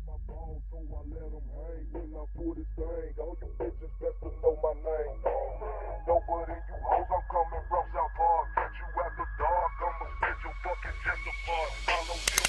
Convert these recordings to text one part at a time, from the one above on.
my balls, so I let them hang. When I pull this thing, all you bitches best to know my name. Nobody you hoes, I'm coming from South Park. Catch you after dark, I'ma spit your fucking chest apart. Follow you.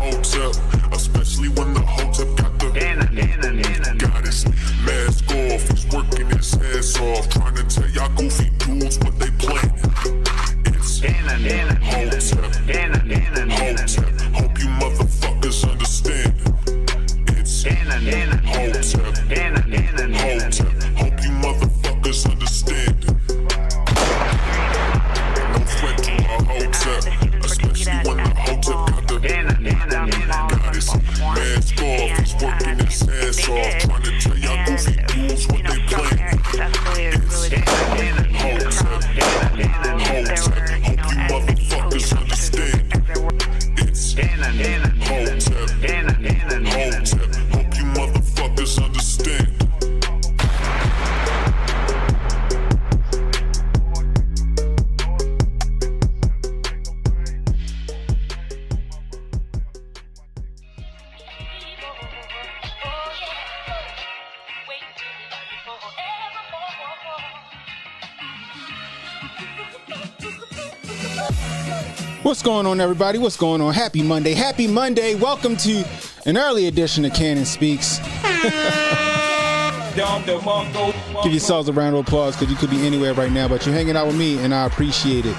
Hotep, especially when the Hotep got the goddess mask off. He's working his ass off, trying to tell y'all goofy dudes what they planning. It's Hotep, Hotep. Hope you motherfuckers understand. It's Hotep, Hotep. Hope you motherfuckers understand. No threat to a Hotep, especially when the Hotep got the goddess mask off. He's working his ass off, trying to tell y'all goofy dudes what they planning. It's Hotep, Hotep. Hope you motherfuckers understand. It's Hotep, Hotep. Hope you motherfuckers understand. What's going on, everybody? What's going on? Happy Monday. Happy Monday. Welcome to an early edition of Cannon Speaks. Give yourselves a round of applause because you could be anywhere right now, but you're hanging out with me, and I appreciate it.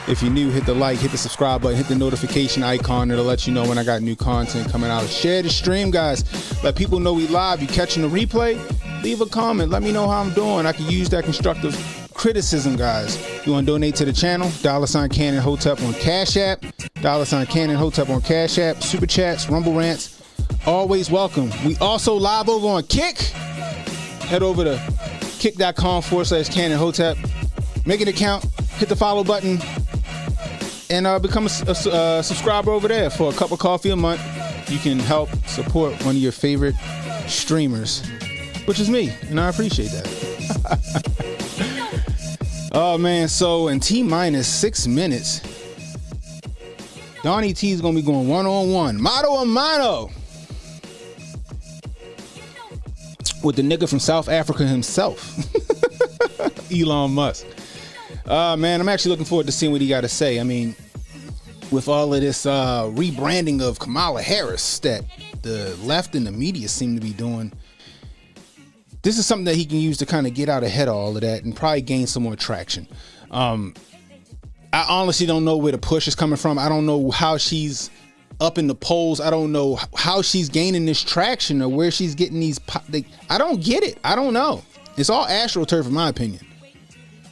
If you're new, hit the like, hit the subscribe button, hit the notification icon. It'll let you know when I got new content coming out. Share the stream, guys. Let people know we live. You catching the replay? Leave a comment. Let me know how I'm doing. I can use that constructive criticism, guys. You want to donate to the channel? $ Cannon Hotep on Cash App. $ Cannon Hotep on Cash App. Super chats, rumble rants, always welcome. We also live over on Kick. Head over to kick.com/Cannon Hotep. Make an account, hit the follow button, and become a subscriber over there. For a cup of coffee a month, you can help support one of your favorite streamers, which is me, and I appreciate that. Oh man, so in T-minus 6 minutes, Donnie T is gonna be going one-on-one, mano a mano, with the nigga from South Africa himself, Elon Musk. Man, I'm actually looking forward to seeing what he got to say. I mean, with all of this rebranding of Kamala Harris that the left and the media seem to be doing, this is something that he can use to kind of get out ahead of all of that and probably gain some more traction. I honestly don't know where the push is coming from. I don't know how she's up in the polls. I don't know how she's gaining this traction or where she's getting these. I don't get it. I don't know. It's all astroturf in my opinion.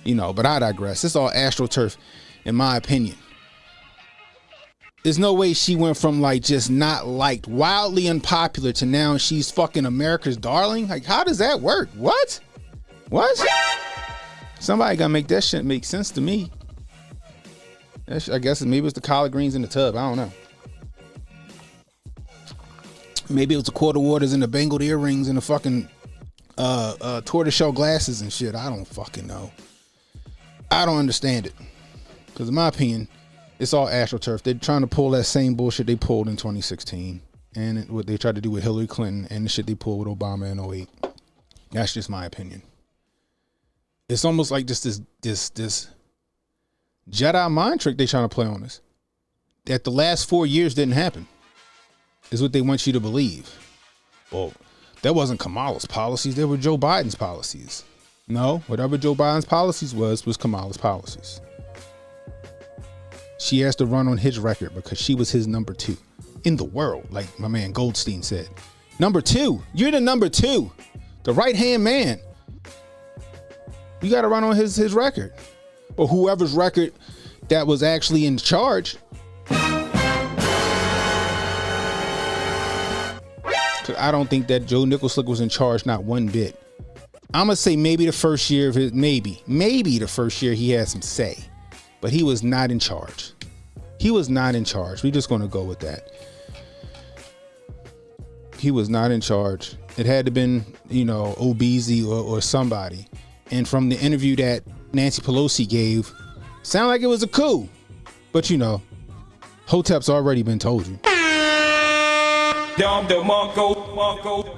You know, but I digress. It's all astroturf in my opinion. There's no way she went from like just not liked, wildly unpopular, to now she's fucking America's darling. Like, how does that work? What? Somebody gotta make that shit make sense to me. I guess maybe it's the collard greens in the tub. I don't know. Maybe it was the quarter waters and the bangled earrings and the fucking tortoiseshell glasses and shit. I don't fucking know. I don't understand it. Because in my opinion, it's all astroturf. They're trying to pull that same bullshit they pulled in 2016. And what they tried to do with Hillary Clinton and the shit they pulled with Obama in 2008. That's just my opinion. It's almost like just this Jedi mind trick they trying to play on us. That the last 4 years didn't happen. Is what they want you to believe. Well, that wasn't Kamala's policies. They were Joe Biden's policies. No, whatever Joe Biden's policies was Kamala's policies. She has to run on his record because she was his number 2 in the world, like my man Goldstein said. Number 2. You're the number 2. The right-hand man. You got to run on his record. Or whoever's record that was actually in charge. I don't think that Joe Nicholslick was in charge, not one bit. I'm gonna say maybe the first year of his, maybe the first year he had some say, but he was not in charge. He was not in charge. We're just gonna go with that. He was not in charge. It had to been, Obeezy or somebody. And from the interview that Nancy Pelosi gave, sounded like it was a coup. But Hotep's already been told you.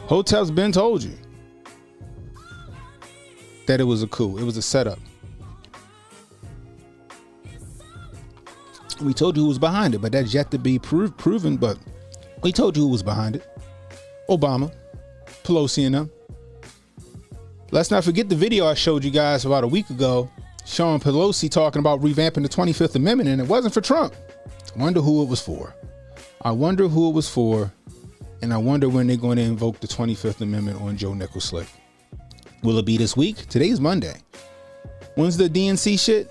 Hotep's been told you that it was a coup. It was a setup. We told you who was behind it, but that's yet to be proven. But we told you who was behind it. Obama, Pelosi and them. Let's not forget the video I showed you guys about a week ago showing Pelosi talking about revamping the 25th Amendment, and it wasn't for Trump. I wonder who it was for. And I wonder when they're going to invoke the 25th Amendment on Joe Nicholslick. Will it be this week? Today's Monday. When's the DNC shit?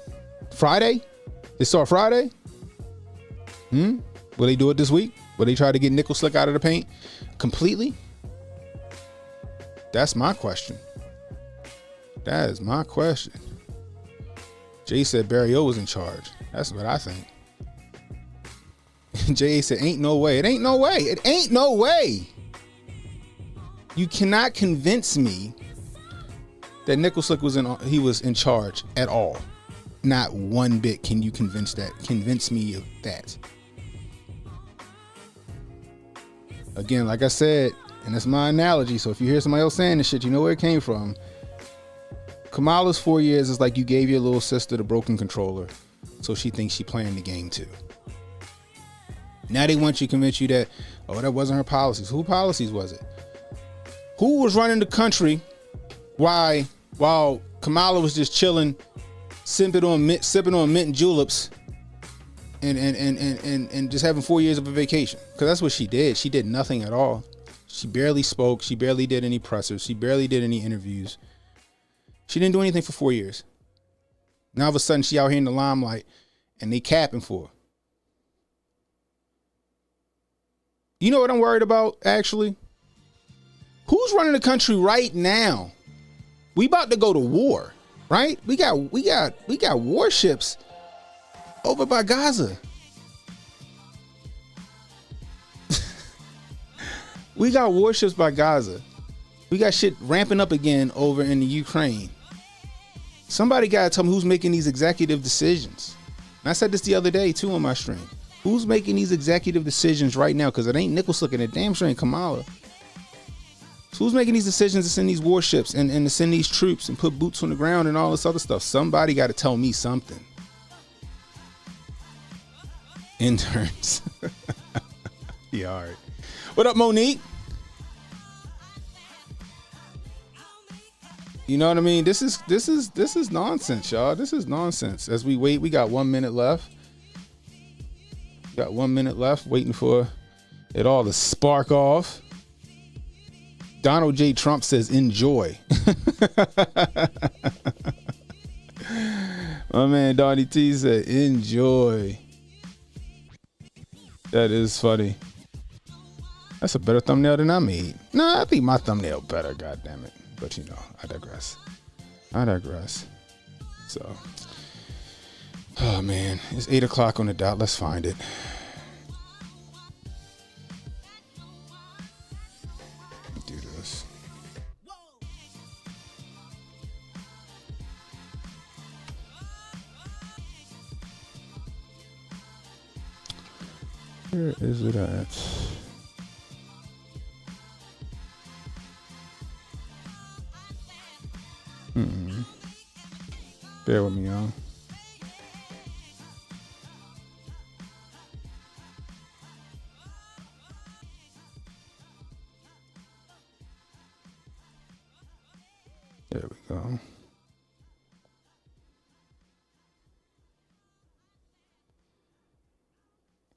Friday? They start Friday? Will they do it this week? Will they try to get Nicholslick out of the paint completely? That's my question. That is my question. Jay said Barry O was in charge. That's what I think. Jay said, ain't no way. It ain't no way. It ain't no way. You cannot convince me that Nicholslick was in charge at all. Not one bit can you convince me of that. Again, like I said, and that's my analogy, so if you hear somebody else saying this shit, you know where it came from. Kamala's 4 years is like you gave your little sister the broken controller, so she thinks she playing the game too. Now they want you to convince you that, that wasn't her policies. Whose policies was it? Who was running the country while Kamala was just chilling, sipping on mint and juleps, and just having 4 years of a vacation? Because that's what she did. She did nothing at all. She barely spoke. She barely did any pressers. She barely did any interviews. She didn't do anything for 4 years. Now all of a sudden she out here in the limelight and they capping for her. You know what I'm worried about, actually? Who's running the country right now? We about to go to war, right? We got warships over by Gaza. We got warships by Gaza. We got shit ramping up again over in the Ukraine. Somebody gotta tell me who's making these executive decisions. And I said this the other day too on my stream. Who's making these executive decisions right now? Because it ain't Nicholslick and it damn sure ain't Kamala. So who's making these decisions to send these warships and to send these troops and put boots on the ground and all this other stuff? Somebody got to tell me something. Interns. Yeah, all right. What up, Monique? You know what I mean? This is nonsense, y'all. This is nonsense. As we wait, we got 1 minute left. Got 1 minute left, waiting for it all to spark off. Donald J. Trump says, enjoy. My man Donnie T said, enjoy. That is funny. That's a better thumbnail than I made. Nah, I think my thumbnail better, goddammit. But I digress. So, oh man, it's 8 o'clock on the dot. Let's find it. Do this. Where is it at? Bear with me, y'all. There we go.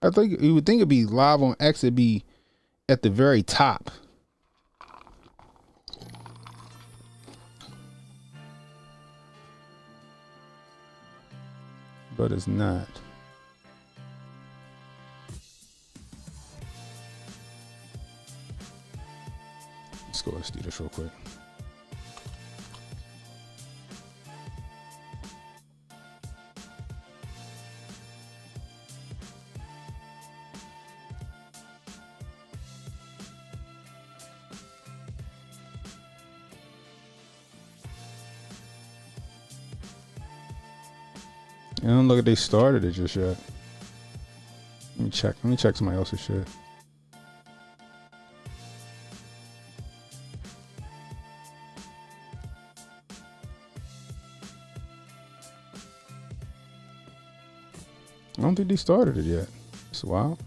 I think you would think it'd be live on X. It'd be at the very top. But it's not. Let's go. Let's do this real quick. I don't look like they started it just yet. Let me check. Let me check somebody else's shit. I don't think they started it yet. It's wild.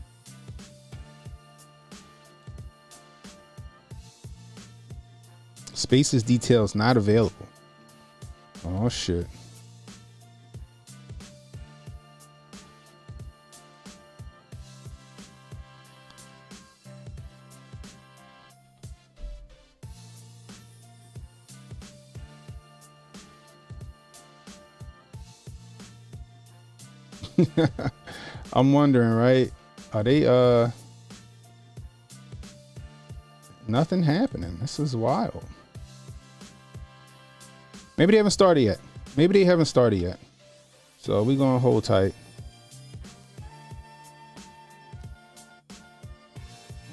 Spaces details not available. Oh shit. I'm wondering, right? Are they nothing happening? This is wild. Maybe they haven't started yet. Maybe they haven't started yet. So we're gonna hold tight.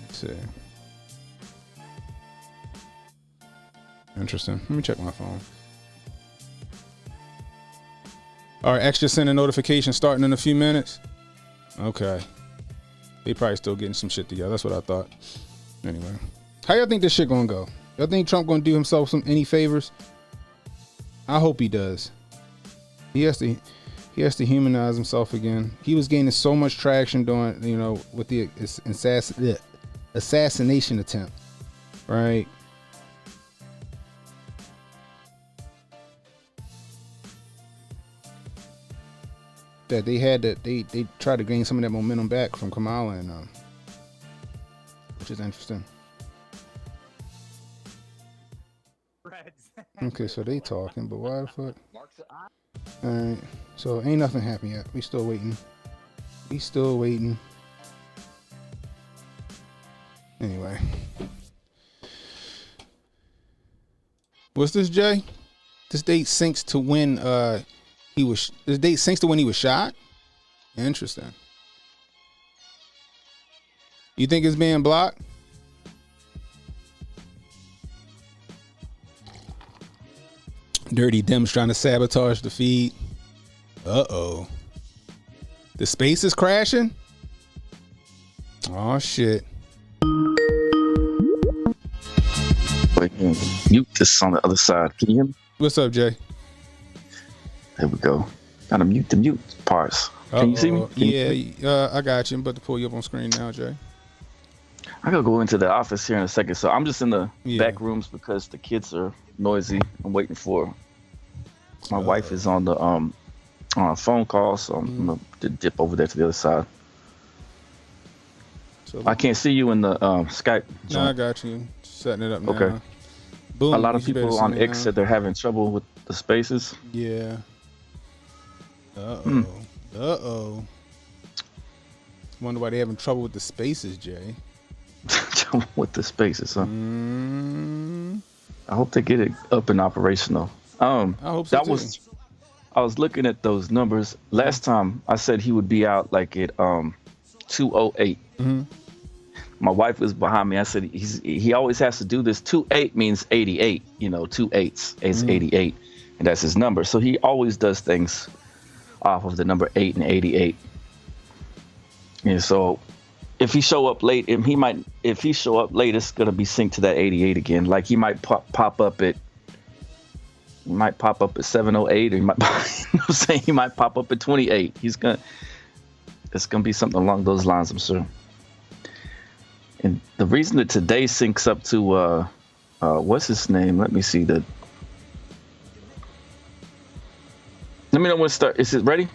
Let's see. Interesting. Let me check my phone. All right, X just sent a notification starting in a few minutes. Okay. They probably still getting some shit together. That's what I thought. Anyway. How y'all think this shit gonna go? Y'all think Trump gonna do himself any favors? I hope he does. He has to humanize himself again. He was gaining so much traction during, with the assassination attempt. Right? That they tried to gain some of that momentum back from Kamala, and which is interesting. Okay, so they talking, but why the fuck? All right, so ain't nothing happened yet. We still waiting. Anyway, what's this, Jay? This date syncs to when this date syncs to when he was shot. Interesting. You think it's being blocked? Dirty Dems trying to sabotage the feed. Uh-oh. The space is crashing? Oh, shit. Wait, mute this on the other side. Can you hear me? What's up, Jay? There we go. Gotta mute the mute parts. Can you see me? I got you. I'm about to pull you up on screen now, Jay. I gotta go into the office here in a second. So I'm just in the back rooms because the kids are noisy. I'm waiting for my wife is on the on a phone call, so I'm gonna dip over there to the other side. So I can't see you in the Skype. No, I got you. Setting it up now. Okay. Boom. A lot of people on X said they're having trouble with the spaces. Yeah. Uh-oh. Wonder why they having trouble with the spaces, Jay. Trouble with the spaces, huh? I hope they get it up and operational. I hope so too. I was looking at those numbers. Last time I said he would be out like at 208. My wife was behind me. I said he always has to do this. 28 means 88. 2 8s is 88, and that's his number. So he always does things off of the number 8 and 88. And so if he show up late, if he show up late, it's gonna be synced to that 88 again. Like he might pop up at He might pop up at 708, or he might, he might pop up at 28. It's gonna be something along those lines, I'm sure. And the reason that today syncs up to what's his name? Let me see the. Let me know when to start. Is it ready?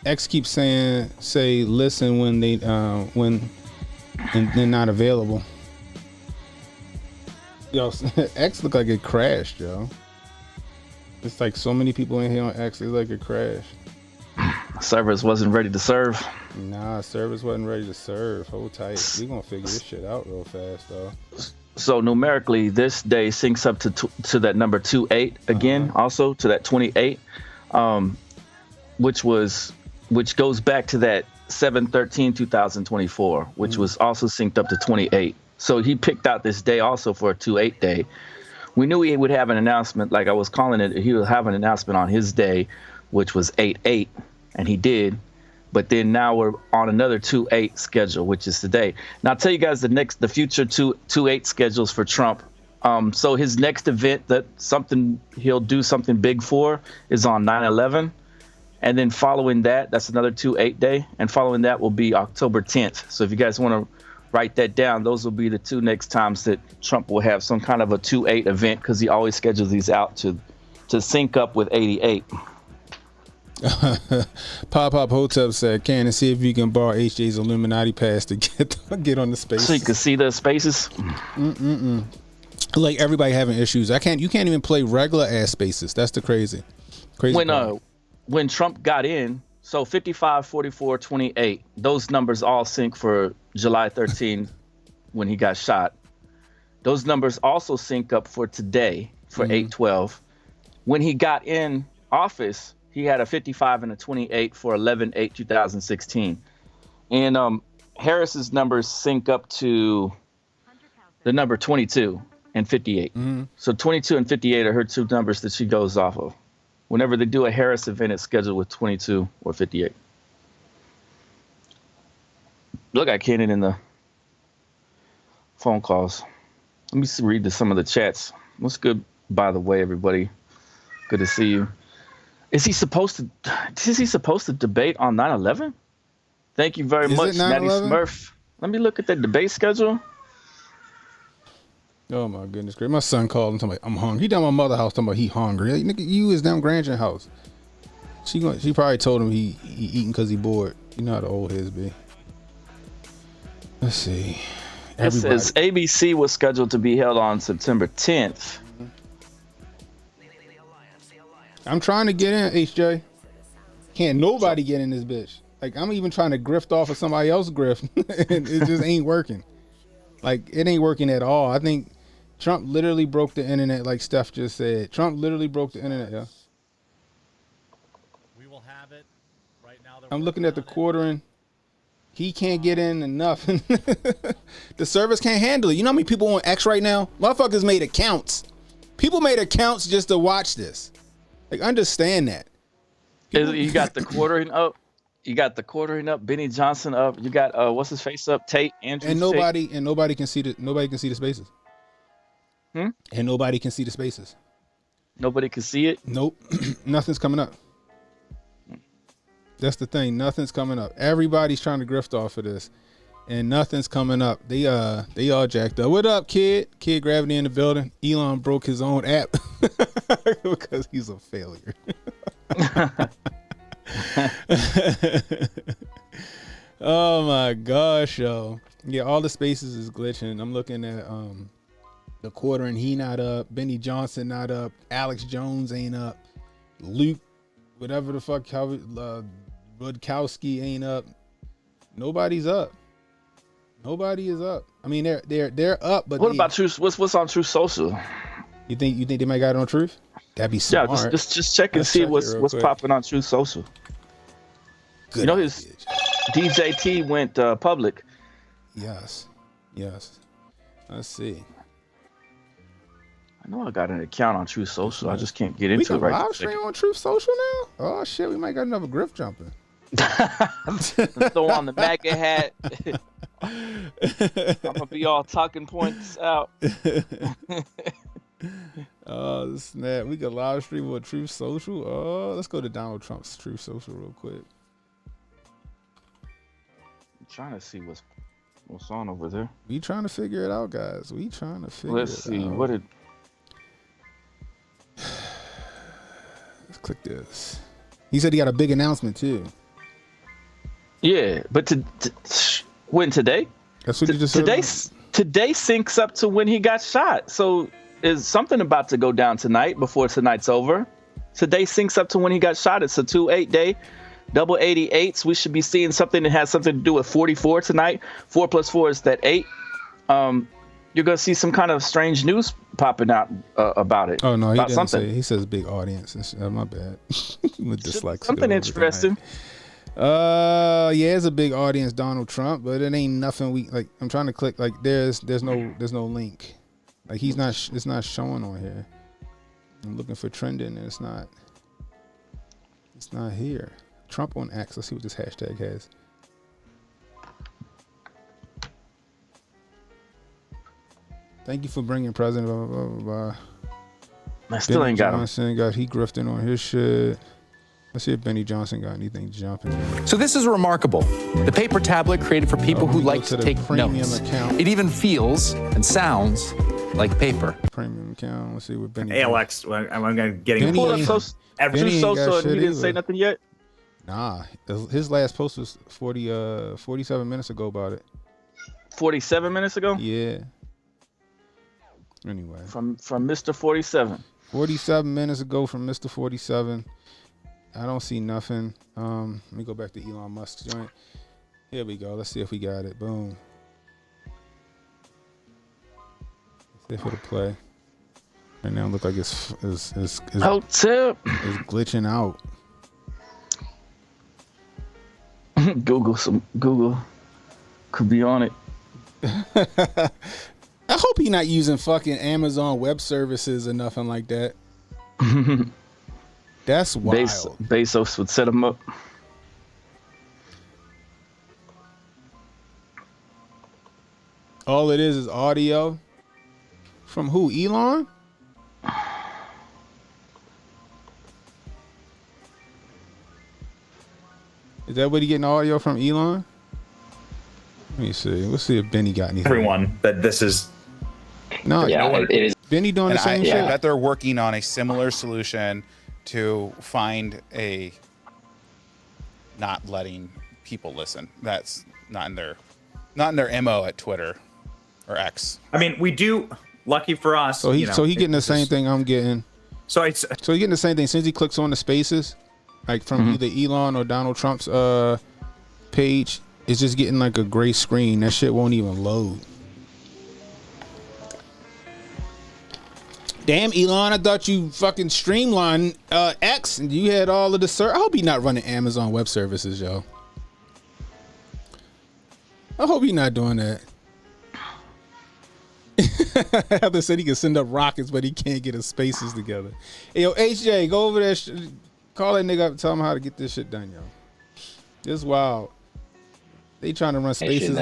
X keeps say listen when they when and they're not available. Yo, X look like it crashed, yo. It's like so many people in here on X, it like it crashed. Servers wasn't ready to serve. Nah, servers wasn't ready to serve. Hold tight. We gonna figure this shit out real fast, though. So numerically, this day syncs up to that number 28 again, also to that 28, which goes back to that 7/13/2024, which was also synced up to 28. So he picked out this day also for a 2/8 day. We knew he would have an announcement, like I was calling it. He would have an announcement on his day, which was 8/8, and he did. But then now we're on another 2/8 schedule, which is today. Now I'll tell you guys the future 2/8 schedules for Trump. So his next event he'll do something big for is on 9/11. And then following that, that's another 2/8 day. And following that will be October 10th. So if you guys want to write that down, those will be the two next times that Trump will have some kind of a 2/8 event, because he always schedules these out to sync up with 88. Pop Hotep said, "Can see if you can borrow HJ's Illuminati pass to get on the space, so you can see the spaces." Like everybody having issues. You can't even play regular ass spaces. That's the crazy when Trump got in. So 55, 44, 28. Those numbers all sync for July 13 when he got shot. Those numbers also sync up for today for 8/12. When he got in office, he had a 55 and a 28 for 11/8/2016. And Harris's numbers sync up to the number 22 and 58. So 22 and 58 are her two numbers that she goes off of. Whenever they do a Harris event, it's scheduled with 22 or 58. Look, I can't in the phone calls. Let me read some of the chats. What's good, by the way, everybody? Good to see you. Is he supposed to debate on 9/11? Thank you very much, Natty Smurf. Let me look at that debate schedule. Oh my goodness, great! My son called and told me I'm hungry. He down my mother's house talking about he hungry. Like, nigga, you is down grandchild's house. She probably told him he eating because he bored. You know how the old heads be. Let's see. It says ABC was scheduled to be held on September 10th. I'm trying to get in, HJ. Can't nobody get in this bitch. Like, I'm even trying to grift off of somebody else's grift. And it just ain't working. Like, it ain't working at all. I think Trump literally broke the internet, like Steph just said. Trump literally broke the internet, yeah. We will have it right now. I'm looking at the quartering. He can't get in enough. The service can't handle it. You know how many people on X right now? Motherfuckers made accounts. People made accounts just to watch this. Like, understand that. You got the quartering up. You got the quartering up. Benny Johnson up. You got what's his face up? Tate. Andrews. And nobody can see the spaces. And nobody can see the spaces. Nobody can see it. Nope. Nothing's coming up. That's the thing. Nothing's coming up. Everybody's trying to grift off of this, and nothing's coming up. They all jacked up. What up, kid? Kid Gravity in the building. Elon broke his own app because he's a failure. Oh my gosh, yo. Yeah, all the spaces is glitching. I'm looking at the quartering. He not up. Benny Johnson not up. Alex Jones ain't up. Luke, whatever the fuck, Rudkowski ain't up. Nobody's up. Nobody is up. I mean, they're up, but what about Truth? What's on Truth Social? You think they might got it on Truth? That'd be smart. Yeah, just check and see what's popping on Truth Social. Good. You know, his DJT went public. Yes. Let's see. I know I got an account on Truth Social. I just can't get into it right now. We can live stream on Truth Social now? Oh shit, we might got another grift jumping. Throw on the MAGA hat. I'm gonna be all talking points out. Oh, snap. We could live stream with Truth Social. Oh, let's go to Donald Trump's Truth Social real quick. I'm trying to see what's on over there. We trying to figure it out, guys. We trying to figure Let's see. out. What did... Let's click this. He said he got a big announcement, too. Yeah, but when today? That's what you just said. Today syncs up to when he got shot. So is something about to go down tonight before tonight's over? Today syncs up to when he got shot. It's a 2/8 day, double 88s. We should be seeing something that has something to do with 44 tonight. 4 + 4 is that 8. You're gonna see some kind of strange news popping out about it. Oh no, he didn't something. say. He says big audience. My bad. With dyslexia. Something interesting. Yeah, it's a big audience, Donald Trump, but it ain't nothing we like. I'm trying to click like there's no link. Like it's not showing on here. I'm looking for trending and it's not here. Trump on X. Let's see what this hashtag has. Thank you for bringing President blah blah blah blah. I still ain't got him. Johnson got he grifting on his shit. Let's see if Benny Johnson got anything jumping. So this is remarkable. The paper tablet created for people who like to take notes. Account. It even feels and sounds like paper. Premium account. Let's see what Benny. ALX. I'm getting Pulled up Truth Social and he didn't say nothing yet. Nah, his last post was 47 minutes ago about it. 47 minutes ago. Yeah. Anyway. From Mr. 47. 47 minutes ago from Mr. 47. I don't see nothing. Let me go back to Elon Musk's joint. Here we go. Let's see if we got it. Boom. Let's see if it'll play. Right now, it look like it's Hotep. It's glitching out. Google could be on it. I hope he's not using fucking Amazon Web Services or nothing like that. That's wild. Bezos would set him up. All it is audio. From who? Elon? Is that what he getting audio from, Elon? Let me see. Let's see if Benny got anything. Everyone that this is. No, yeah, it is. Benny doing the same shit. I bet they're working on a similar solution to find a not letting people listen. That's not in their MO at Twitter or X. I mean, we do. Lucky for us. So he getting the same thing I'm getting. So he getting the same thing since he clicks on the spaces, like from either Elon or Donald Trump's page. It's just getting like a gray screen. That shit won't even load. Damn, Elon, I thought you fucking streamlined X and you had all of the I hope you're not running Amazon Web Services, yo. I hope you're not doing that. Heather said he can send up rockets, but he can't get his spaces together. Hey, yo, HJ, go over there. Call that nigga up and tell him how to get this shit done, yo. This wild. They trying to run spaces.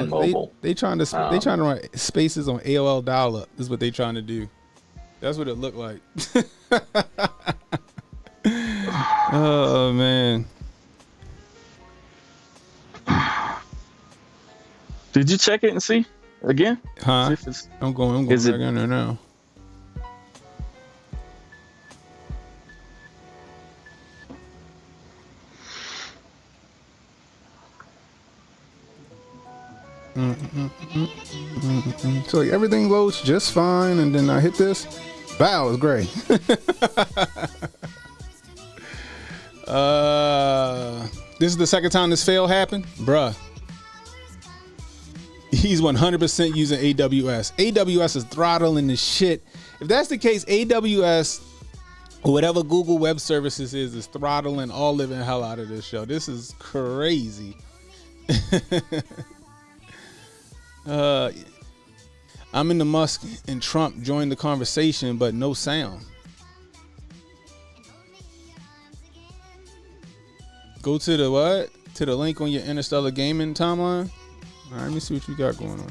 They trying to run spaces on AOL dial-up. Is what they trying to do. That's what it looked like. Oh man. Did you check it and see again? Huh? I'm going back in there now. So like, everything loads just fine, and then I hit this. Wow, it's great. This is the second time this fail happened, bruh. He's 100% using AWS. AWS is throttling the shit. If that's the case, AWS or whatever Google Web Services is throttling all living hell out of this show. This is crazy. I'm in the Musk and Trump joined the conversation, but no sound. Go to the what? To the link on your Interstellar Gaming timeline. All right, let me see what you got going on now.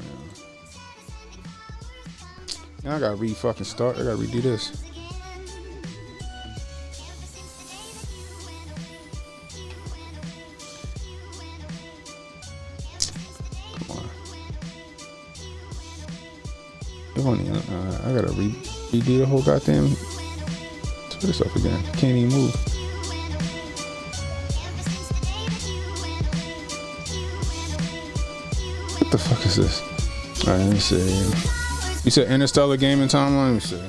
Now I gotta I gotta redo this. I gotta redo the whole goddamn Twitter stuff again. Can't even move. What the fuck is this? All right, let me see. You said Interstellar Gaming Timeline? Let me see.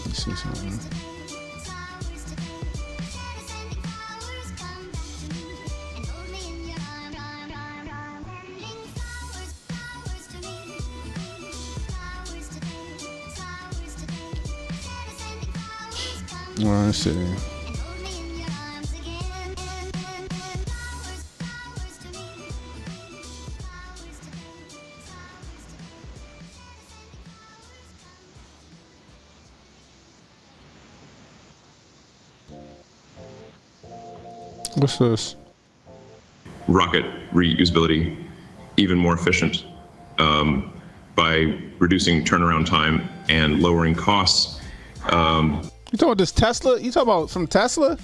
Let's see something. Let's see. What's this? Rocket reusability even more efficient by reducing turnaround time and lowering costs. You talking about this Tesla? You talking about from Tesla?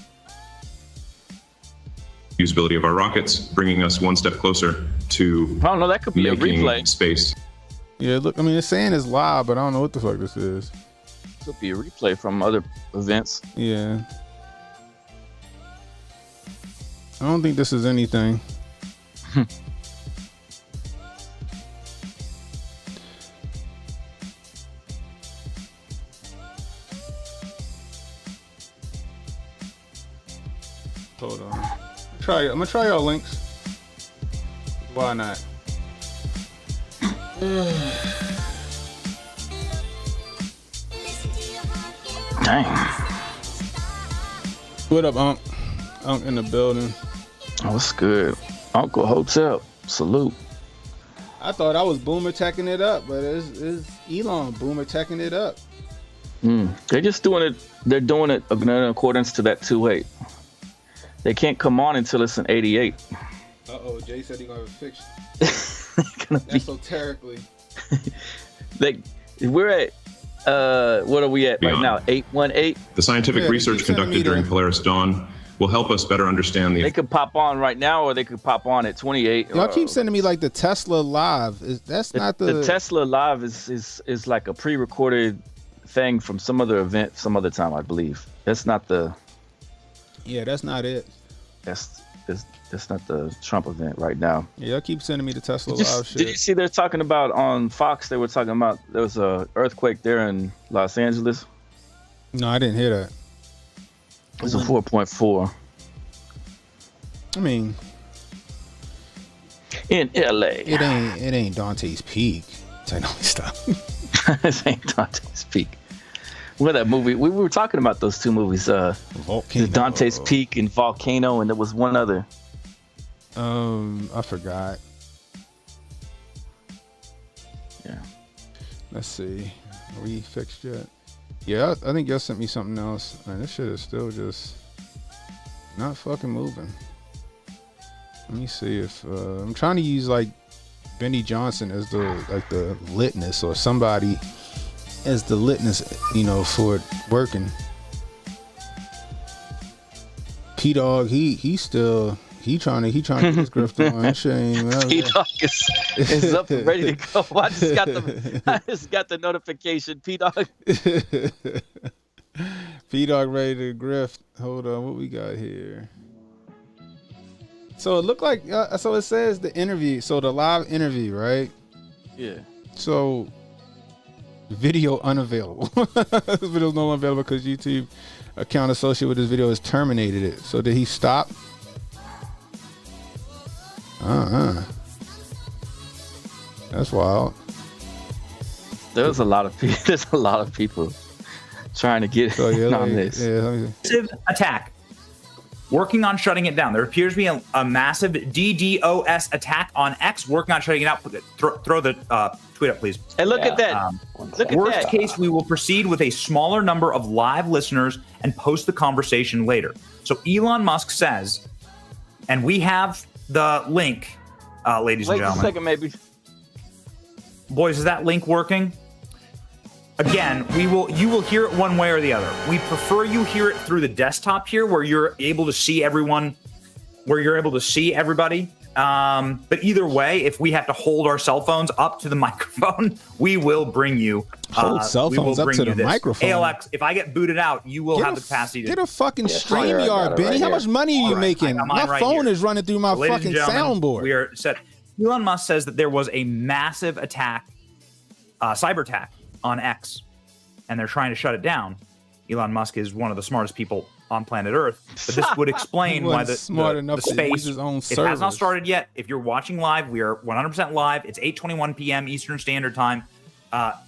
Usability of our rockets, bringing us one step closer to. I don't know. That could be a replay. Space. Yeah, look. I mean, it's saying it's live, but I don't know what the fuck this is. Could be a replay from other events. Yeah. I don't think this is anything. Hold on. I'm gonna try y'all links. Why not? Dang. What up, Unc? Unc in the building. Oh, what's good? Uncle Hotep. Salute. I thought I was boomer teching it up, but it's Elon boomer teching it up. They're just doing it. They're doing it in accordance to that 2.8. They can't come on until it's an 88. Uh-oh, Jay said he's gonna have it fixed. Esoterically. We're at what are we at right now? 818. The scientific research conducted during Polaris Dawn will help us better understand the. They could pop on right now, or they could pop on at 28. Y'all keep sending me like the Tesla Live. The Tesla Live is like a pre-recorded thing from some other event, some other time, I believe. That's not the. Yeah, that's not it. That's not the Trump event right now. Yeah, y'all keep sending me the Tesla Live shit. Did you see they're talking about on Fox? They were talking about there was a earthquake there in Los Angeles. No, I didn't hear that. It was a 4.4. I mean, in LA. It ain't Dante's Peak. Technically stuff. It ain't Dante's Peak. What that movie? We were talking about those two movies. Dante's Peak and Volcano, and there was one other. I forgot. Yeah. Let's see. Are we fixed yet? Yeah, I think y'all sent me something else. Man, this shit is still just not fucking moving. Let me see if I'm trying to use like Benny Johnson as the litmus, or somebody as the litmus, for it working. P-Dog, he trying to get his grift on. P-Dog is up and ready to go. I just got the notification. P-Dog. P-Dog ready to grift. Hold on, what we got here? So it looked like so it says the interview, so the live interview, right? Yeah. So video unavailable. This video's no longer available because YouTube account associated with this video has terminated it. So did he stop? That's wild. There's a lot of people trying to get on this. Massive attack. Working on shutting it down. There appears to be a massive DDoS attack on X. Working on shutting it out. Throw the tweet up, please. And look at that. Worst case, we will proceed with a smaller number of live listeners and post the conversation later. So Elon Musk says, and we have the link, ladies and gentlemen. Wait a second, maybe. Boys, is that link working? again, you will hear it one way or the other. We prefer you hear it through the desktop here, where you're able to see everyone, where you're able to see everybody. But either way, if we have to hold our cell phones up to the microphone, we will bring you. Hold cell phones up to the microphone. ALX, if I get booted out, you will have the capacity to get a fucking StreamYard, Benny. How much money are you making? My phone is running through my fucking soundboard. We are set. Elon Musk says that there was a massive attack, cyber attack on X, and they're trying to shut it down. Elon Musk is one of the smartest people on planet Earth, but this would explain why the space, it has not started yet. If you're watching live, we are 100% live. It's 8:21 p.m. Eastern Standard Time.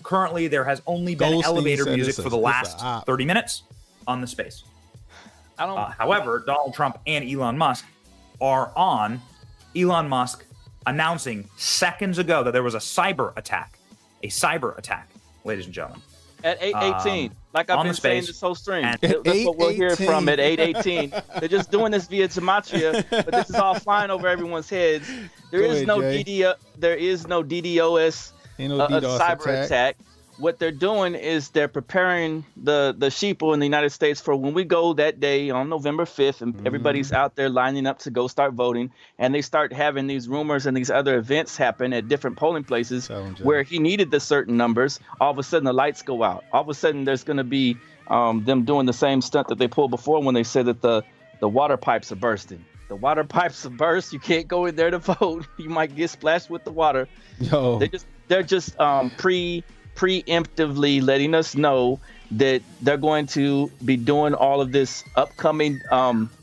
Currently, there has only been elevator music for the last 30 minutes on the space. However, Donald Trump and Elon Musk are on. Elon Musk announcing seconds ago that there was a cyber attack, ladies and gentlemen. At 8:18, like I've been saying this whole stream. That's what we'll hear from at 8:18. They're just doing this via gematria, but this is all flying over everyone's heads. There is no DDoS cyber attack. What they're doing is they're preparing the sheeple in the United States for when we go that day on November 5th, and everybody's out there lining up to go start voting, and they start having these rumors and these other events happen at different polling places where he needed the certain numbers. All of a sudden the lights go out. All of a sudden there's going to be them doing the same stunt that they pulled before when they said that the water pipes are bursting. The water pipes have burst. You can't go in there to vote. You might get splashed with the water. They're just preemptively letting us know that they're going to be doing all of this upcoming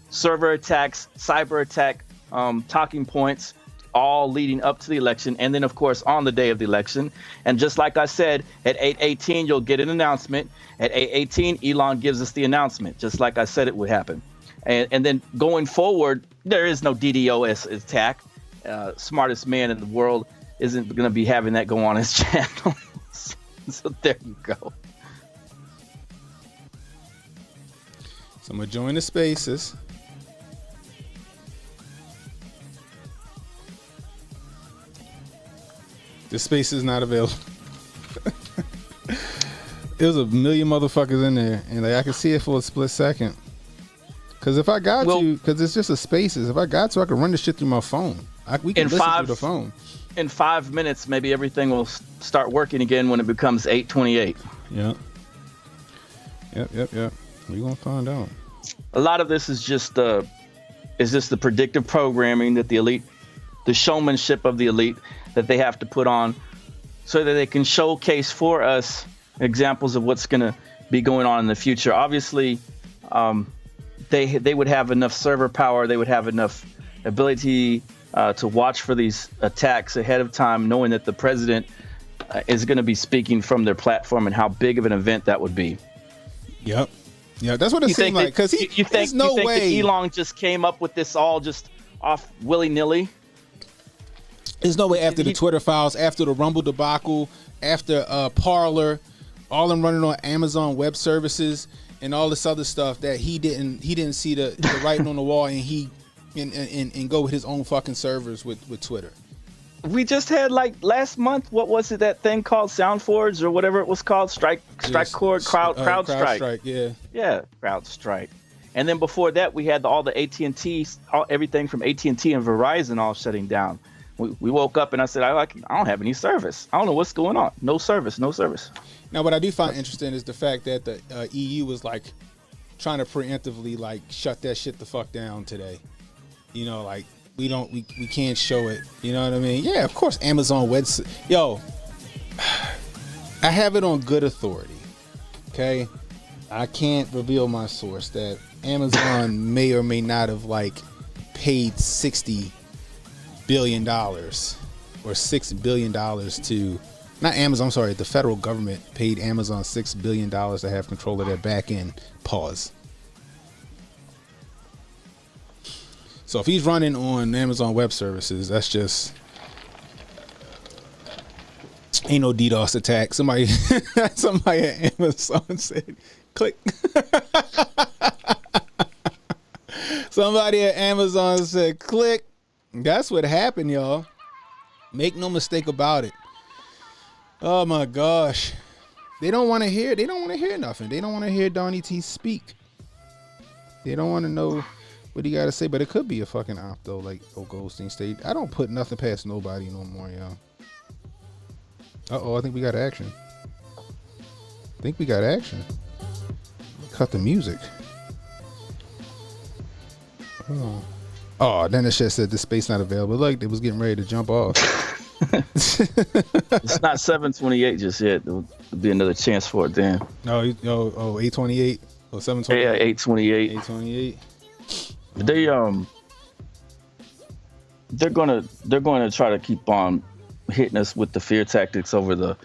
server attacks, cyber attack, talking points, all leading up to the election, and then of course on the day of the election. And just like I said, at 8:18 you'll get an announcement. At 8:18 Elon gives us the announcement, just like I said it would happen. And then going forward, there is no DDoS attack. Smartest man in the world isn't going to be having that go on his channel. So there you go. So I'm going to join the spaces. The space is not available. There's a million motherfuckers in there, and I can see it for a split second. Because if I got to, because it's just a spaces, if I got to, I can run this shit through my phone. We can listen through the phone. In 5 minutes, maybe everything will start working again when it becomes 8:28. Yep. We're gonna find out. A lot of this is just the predictive programming that the elite, the showmanship of the elite that they have to put on, so that they can showcase for us examples of what's gonna be going on in the future. Obviously, they would have enough server power. They would have enough ability to watch for these attacks ahead of time, knowing that the president is going to be speaking from their platform and how big of an event that would be. Yep. Yeah, that's what it seemed like. Because you think that Elon just came up with this all just off willy-nilly? There's no way after the Twitter files, after the Rumble debacle, after Parler, all them running on Amazon Web Services and all this other stuff, that he didn't see the writing on the wall, and go with his own fucking servers with Twitter. We just had, like, last month, what was it, that thing called SoundForge or whatever it was called? CrowdStrike. Yeah, CrowdStrike. And then before that, we had all the AT&T, everything from AT&T and Verizon all shutting down. We woke up and I said, I don't have any service. I don't know what's going on. No service. Now, what I do find interesting is the fact that the EU was, like, trying to preemptively, like, shut that shit the fuck down today. You know, like, we can't show it. You know what I mean? Yeah, of course, Amazon Web. Yo, I have it on good authority. Okay, I can't reveal my source that Amazon may or may not have, like, paid $60 billion or $6 billion to, not Amazon. I'm sorry, the federal government paid Amazon $6 billion to have control of their back end. Pause. So if he's running on Amazon Web Services, that's just ain't no DDoS attack. Somebody at Amazon said, click. Somebody at Amazon said, click. That's what happened, y'all. Make no mistake about it. Oh my gosh. They don't want to hear. They don't want to hear nothing. They don't want to hear Donnie T speak. They don't want to know what he got to say. But it could be a fucking op though, like Goldstein State. I don't put nothing past nobody no more, yo. I think we got action. Cut the music. Oh, then the shit said the space not available. Like they was getting ready to jump off. It's not 728 just yet. There'll be another chance for it then. No, 828 or 728. Yeah, 828. 828. They're gonna try to keep on hitting us with the fear tactics over the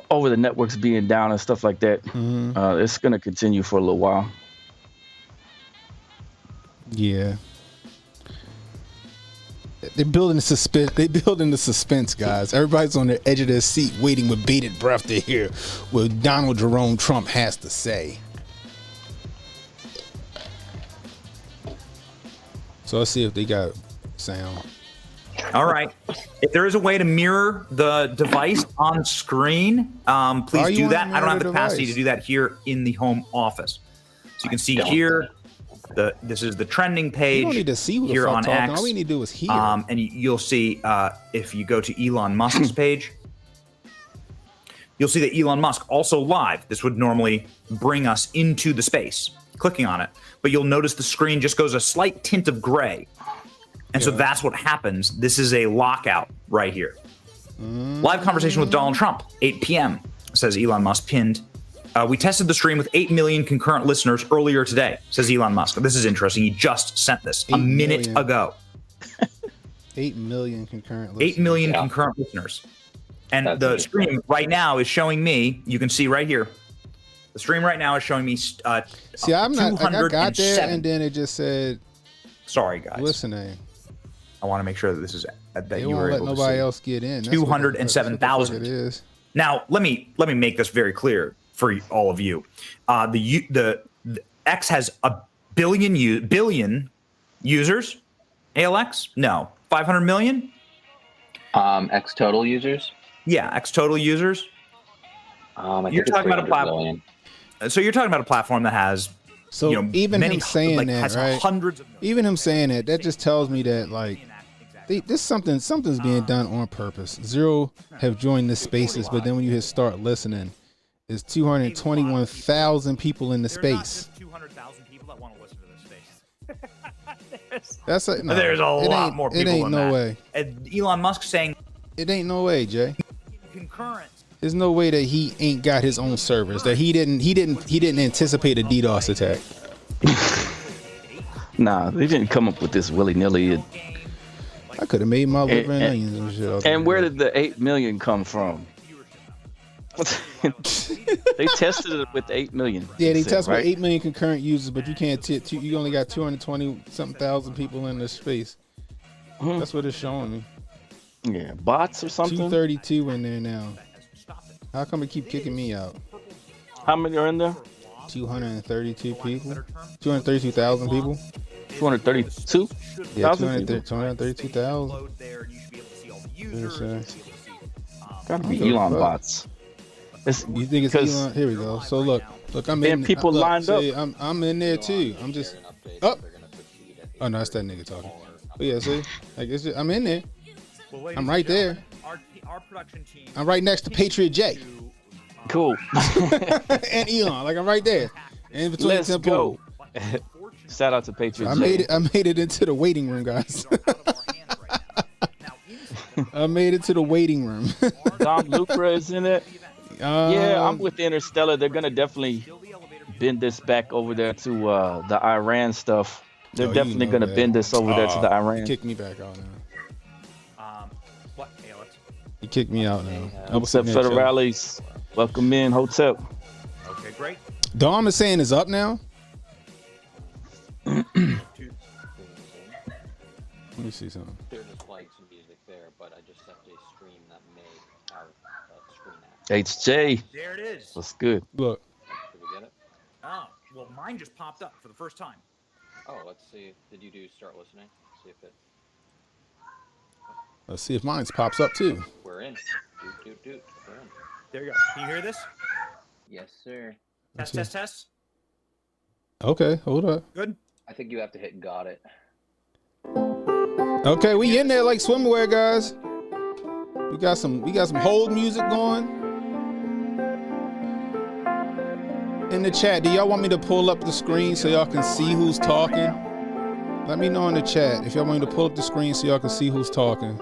networks being down and stuff like that. Mm-hmm. It's gonna continue for a little while. Yeah. They're building the suspense, guys. Everybody's on the edge of their seat, waiting with bated breath to hear what Donald Jerome Trump has to say. So let's see if they got sound. All right. If there is a way to mirror the device on screen, please do that. I don't have the capacity to do that here in the home office. So you can see here. This is the trending page. You don't need to see who the here fuck on talking. X. All we need to do is hear. And you'll see if you go to Elon Musk's page, you'll see that Elon Musk also live. This would normally bring us into the space. Clicking on it, but you'll notice the screen just goes a slight tint of gray, and so that's what happens. This is a lockout right here. Live conversation with Donald Trump, 8 p.m. says Elon Musk pinned. We tested the stream with 8 million concurrent listeners earlier today, says Elon Musk. This is interesting. He just sent this a minute ago. 8 million concurrent listeners. 8 million concurrent listeners. And the stream right now is showing me, you can see right here, the stream right now is showing me See, I'm not, I got there and then it just said, sorry, guys. Listening. I want to make sure that this is, that they you won't were let able nobody to see. else get in. 207,000. It is. Now, let me make this very clear for all of you. The X has a billion users. ALX? No. 500 million? X total users? Yeah, X total users. You're talking about a platform. So you're talking about a platform that has even him saying that, right? Hundreds of even him saying that just tells me that like something's being done on purpose. Zero have joined the spaces, but then when you hit start listening, there's 221,000 people in the space. 200,000 people that want to listen to this space. That's no, there's a lot more people. It ain't no way. And Elon Musk saying it ain't no way, Jay. Concurrent. There's no way that he ain't got his own servers. That he didn't anticipate a DDoS attack. Nah, they didn't come up with this willy-nilly. I could have made my liver and onions and shit. And where did the 8 million come from? They tested it with 8 million. Yeah, they tested with 8 million concurrent users, but you can't. You only got 220 something thousand people in this space. That's what it's showing me. Yeah, bots or something. 232 in there now. How come it keep kicking me out? How many are in there? 232 people. 232,000 people. 232? Yeah, 232,000. Gotta be Elon bots. You think it's Elon? Here we go. So look, I'm in. People lined up. I'm in there too. I'm just up. Oh no, that's that nigga talking. But yeah, see, like it's just, I'm in there. I'm right there. Our production team. I'm right next to Patriot J. Cool. And Elon, like I'm right there. In between. Let's go. Shout out to Patriot J. I made it into the waiting room, guys. I made it to the waiting room. Dom Lucra is in it. Yeah, I'm with Interstellar. They're gonna definitely bend this back over there to the Iran stuff. They're definitely gonna bend this over there to the Iran. Kick me back out now. What, Alex? You kicked me out now. What's up, Federales? Welcome in, Hotep. Okay, great. Dom is saying it's up now. Let me see something. There's just like some music there, but I just set a stream that made our screen app. HJ. There it is. What's good? Look. Did we get it? Oh, well, mine just popped up for the first time. Oh, let's see. Did you do start listening? See if it. Let's see if mine pops up too. We're in. Doot. We're in. There you go. Can you hear this? Yes, sir. Test. Okay, hold up. Good. I think you have to hit got it. Okay, we in there like swimwear, guys. We got some hold music going. In the chat, do y'all want me to pull up the screen so y'all can see who's talking? Let me know in the chat if y'all want me to pull up the screen so y'all can see who's talking.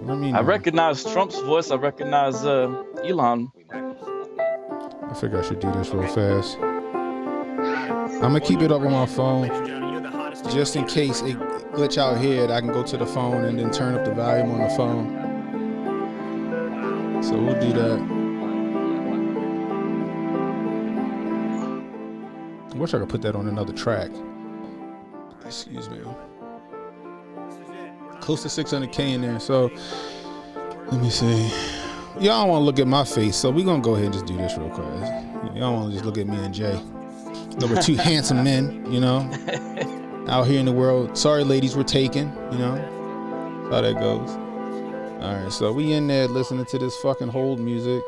Let me know. I recognize Trump's voice. I recognize Elon. I figure I should do this real fast. I'm gonna keep it up on my phone just in case it glitch out here. I can go to the phone and then turn up the volume on the phone. So we'll do that. I wish I could put that on another track. Excuse me. Close to 600K in there. So let me see. Y'all don't want to look at my face, so we're gonna go ahead and just do this real quick. Y'all want to just look at me and Jay. So we're two handsome men, you know, out here in the world. Sorry, ladies, we're taken, you know. That's how that goes. All right, so we in there listening to this fucking hold music.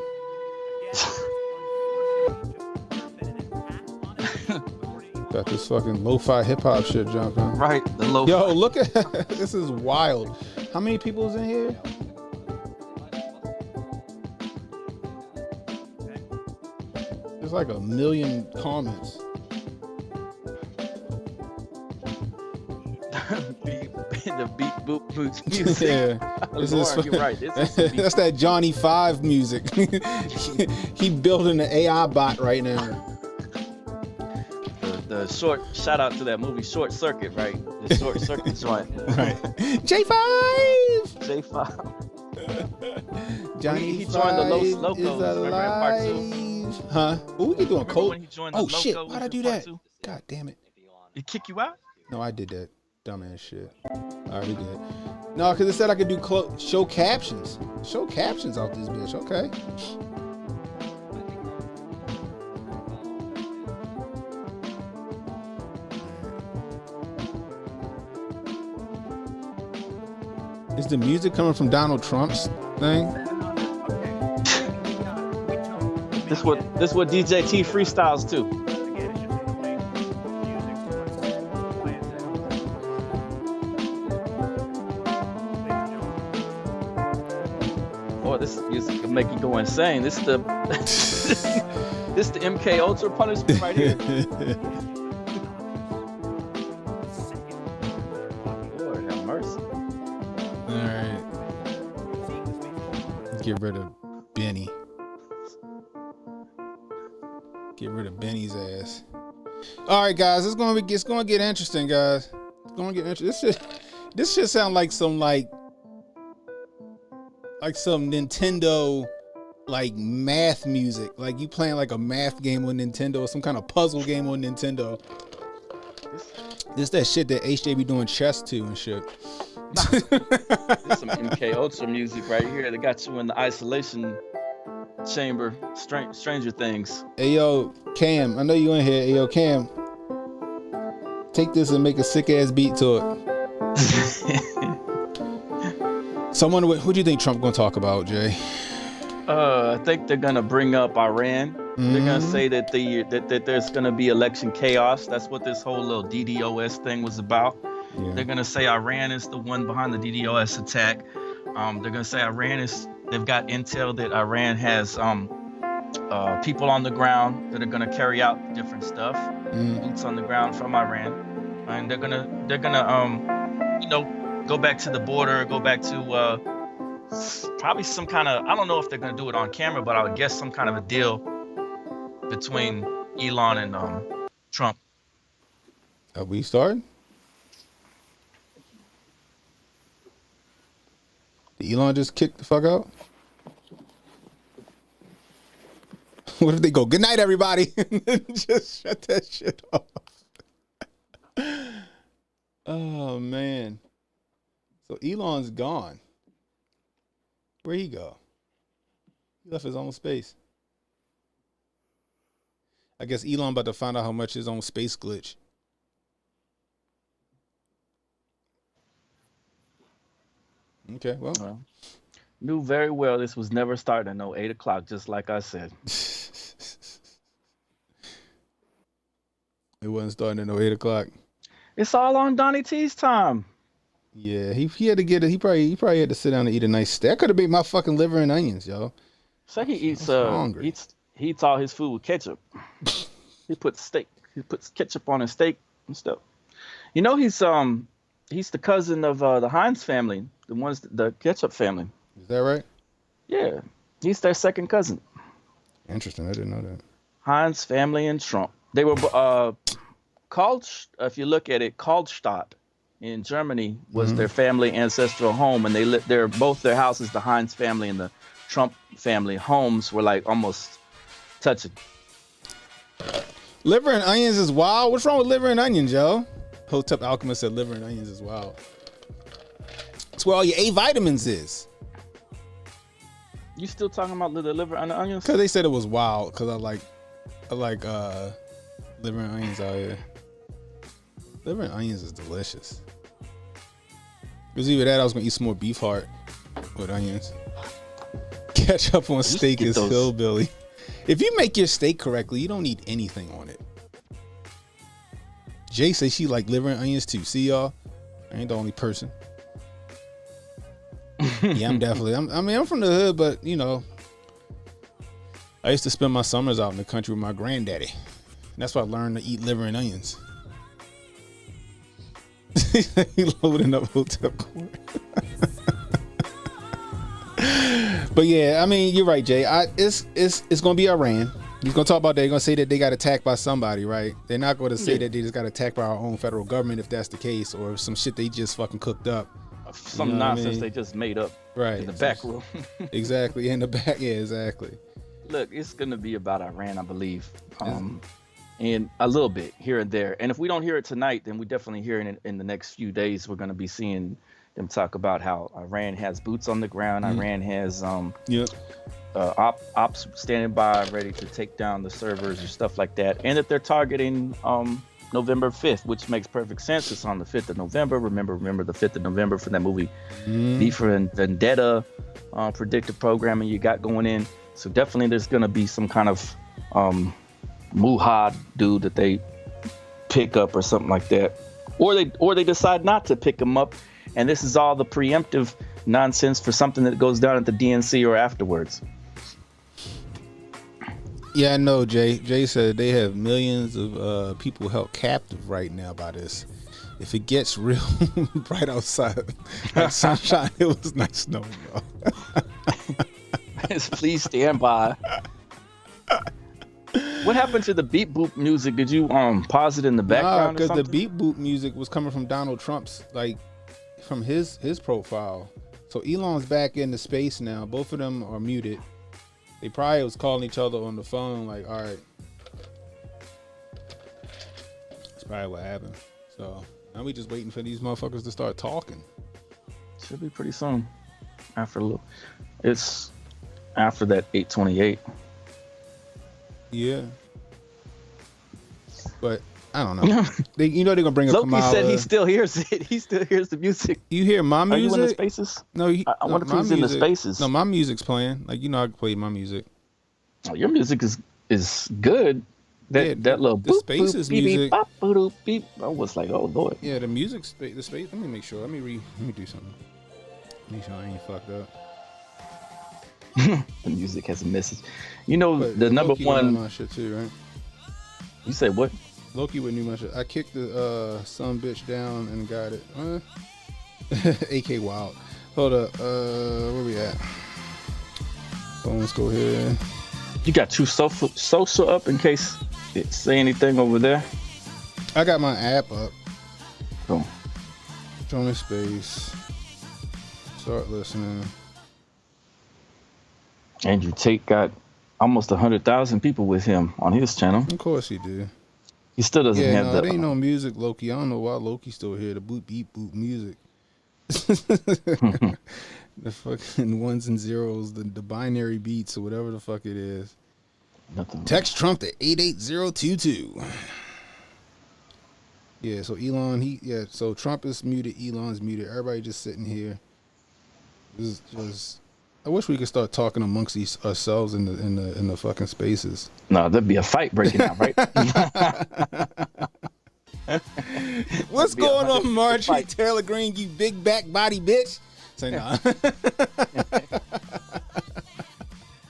Got this fucking lo-fi hip-hop shit jumping. Right, the lo-fi. Yo, look at this is wild. How many people is in here? There's like 1 million comments. The beat boop boots music. Yeah, this is you're right. That's that Johnny 5 music. he building an AI bot right now. The short shout out to that movie Short Circuit, right? The Short Circuit joint. Right. J5. Johnny he joined the Los Locos. Remember in part 2? Huh? What we doing? Cold? Oh shit! Why'd I do that? God damn it! It kick you out? No, I did that. Dumbass shit. I already did. No, because it said I could do show captions. Show captions out this bitch. Okay. Is the music coming from Donald Trump's thing? This what DJ T freestyles too. Oh, this music can make you go insane. This the this the MK Ultra punishment right here. Lord have mercy. All right. Get rid of Benny. Get rid of Benny's ass. All right, guys, it's gonna get interesting, guys. It's gonna get interesting. This should sound like some Nintendo math music, like you playing like a math game on Nintendo or some kind of puzzle game on Nintendo. This that shit that HJ be doing chess to and shit. This some MK Ultra music right here. They got you in the isolation chamber. Stranger Things. Hey yo, Cam, I know you in here. Hey yo, Cam, take this and make a sick ass beat to it. So I wonder who do you think Trump gonna talk about, Jay? I think they're gonna bring up Iran. Mm-hmm. They're gonna say that that there's gonna be election chaos. That's what this whole little DDoS thing was about. Yeah. They're gonna say Iran is the one behind the DDoS attack. They're gonna say they've got intel that Iran has people on the ground that are gonna carry out different stuff, boots on the ground from Iran, and they're gonna go back to the border, go back to probably some kind of, I don't know if they're gonna do it on camera, but I would guess some kind of a deal between Elon and Trump. Are we starting? Did Elon just kick the fuck out? What if they go, good night, everybody? Just shut that shit off. Oh, man. So Elon's gone. Where'd he go? He left his own space. I guess Elon about to find out how much his own space glitch. Okay, well. Knew very well this was never starting at no 8 o'clock, just like I said. It wasn't starting at no 8 o'clock. It's all on Donnie T's time. Yeah, he had to get it. He probably had to sit down and eat a nice steak. I could have made my fucking liver and onions, yo. So he eats he eats all his food with ketchup. He puts ketchup on his steak and stuff. You know he's the cousin of the Heinz family, the ketchup family. Is that right? Yeah, he's their second cousin. Interesting. I didn't know that. Heinz family and Trump. They were if you look at it, Kaldstadt in Germany was their family ancestral home, and both their houses, the Heinz family and the Trump family homes, were like almost touching. Liver and onions is wild. What's wrong with liver and onions, yo? Hotep Alchemist said liver and onions is wild. That's where all your A vitamins is. You still talking about the liver and the onions? Because they said it was wild. Because I like liver and onions out here. Liver and onions is delicious. It was either that or I was gonna eat some more beef heart with onions. Ketchup on steak is hillbilly. If you make your steak correctly, you don't need anything on it. Jay says she like liver and onions too. See y'all? I ain't the only person. Yeah, I'm definitely. I'm from the hood, but you know, I used to spend my summers out in the country with my granddaddy. And that's why I learned to eat liver and onions. He loading up Hotep corn. But yeah, I mean, you're right, Jay. It's gonna be Iran. He's gonna talk about that. They're gonna say that they got attacked by somebody, right? They're not gonna say that they just got attacked by our own federal government if that's the case, or some shit they just fucking cooked up. Some nonsense they just made up. Right. In the back room. Exactly. In the back. Yeah, exactly. Look, it's gonna be about Iran, I believe. And a little bit here and there. And if we don't hear it tonight, then we definitely hear it in the next few days. We're gonna be seeing them talk about how Iran has boots on the ground. Iran has ops standing by ready to take down the servers or stuff like that, and that they're targeting November 5th, which makes perfect sense. It's on the 5th of November. Remember the 5th of November for that movie V for Vendetta predictive programming you got going in. So definitely there's gonna be some kind of Muhad dude that they pick up or something like that, or they decide not to pick him up. And this is all the preemptive nonsense for something that goes down at the DNC or afterwards. Yeah, I know, Jay. Jay said they have millions of people held captive right now by this. If it gets real bright outside, like sunshine, it was nice knowing y'all. Please stand by. What happened to the beep boop music? Did you pause it in the background? Because the beep boop music was coming from Donald Trump's, like, from his profile. So Elon's back into space now. Both of them are muted. They probably was calling each other on the phone, like, all right. That's probably what happened. So now we just waiting for these motherfuckers to start talking. Should be pretty soon. After a little, it's after that 8:28. Yeah. But I don't know. They're gonna bring up Loki Kamala. said he still hears it. He still hears the music. You hear my music? Are you in the spaces? No, I wonder if he's in the spaces. No, my music's playing. Like, I can play my music. Oh, your music is good. That little the boop, spaces boop, beep, music. Beep, bop, boop, beep. I was like, oh Lord. Yeah, the music, the space. Let me make sure. Let me do something. Make sure I ain't fucked up. The music has a message. You know, But the number Loki one. knew my shit too, right? You say what? Loki would knew my shit. I kicked the some bitch down and got it. AK Wild. Hold up. Where we at? Let's go here. You got your social up in case it say anything over there. I got my app up. Cool. Join the space. Start listening. Andrew Tate got almost 100,000 people with him on his channel. Of course he did. He still doesn't have no, the. there ain't no music, Loki. I don't know why Loki's still here. The boop beep boop music. The fucking ones and zeros, the binary beats or whatever the fuck it is. Nothing. Text Trump to 88022. Yeah, so Elon, so Trump is muted, Elon's muted. Everybody just sitting here. Just I wish we could start talking amongst ourselves in the fucking spaces. No, there'd be a fight breaking out, right? What's going on, Marjorie Taylor Greene, you big back body bitch? Say nah.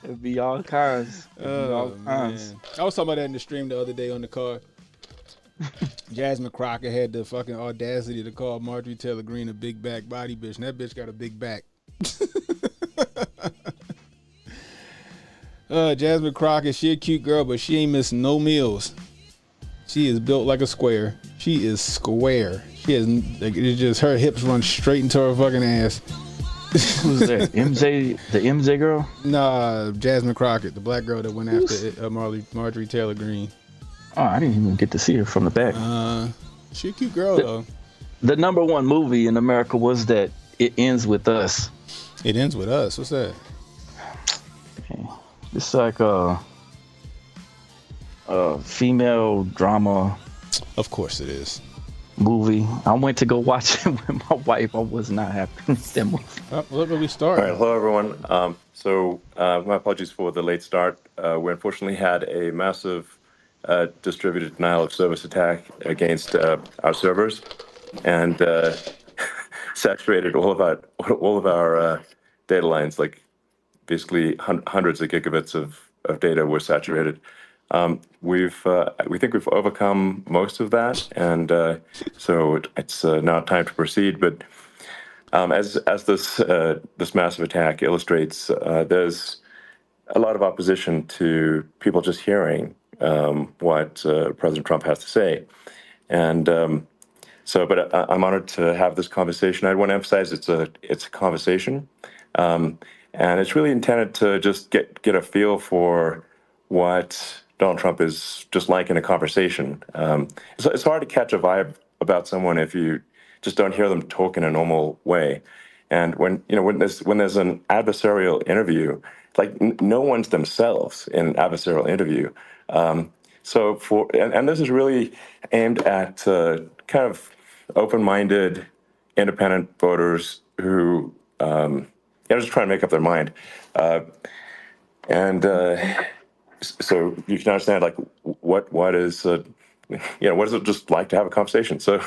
It'd be all kinds. Oh, man. I was talking about that in the stream the other day on the car. Jasmine Crockett had the fucking audacity to call Marjorie Taylor Greene a big back body bitch, and that bitch got a big back. Jasmine Crockett, she a cute girl, but she ain't missing no meals. She is built like a square. She is square. She has, like, it's just her hips run straight into her fucking ass. Who's that? MJ, the MJ girl? Nah, Jasmine Crockett, the black girl that went after Marjorie Taylor Greene. Oh, I didn't even get to see her from the back. She a cute girl though. The number one movie in America was that It Ends With Us. It Ends With Us. What's that? Okay. It's like a female drama. Of course it is. Movie. I went to go watch it with my wife. I was not happy with that movie. Look where we started. All right, hello everyone. My apologies for the late start. We unfortunately had a massive distributed denial of service attack against our servers, and saturated all of our data lines. Like basically hundreds of gigabits of data were saturated. We think we've overcome most of that, and so it's now time to proceed. But as this massive attack illustrates, there's a lot of opposition to people just hearing what President Trump has to say, and but I'm honored to have this conversation. I want to emphasize it's a conversation, and it's really intended to just get a feel for what Donald Trump is just like in a conversation. It's hard to catch a vibe about someone if you just don't hear them talk in a normal way. And when there's an adversarial interview, like no one's themselves in an adversarial interview. And this is really aimed at kind of open-minded, independent voters who just trying to make up their mind. So you can understand, like, what is what is it just like to have a conversation? So,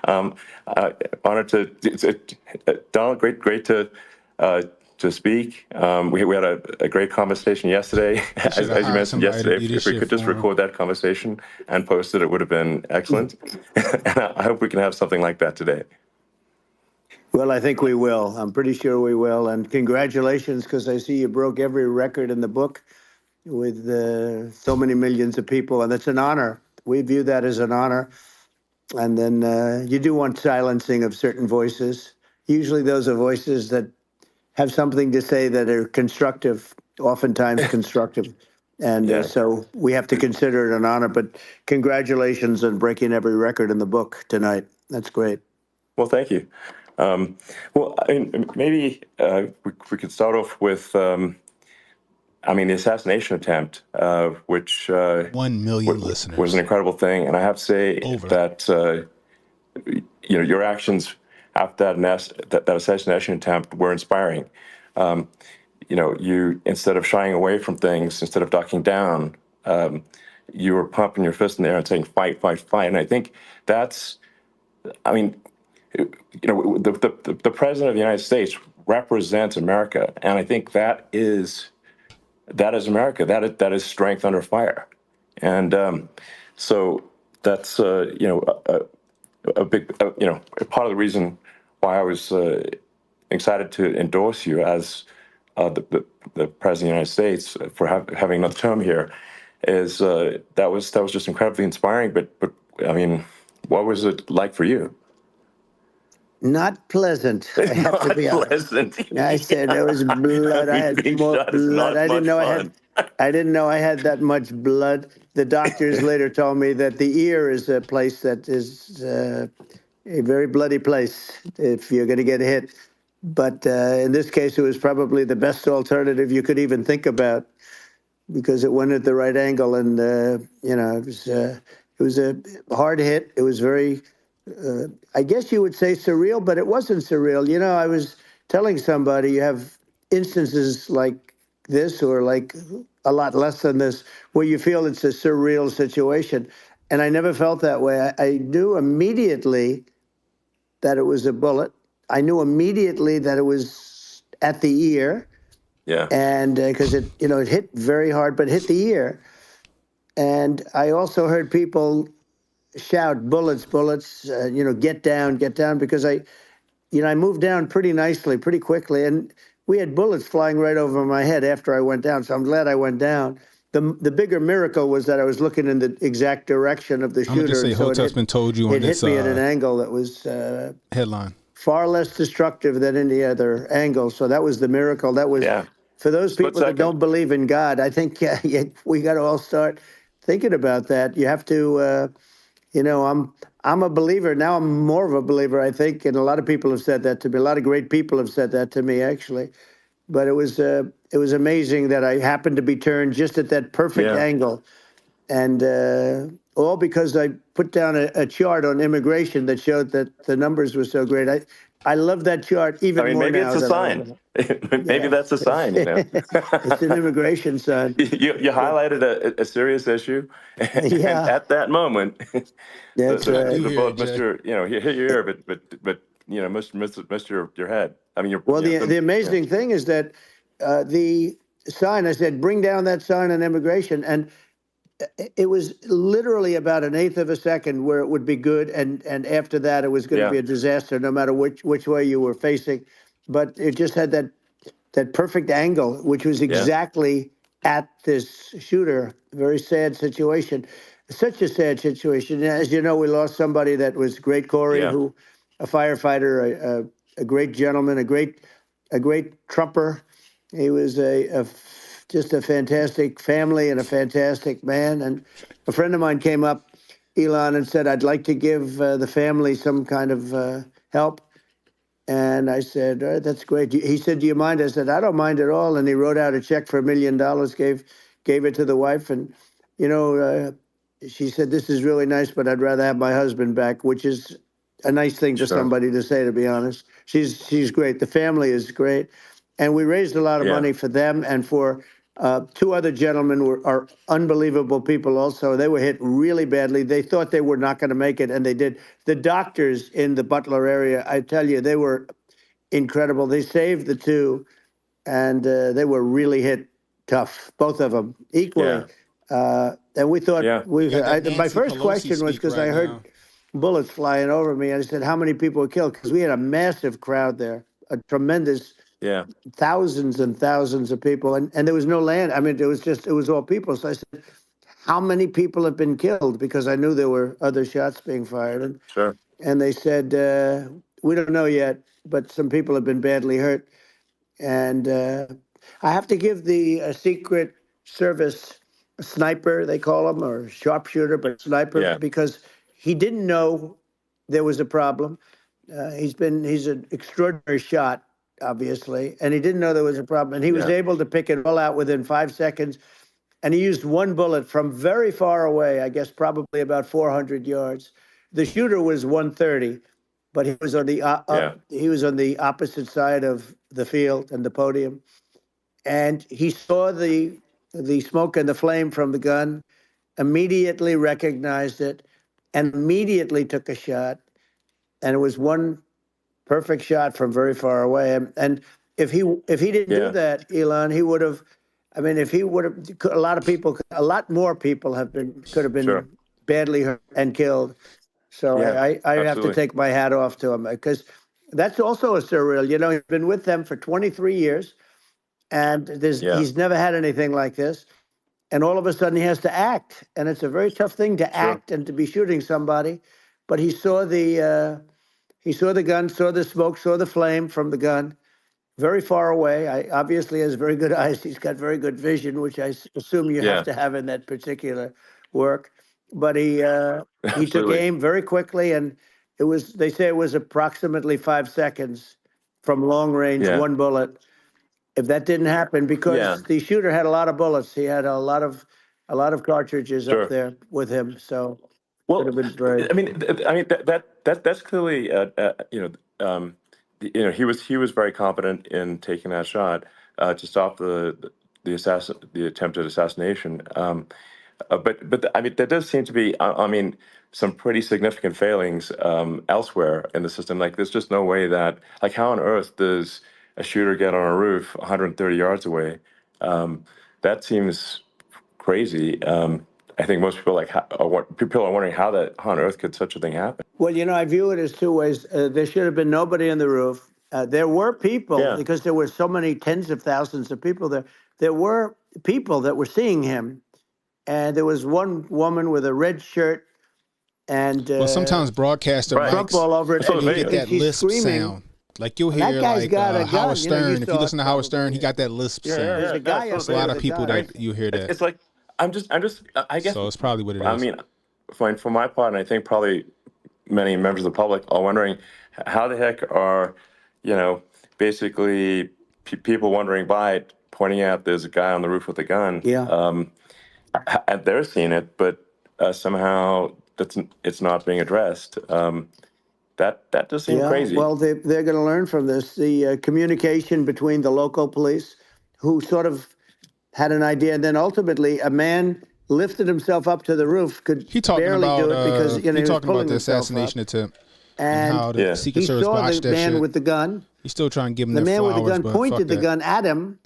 honored to Donald. Great to speak. We had a great conversation yesterday. As you mentioned yesterday, if we could just record that conversation and post it, it would have been excellent. And I hope we can have something like that today. Well, I think we will. I'm pretty sure we will. And congratulations, because I see you broke every record in the book with so many millions of people, and it's an honor. We view that as an honor. And then you do want silencing of certain voices. Usually those are voices that have something to say that are constructive, oftentimes constructive. And so we have to consider it an honor. But congratulations on breaking every record in the book tonight. That's great. Well, thank you. Maybe we could start off with the assassination attempt, which 1 million listeners was an incredible thing, and I have to say that your actions after that assassination attempt were inspiring. You, instead of shying away from things, instead of ducking down, you were pumping your fist in the air and saying fight, fight, fight. And I think that's, the president of the United States represents America, and I think that is America. That is strength under fire, and so that's a big part of the reason why I was excited to endorse you as the president of the United States for having another term here. Is that was just incredibly inspiring. But what was it like for you? Not pleasant. I have to be honest. I said there was blood. I had more blood. I didn't know I had that much blood. The doctors later told me that the ear is a place that is a very bloody place if you're going to get hit. But in this case, it was probably the best alternative you could even think about, because it went at the right angle, and it was a hard hit. It was very. I guess you would say surreal, but it wasn't surreal. I was telling somebody, you have instances like this, or like a lot less than this, where you feel it's a surreal situation. And I never felt that way. I knew immediately that it was a bullet. I knew immediately that it was at the ear. Yeah. And because it hit very hard, but hit the ear. And I also heard people shout, "Bullets, bullets!" Get down, because I moved down pretty nicely, pretty quickly, and we had bullets flying right over my head after I went down. So I'm glad I went down. The bigger miracle was that I was looking in the exact direction of the shooter. I'm gonna just say Hotep's been told you on this. It hit me at an angle that was headline far less destructive than any other angle. So that was the miracle. That was for those people that don't believe in God. I think we got to all start thinking about that. You have to. I'm a believer now. I'm more of a believer, I think, and a lot of people have said that to me. A lot of great people have said that to me, actually. But it was amazing that I happened to be turned just at that perfect angle, and all because I put down a chart on immigration that showed that the numbers were so great. I love that chart even more now. Maybe it's a sign. Maybe that's a sign. It's an immigration sign. You highlighted a serious issue, and at that moment, the bullet missed your, hit your ear, but missed your head. I mean, the amazing thing is that the sign. I said, bring down that sign on immigration, and it was literally about an eighth of a second where it would be good, and after that it was going to be a disaster, no matter which way you were facing. But it just had that perfect angle, which was exactly at this shooter. Very sad situation. Such a sad situation. As you know, we lost somebody that was great, Corey, who a firefighter, a great gentleman, a great trumper. He was just a fantastic family and a fantastic man. And a friend of mine came up, Elon, and said, "I'd like to give the family some kind of help." And I said, "All right, that's great." He said, "Do you mind?" I said, "I don't mind at all." And he wrote out a check for $1 million, gave it to the wife. And, she said, "This is really nice, but I'd rather have my husband back," which is a nice thing for somebody to say, to be honest. She's great. The family is great. And we raised a lot of money for them and for two other gentlemen are unbelievable people also. They were hit really badly. They thought they were not going to make it, and they did. The doctors in the Butler area, I tell you, they were incredible. They saved the two, and they were really hit tough, both of them, equally. And we thought, my first question was because I heard bullets flying over me, and I said, how many people were killed? Because we had a massive crowd there, a tremendous thousands and thousands of people, and there was no land. I mean, it was all people. So I said, how many people have been killed? Because I knew there were other shots being fired. And they said, we don't know yet, but some people have been badly hurt. And I have to give the Secret Service sniper, they call him, or sharpshooter, but sniper, because he didn't know there was a problem. He's an extraordinary shot, obviously, and he didn't know there was a problem. And he was able to pick it all out within 5 seconds. And he used one bullet from very far away, I guess probably about 400 yards. The shooter was 130, but he was on the opposite side of the field and the podium. And he saw the smoke and the flame from the gun, immediately recognized it, and immediately took a shot. And it was one perfect shot from very far away. And if he didn't do that, Elon, he would have. I mean, if he would have, a lot more people could have been badly hurt and killed. So I have to take my hat off to him, because that's also a surreal. He's been with them for 23 years, and he's never had anything like this. And all of a sudden he has to act, and it's a very tough thing to act and to be shooting somebody. But he saw the gun, saw the smoke, saw the flame from the gun, very far away. Obviously has very good eyes. He's got very good vision, which I assume you have to have in that particular work. But he took aim very quickly, and they say it was approximately 5 seconds from long range, one bullet. If that didn't happen, because the shooter had a lot of bullets, he had a lot of cartridges up there with him. So that's clearly he was very competent in taking that shot to stop the attempted assassination. But I mean, there does seem to be, I mean, some pretty significant failings elsewhere in the system. Like, there's just no way that, like, how on earth does a shooter get on a roof 130 yards away? That seems crazy. I think most people people are wondering how on earth could such a thing happen. Well, I view it as two ways. There should have been nobody on the roof. There were people, because there were so many tens of thousands of people there. There were people that were seeing him, and there was one woman with a red shirt, and well, sometimes broadcaster Trump all over it, and you get that lisp screaming. sound. Like you'll hear like Howard Stern. If you listen to Howard Stern, he got that lisp sound. There's a guy There's a lot of people that you hear that. It's like I guess. So it's probably what it is. I mean, for my part, and I think probably many members of the public are wondering how the heck are, basically people wondering by it, pointing out there's a guy on the roof with a gun. Yeah. And they're seeing it, but somehow it's not being addressed. That does seem crazy. Well, they're going to learn from this. The communication between the local police, who sort of had an idea, and then ultimately a man lifted himself up to the roof, could barely do it because he was talking pulling about the assassination attempt and how the Secret he Service saw botched the that man shit. with the gun. He's still trying to give him the their man flowers, with the gun but pointed fuck the that. gun at him.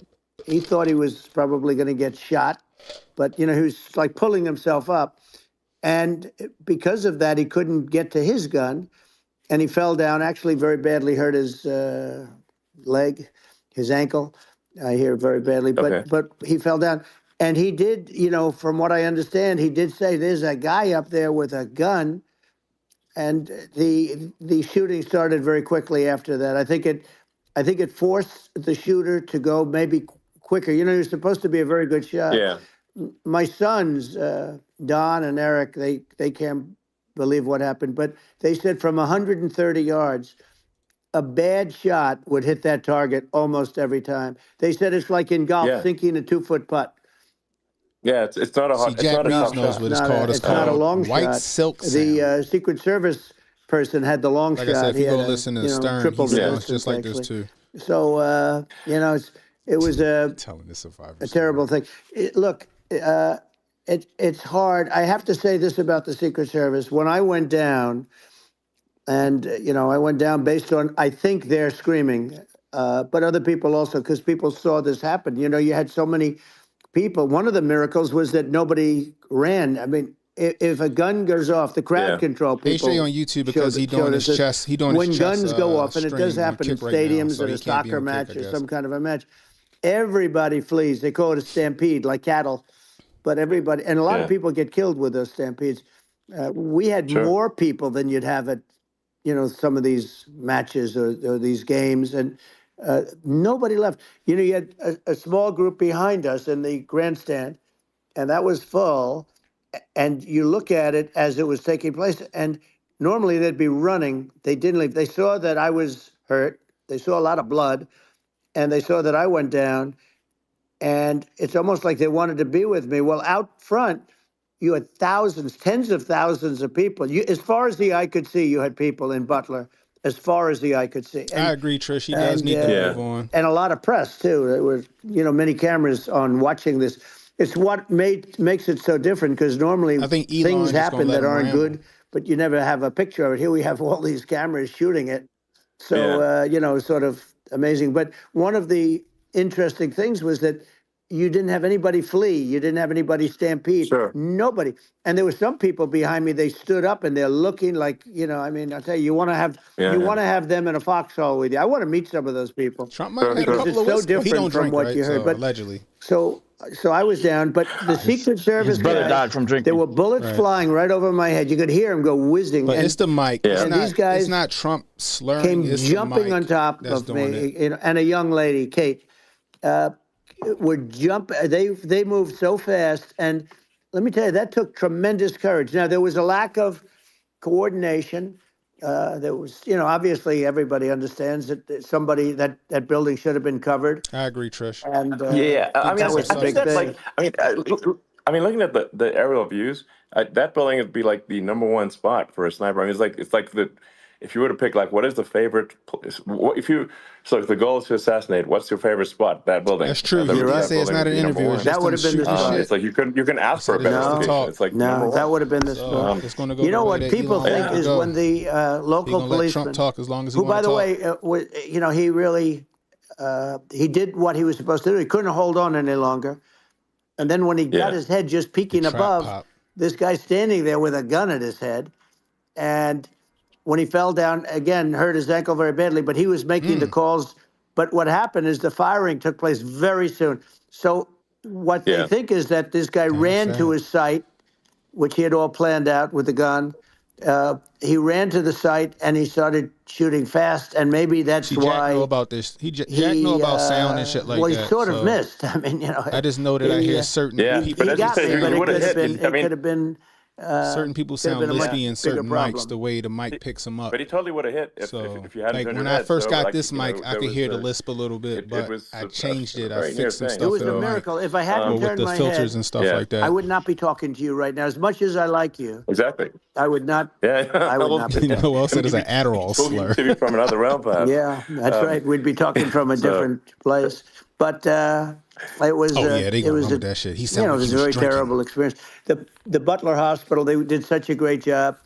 He thought he was probably going to get shot, but he was like pulling himself up, and because of that, he couldn't get to his gun, and he fell down. Actually, very badly hurt his leg, his ankle. I hear very badly, but he fell down. And he did, from what I understand, he did say there's a guy up there with a gun, and the shooting started very quickly after that. I think it forced the shooter to go maybe quicker. He was supposed to be a very good shot. Yeah. My sons, Don and Eric, they can't believe what happened, but they said from 130 yards, a bad shot would hit that target almost every time. They said it's like in golf, sinking a 2-foot putt. Yeah, it's not a hard. See, Jack Reeves knows shot. what it's called. It's not a long white shot. silk sound. The Secret Service person had the long like shot. I said, if He you go had listen to Stern, triple he the sounds distance, just like this actually. too. So it was a terrible thing. Look, it's hard. I have to say this about the Secret Service. When I went down, and I went down based on, I think they're screaming, but other people also, because people saw this happen. You had so many people. One of the miracles was that nobody ran. I mean, if a gun goes off, the crowd control people. They show you on YouTube because he's doing his chest. He doing when his chest, guns go off, and it does happen in right now, stadiums so at he a can't be soccer on match kick, I or guess. some kind of a match, everybody flees. They call it a stampede, like cattle. But everybody, and a lot of people get killed with those stampedes. We had more people than you'd have at, some of these matches or these games, and nobody left. You had a small group behind us in the grandstand, and that was full. And you look at it as it was taking place, and normally they'd be running. They didn't leave. They saw that I was hurt. They saw a lot of blood, and they saw that I went down. And it's almost like they wanted to be with me. Well, out front, you had thousands, tens of thousands of people. As far as the eye could see, you had people in Butler, as far as the eye could see. And, I agree, Trish. He does need to move on. And a lot of press, too. There were, many cameras on watching this. It's what makes it so different, because normally I think things happen that aren't ramble. good, but you never have a picture of it. Here we have all these cameras shooting it. So, sort of amazing. But one of the interesting things was that you didn't have anybody flee. You didn't have anybody stampede. Sure. Nobody. And there were some people behind me. They stood up and they're looking like, I'll tell you, you want to have them in a foxhole with you. I want to meet some of those people. Trump might have a couple it's of so whiskeys. He different don't from drink, what right? you heard. So, But allegedly. So I was down, but the Secret Service His brother guys, died from drinking. there were bullets flying right over my head. You could hear them go whizzing. But it's the mic. Yeah. And these guys it's not Trump slurring. came it's jumping the mic on top that's of doing me, it. and a young lady, Kate, would jump. They moved so fast, and let me tell you, that took tremendous courage. Now, there was a lack of coordination. There was, obviously everybody understands that somebody that building should have been covered. I agree, Trish. And I mean, that was the big thing. I mean, looking at the aerial views, that building would be like the #1 spot for a sniper. I mean, it's like the, if you were to pick, like, what is the favorite place? So if the goal is to assassinate, what's your favorite spot? That building. That's true. That He building say it's would not an be number interview. one. It's just That would have been the spot. It's like you can ask for a better No. location. It's like number No, one. that would have been the spot. It's going to go. You know the way what that people Elon think wants to is go. when the He local gonna let policeman, Trump talk as long as he who, by wanna the talk. way, he really he did what he was supposed to do. He couldn't hold on any longer. And then when he got his head just peeking trap above, pop. this guy standing there with a gun at his head. And when he fell down, again, hurt his ankle very badly, but he was making the calls. But what happened is the firing took place very soon. So what they think is that this guy ran to his site, which he had all planned out with the gun. He ran to the site and he started shooting fast, and maybe that's See, why Jack know about this. Jack know about sound and shit like well, he that. sort of so missed. I mean, you know, I just know that I hear certain people. he got me, but it could have been. I mean, It could have been. Certain people could have sound been a much lispy in bigger certain mics. problem. The way the mic picks them up. But he totally would have hit if you hadn't Like turned when your I head. first So, got like, this you know, mic, I there could was hear the lisp a little bit, but I changed it. I very fixed some near stuff It was in a the mic. miracle. If I hadn't with turned the my filters head, and stuff like that. I would not be talking to you right now. As much as I like you, Exactly. I would not. Yeah. I would not be. You know, Will said it's an Adderall slur. Maybe from another realm, perhaps. Yeah, that's right. We'd be talking from a different place. But it was. Oh yeah, they it gonna was run with that shit. He you sounded know, it like was he a was very drinking. terrible experience. The Butler Hospital, they did such a great job.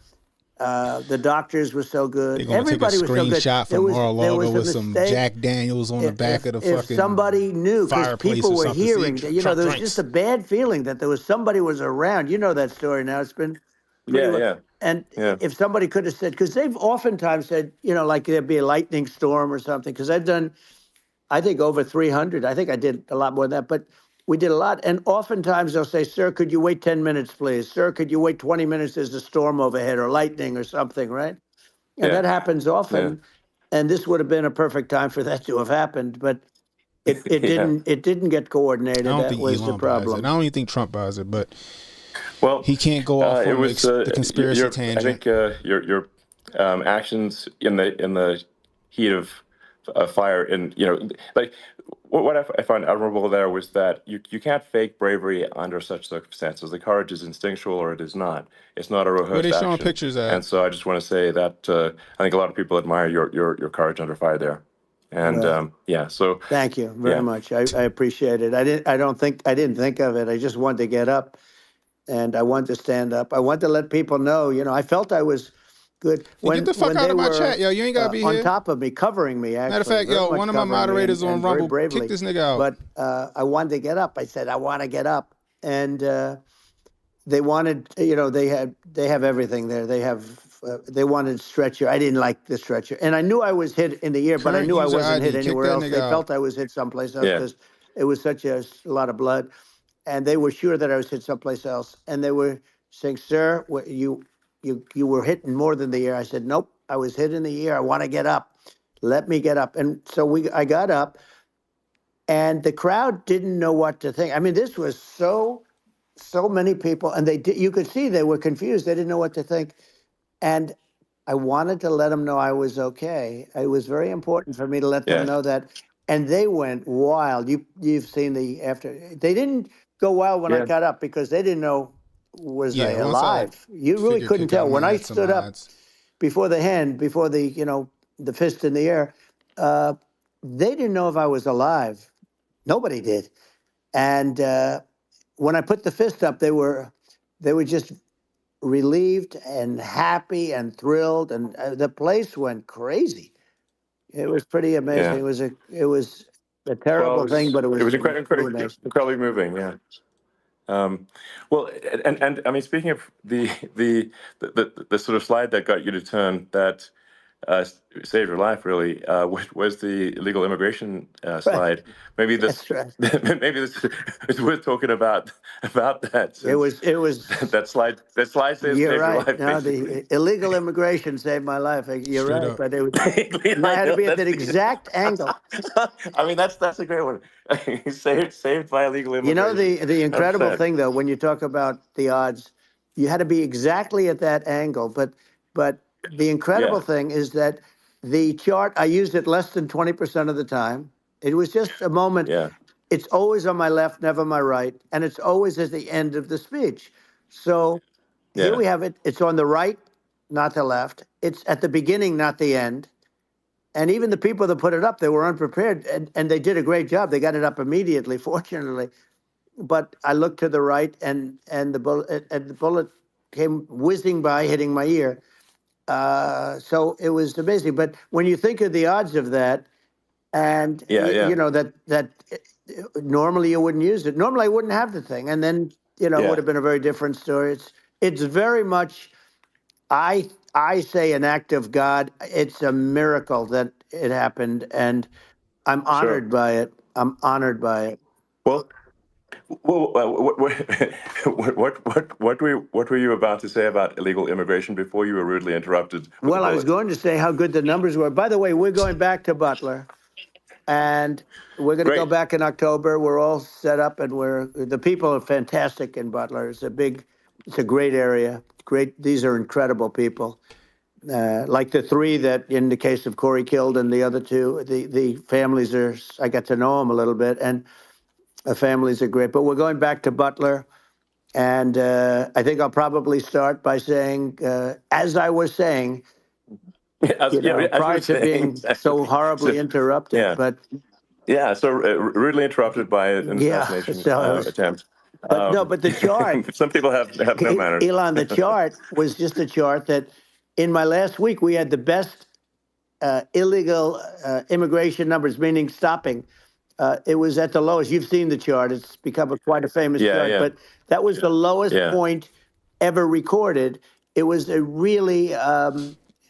The doctors were so good. They're gonna Everybody take a was so good. screenshot There from was Mar-a-Lago a with some mistake. Jack Daniels on the back of the If fucking somebody knew, because fireplace people or were something. See, hearing, you know, Trump there was drinks. just a bad feeling that there was somebody was around. You know that story now. It's been pretty well. Yeah. And Yeah. if somebody could have said, because they've oftentimes said, you know, like there'd be a lightning storm or something, because I've done, I think, over 300. I think I did a lot more than that, but we did a lot. And oftentimes they'll say, sir, could you wait 10 minutes, please? Sir, could you wait 20 minutes? There's a storm overhead or lightning or something, right? And that happens often. And this would have been a perfect time for that to have happened, but it didn't get coordinated. I don't That think was Elon the problem. buys it. I don't even think Trump buys it, but Well, he can't go off it on was, the conspiracy tangent. I think your actions in the heat of fire, and you know, like what I found admirable there was that you can't fake bravery under such circumstances. The courage is instinctual, or it is not. It's not a rehearsed Where they showing action. pictures at? And so I just want to say that I think a lot of people admire your courage under fire there. And Well, so Thank you very much. I appreciate it. I didn't think of it. I just wanted to get up and I wanted to stand up. I wanted to let people know, you know, I felt I was good. Get the fuck out of my chat, yo. You ain't gotta be on here. top of me, covering me, actually. Matter of fact, very yo, much one of my covering me moderators on and very Rumble, bravely. kick this nigga out. But I wanted to get up. I said, I want to get up. And they wanted, you know, they have everything there. They wanted stretcher. I didn't like the stretcher. And I knew I was hit in the ear, but I Current knew I user wasn't ID. hit Kick anywhere that else. nigga They out. felt I was hit someplace else because it was such a lot of blood. And they were sure that I was hit someplace else. And they were saying, sir, you were hit in more than the ear. I said, nope, I was hit in the ear. I want to get up. Let me get up. And so I got up, and the crowd didn't know what to think. I mean, this was so many people, and you could see they were confused. They didn't know what to think. And I wanted to let them know I was okay. It was very important for me to let them know that. And they went wild. You've seen the after. They didn't go wild when I got up because they didn't know was I alive. You really couldn't tell. When I stood up before the hand, before the, you know, the fist in the air, they didn't know if I was alive. Nobody did. And when I put the fist up, they were just relieved and happy and thrilled, and the place went crazy. It was pretty amazing. It was a terrible thing, but it was incredibly moving. Yeah. Well, and I mean, speaking of the sort of slide that got you to turn that saved your life, really, was the illegal immigration slide. Maybe this, maybe this is worth talking about that. It was that slide saved you're your right. life. No, the illegal immigration saved my life. You're right, but it was, I had to be at that exact angle. I mean, that's a great one. saved by illegal immigration. You know, the incredible thing, though, when you talk about the odds, you had to be exactly at that angle. But the incredible thing is that the chart, I used it less than 20% of the time. It was just a moment. Yeah. It's always on my left, never my right. And it's always at the end of the speech. So here we have it. It's on the right not the left. It's at the beginning, not the end. And even the people that put it up, they were unprepared, and they did a great job. They got it up immediately, fortunately. But I looked to the right, and the bullet came whizzing by, hitting my ear. So it was amazing. But when you think of the odds of that, and you know that normally you wouldn't use it. Normally I wouldn't have the thing, and then it would have been a very different story. It's very much. I say an act of God. It's a miracle that it happened, and I'm honored by it. I'm honored by it. Well, what were you about to say about illegal immigration before you were rudely interrupted? Well, I was going to say how good the numbers were. By the way, we're going back to Butler, and we're going to go back in October. We're all set up, and the people are fantastic in Butler. It's a great area. Great. These are incredible people. Like the three that, in the case of Corey killed, and the other two, the families are. I got to know them a little bit, and the families are great. But we're going back to Butler, and I think I'll probably start by saying, as I was saying, prior to being so horribly interrupted, but. Yeah, so rudely interrupted by an assassination attempt. But the chart. Some people have no manners. Elon, the chart was just a chart that in my last week, we had the best illegal immigration numbers, meaning stopping. It was at the lowest. You've seen the chart. It's become quite a famous chart. Yeah. But that was the lowest point ever recorded. It was a really, I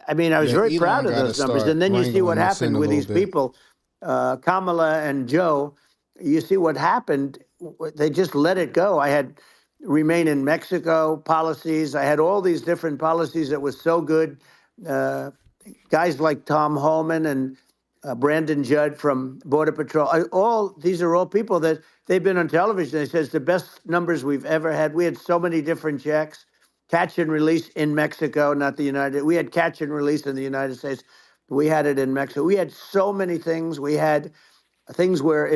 was very proud of those numbers. And then you see what happened with these people. Kamala and Joe, you see what happened. They just let it go. I had remain in Mexico policies. I had all these different policies that was so good. Guys like Tom Homan and Brandon Judd from Border Patrol. These are all people that they've been on television. They says the best numbers we've ever had. We had so many different checks, catch and release in Mexico, not the United. We had catch and release in the United States. We had it in Mexico. We had so many things. We had things where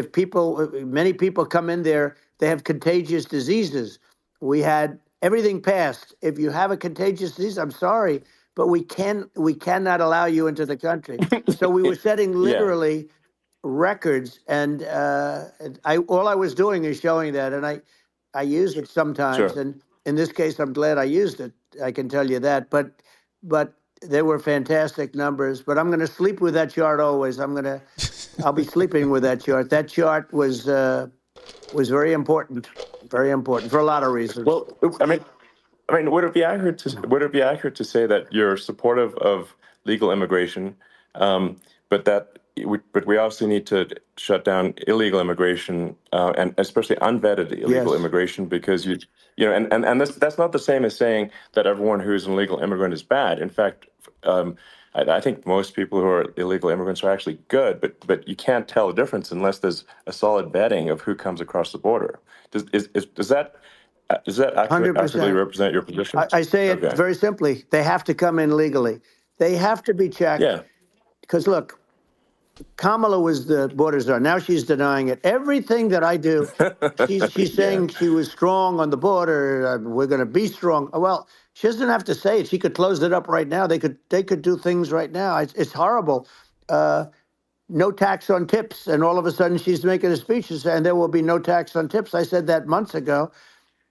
many people come in there, they have contagious diseases. We had everything passed. If you have a contagious disease, I'm sorry, but we cannot allow you into the country. So we were setting literally records, and all I was doing is showing that, and I use it sometimes. Sure. And in this case, I'm glad I used it. I can tell you that. But they were fantastic numbers. But I'm going to sleep with that chart always. I'll be sleeping with that chart. That chart was very important for a lot of reasons. Well, I mean, would it be accurate to say that you're supportive of legal immigration, but we also need to shut down illegal immigration and especially unvetted illegal immigration, because and that's not the same as saying that everyone who's an illegal immigrant is bad. In fact, I think most people who are illegal immigrants are actually good, but you can't tell the difference unless there's a solid vetting of who comes across the border. Does that accurately represent your position? I say it very simply. They have to come in legally. They have to be checked. Yeah. Because look, Kamala was the border czar. Now she's denying it. Everything that I do, she's saying she was strong on the border. We're going to be strong. Well, she doesn't have to say it. She could close it up right now. They could do things right now. It's horrible. No tax on tips, and all of a sudden she's making a speech saying there will be no tax on tips. I said that months ago.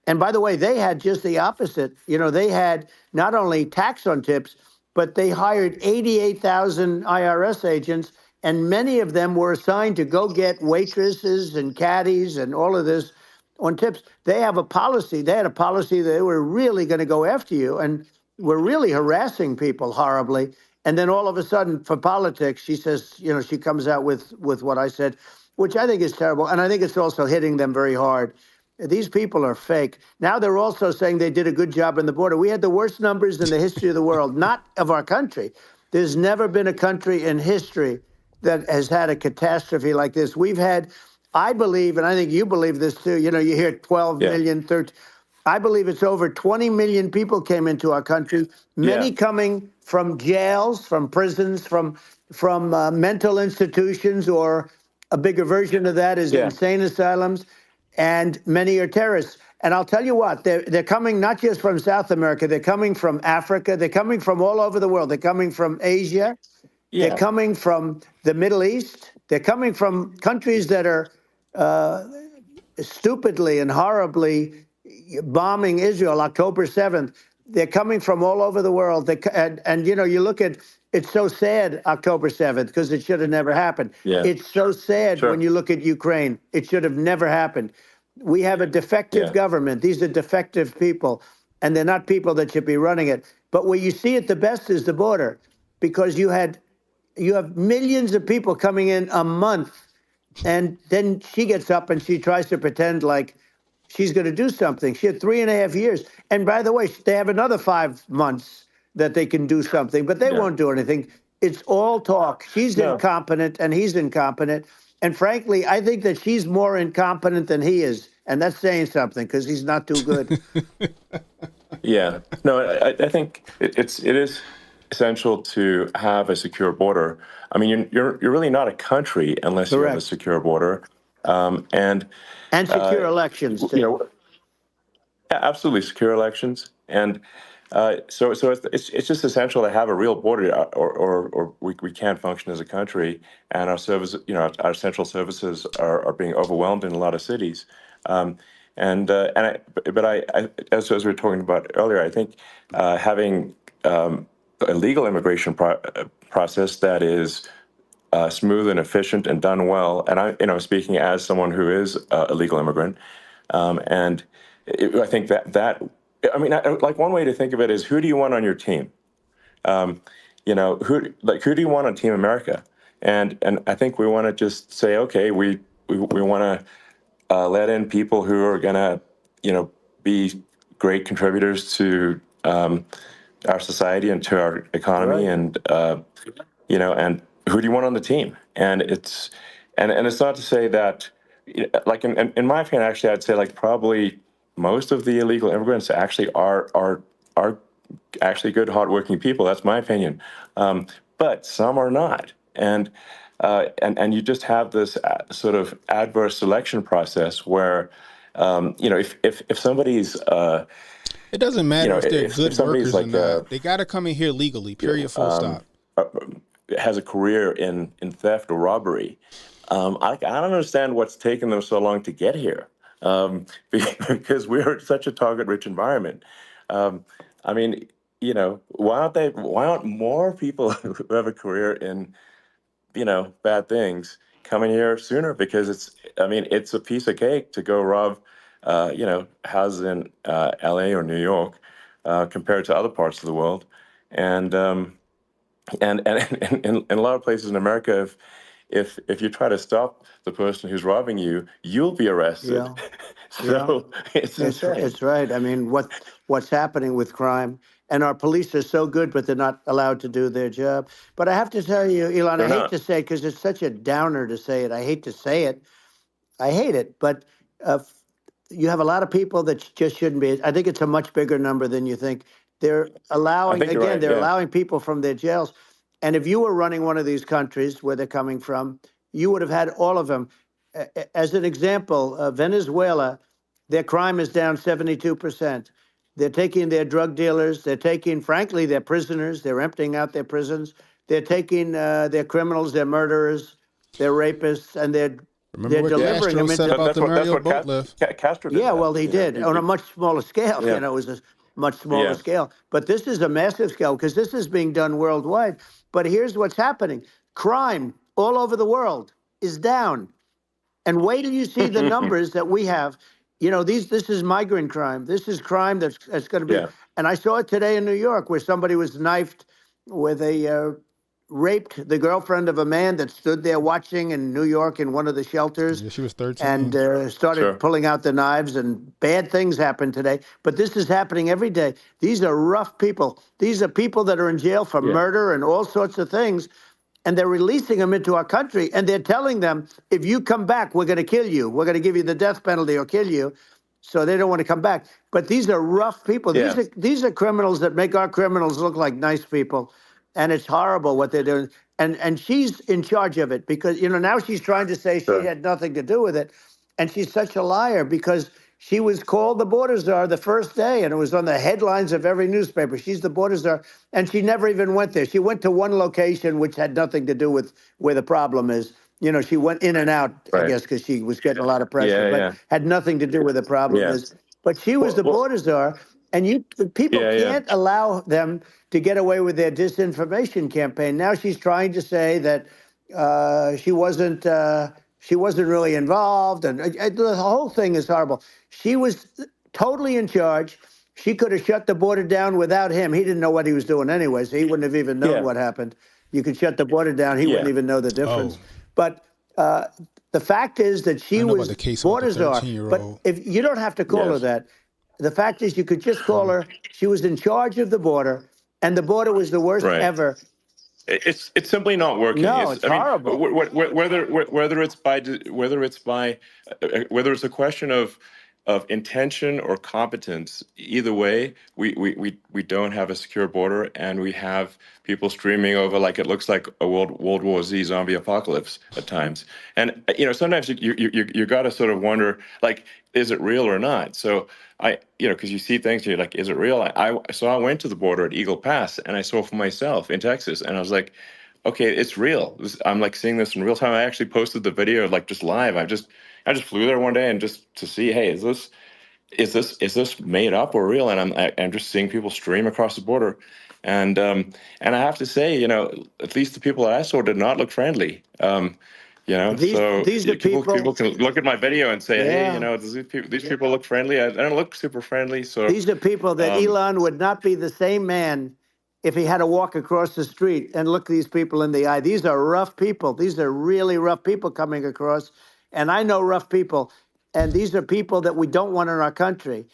And by the way, they had just the opposite. They had not only tax on tips, but they hired 88,000 IRS agents, and many of them were assigned to go get waitresses and caddies and all of this on tips. They have a policy. They had a policy that they were really going to go after you and were really harassing people horribly. And then all of a sudden, for politics, she says, she comes out with what I said, which I think is terrible. And I think it's also hitting them very hard. These people are fake. Now they're also saying they did a good job in the border. We had the worst numbers in the history of the world, not of our country. There's never been a country in history that has had a catastrophe like this. We've had, I believe, and I think you believe this too, you hear 12 million, 13. I believe it's over 20 million people came into our country, many coming from jails, from prisons, from mental institutions, or a bigger version of that is insane asylums. And many are terrorists. And I'll tell you what, they're coming not just from South America, they're coming from Africa, they're coming from all over the world. They're coming from Asia, they're coming from the Middle East, they're coming from countries that are stupidly and horribly bombing Israel October 7th. They're coming from all over the world. And you know, you look at, it's so sad, October 7th, because it should have never happened. Yeah. It's so sad Sure. when you look at Ukraine. It should have never happened. We have a defective government. These are defective people, and they're not people that should be running it. But where you see it the best is the border, because you have millions of people coming in a month, and then she gets up and she tries to pretend like she's going to do something. She had 3.5 years. And by the way, they have another 5 months that they can do something, but they won't do anything. It's all talk. She's incompetent and he's incompetent. And frankly, I think that she's more incompetent than he is. And that's saying something, because he's not too good. Yeah. No, I think it is essential to have a secure border. I mean, you're really not a country unless you have a secure border. And secure elections, too. You know, absolutely secure elections. And so it's just essential to have a real border, or we can't function as a country. And our service, you know, our central services are being overwhelmed in a lot of cities. As we were talking about earlier, I think having a legal immigration process that is smooth and efficient and done well, and I'm speaking as someone who is a legal immigrant, I think that I mean, like one way to think of it is, who do you want on your team? You know, who do you want on Team America? And I think we want to just say, okay, we want to let in people who are going to, you know, be great contributors to our society and to our economy, and you know, and who do you want on the team? And it's not to say that, like in my opinion, actually, I'd say like probably most of the illegal immigrants actually are actually good, hardworking people. That's my opinion. But some are not, and you just have this sort of adverse selection process where, you know, if somebody's it doesn't matter if they're good workers like, or not. They got to come in here legally. Period. Full stop. Has a career in theft or robbery. I don't understand what's taken them so long to get here, because we're such a target-rich environment. I mean, you know, why aren't more people who have a career in, you know, bad things coming here sooner? Because it's a piece of cake to go rob, you know, houses in L.A. or New York compared to other parts of the world, and in a lot of places in America, if you try to stop the person who's robbing you, you'll be arrested. Yeah. So it's insane. It's right. I mean, what's happening with crime, and our police are so good, but they're not allowed to do their job. But I have to tell you, Elon, I hate to say it because it's such a downer to say it. I hate to say it. I hate it. But you have a lot of people that just shouldn't be. I think it's a much bigger number than you think. They're allowing, again, they're allowing people from their jails. And if you were running one of these countries where they're coming from, you would have had all of them. As an example, Venezuela, their crime is down 72%. They're taking their drug dealers. They're taking, frankly, their prisoners. They're emptying out their prisons. They're taking their criminals, their murderers, their rapists, and they're delivering them into. About the Mario boat lift. Castro did. Yeah, well, he did on a much smaller scale. You know, it was a much smaller scale. But this is a massive scale because this is being done worldwide. But here's what's happening. Crime all over the world is down. And wait till you see the numbers that we have. You know, this is migrant crime. This is crime that's going to be. And I saw it today in New York where somebody was knifed with raped the girlfriend of a man that stood there watching in New York in one of the shelters. Yeah, she was 13. And started pulling out the knives, and bad things happened today. But this is happening every day. These are rough people. These are people that are in jail for murder and all sorts of things. And they're releasing them into our country. And they're telling them, if you come back, we're going to kill you. We're going to give you the death penalty or kill you. So they don't want to come back. But these are rough people. These are criminals that make our criminals look like nice people. And it's horrible what they're doing. And she's in charge of it because, you know, now she's trying to say she had nothing to do with it. And she's such a liar because She was called the border czar the first day, and it was on the headlines of every newspaper. She's the border czar, and she never even went there. She went to one location, which had nothing to do with where the problem is. You know, she went in and out, I guess, because she was getting a lot of pressure, but had nothing to do with the problem is. But she was the border czar, and people can't allow them to get away with their disinformation campaign. Now she's trying to say that she wasn't really involved, and the whole thing is horrible. She was totally in charge. She could have shut the border down without him. He didn't know what he was doing anyway, so he wouldn't have even known what happened. You could shut the border down. He wouldn't even know the difference. But the fact is that she was border czar. But if you don't have to call her that, the fact is you could just call her. She was in charge of the border, and the border was the worst ever. It's simply not working. No, it's horrible. Whether it's a question of intention or competence, either way, we don't have a secure border, and we have people streaming over like it looks like a World War Z zombie apocalypse at times. And sometimes you got to sort of wonder, like, is it real or not? So because you see things, you're like, is it real? So I went to the border at Eagle Pass, and I saw for myself in Texas, and I was like, okay, it's real. I'm like seeing this in real time. I actually posted the video like just live. I just flew there one day and just to see, hey, is this made up or real? And I'm just seeing people stream across the border, and I have to say, at least the people that I saw did not look friendly. These are people can look at my video and say, hey, these people look friendly. I don't look super friendly. So these are people that Elon would not be the same man if he had to walk across the street and look these people in the eye. These are rough people. These are really rough people coming across. And I know rough people. And these are people that we don't want in our country.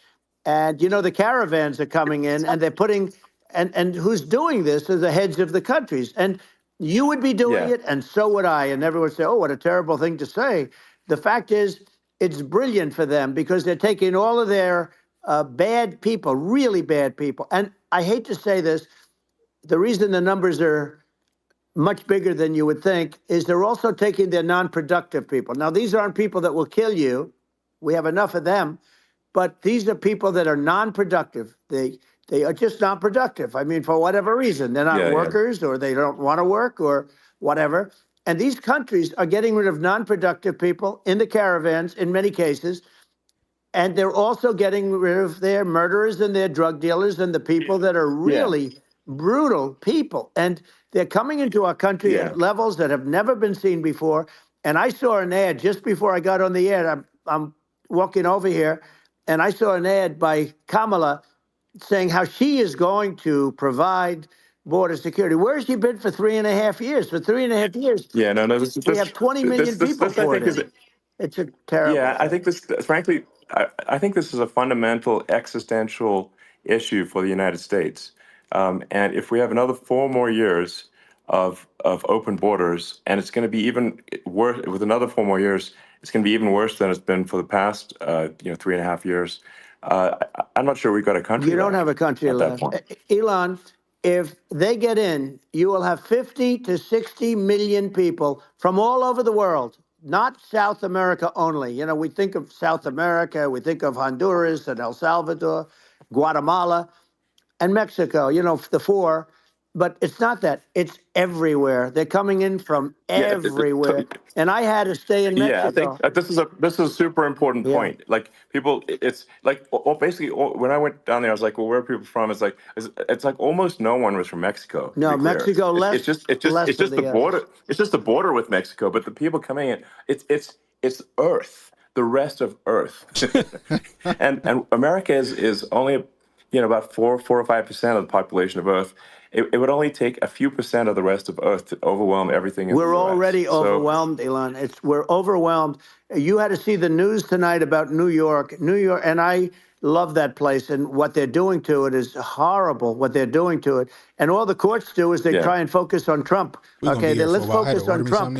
And, the caravans are coming in, and they're putting, and who's doing this are the heads of the countries. And you would be doing it, and so would I. And everyone would say, oh, what a terrible thing to say. The fact is, it's brilliant for them because they're taking all of their bad people, really bad people. And I hate to say this, the reason the numbers are much bigger than you would think is they're also taking their non-productive people. Now, these aren't people that will kill you. We have enough of them. But these are people that are non-productive. They are just not productive. I mean, for whatever reason. They're not workers or they don't want to work or whatever. And these countries are getting rid of non-productive people in the caravans in many cases. And they're also getting rid of their murderers and their drug dealers and the people that are really brutal people. And they're coming into our country at levels that have never been seen before. And I saw an ad just before I got on the air. I'm walking over here, and I saw an ad by Kamala saying how she is going to provide border security. Where has she been for 3.5 years? For 3.5 years, we have 20 million people for it. It's a terrible thing. I think this, frankly, I think this is a fundamental existential issue for the United States. And if we have another 4 more years of open borders, and it's going to be even worse with another 4 more years, it's going to be even worse than it's been for the past 3.5 years. I'm not sure we've got a country. You don't have a country left. Elon, if they get in, you will have 50 to 60 million people from all over the world, not South America only. We think of South America, we think of Honduras and El Salvador, Guatemala, and Mexico, the 4. But it's not that. It's everywhere. They're coming in from everywhere. And I had to stay in Mexico. I think this is a super important point. Like people, it's like basically when I went down there, I was like, well, where are people from? It's like almost no one was from Mexico. No, Mexico less. It's just the border. It's just the border with Mexico. But the people coming in, it's Earth, the rest of Earth, and America is only about 4 or 5% of the population of Earth. It would only take a few percent of the rest of Earth to overwhelm everything. We're already overwhelmed, Elon. We're overwhelmed. You had to see the news tonight about New York, and I love that place. And what they're doing to it is horrible. What they're doing to it, and all the courts do is they try and focus on Trump. Okay, then let's focus on Trump,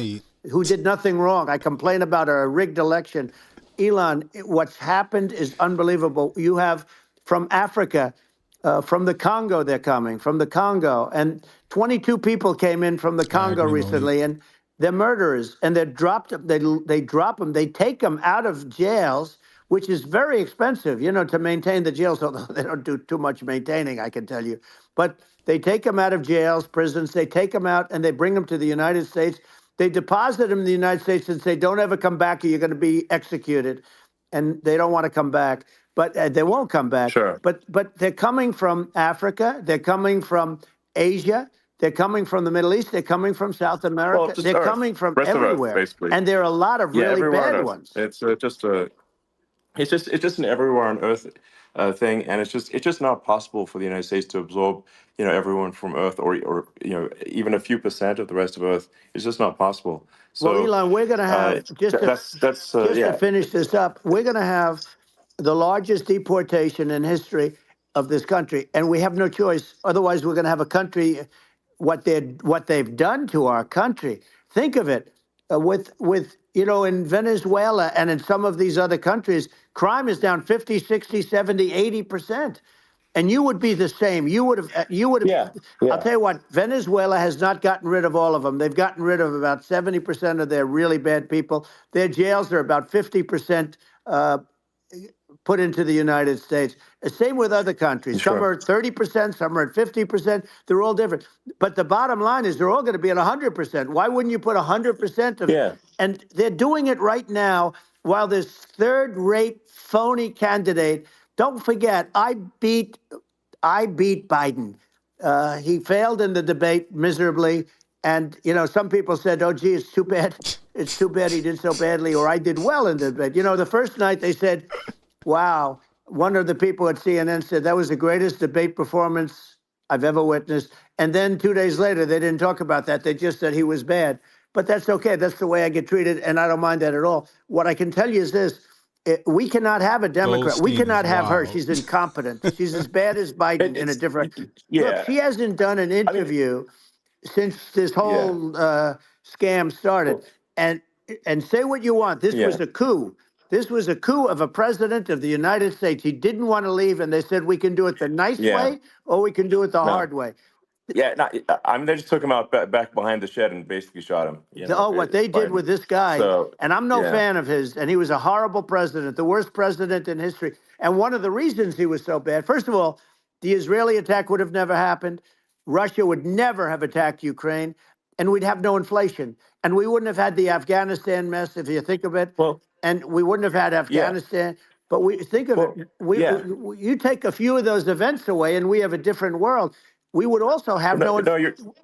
who did nothing wrong. I complain about a rigged election. Elon, what's happened is unbelievable. You have from Africa. From the Congo, they're coming, from the Congo. And 22 people came in from the Congo recently, and they're murderers. And they drop them. They take them out of jails which is very expensive, to maintain the jails, although they don't do too much maintaining, I can tell you. But they take them out of jails, prisons, they take them out and they bring them to the United States. They deposit them in the United States and say, don't ever come back or you're going to be executed. And they don't want to come back, but they won't come back. Sure. But they're coming from Africa. They're coming from Asia. They're coming from the Middle East. They're coming from South America. Well, just They're Earth. coming from Rest of Earth, everywhere. basically. And there are a lot of really everywhere on bad Earth. ones. It's just an everywhere on Earth thing, and it's just not possible for the United States to absorb everyone from Earth, or even a few percent of the rest of Earth. It's just not possible. So Well, Elon, we're going to have to finish this up. We're going to have the largest deportation in history of this country, and we have no choice. Otherwise, we're going to have a country. What they've done to our country. Think of it. With in Venezuela and in some of these other countries, crime is down 50, 60, 70, 80%. And you would be the same. You would have. Yeah. I'll tell you what, Venezuela has not gotten rid of all of them. They've gotten rid of about 70% of their really bad people. Their jails are about 50% put into the United States. Same with other countries. Sure. Some are at 30%, some are at 50%. They're all different. But the bottom line is they're all going to be at 100%. Why wouldn't you put 100% of it? And they're doing it right now while this third-rate phony candidate. Don't forget, I beat Biden. He failed in the debate miserably. And, some people said, oh, gee, it's too bad. It's too bad he did so badly, or I did well in the debate. The first night they said, wow, one of the people at CNN said that was the greatest debate performance I've ever witnessed. And then 2 days later, they didn't talk about that. They just said he was bad. But that's okay. That's the way I get treated, and I don't mind that at all. What I can tell you is this. We cannot have a Democrat. We cannot have her. She's incompetent. She's as bad as Biden in a different. Look, she hasn't done an interview since this whole scam started. And say what you want. This was a coup. This was a coup of a president of the United States. He didn't want to leave, and they said we can do it the nice way or we can do it the hard way. They just took him out back behind the shed and basically shot him. What they did with this guy, and I'm no fan of his, and he was a horrible president, the worst president in history. And one of the reasons he was so bad, first of all, the Israeli attack would have never happened. Russia would never have attacked Ukraine, and we'd have no inflation. And we wouldn't have had the Afghanistan mess, if you think of it. And we wouldn't have had Afghanistan. But we think of it. You take a few of those events away, and we have a different world. We would also have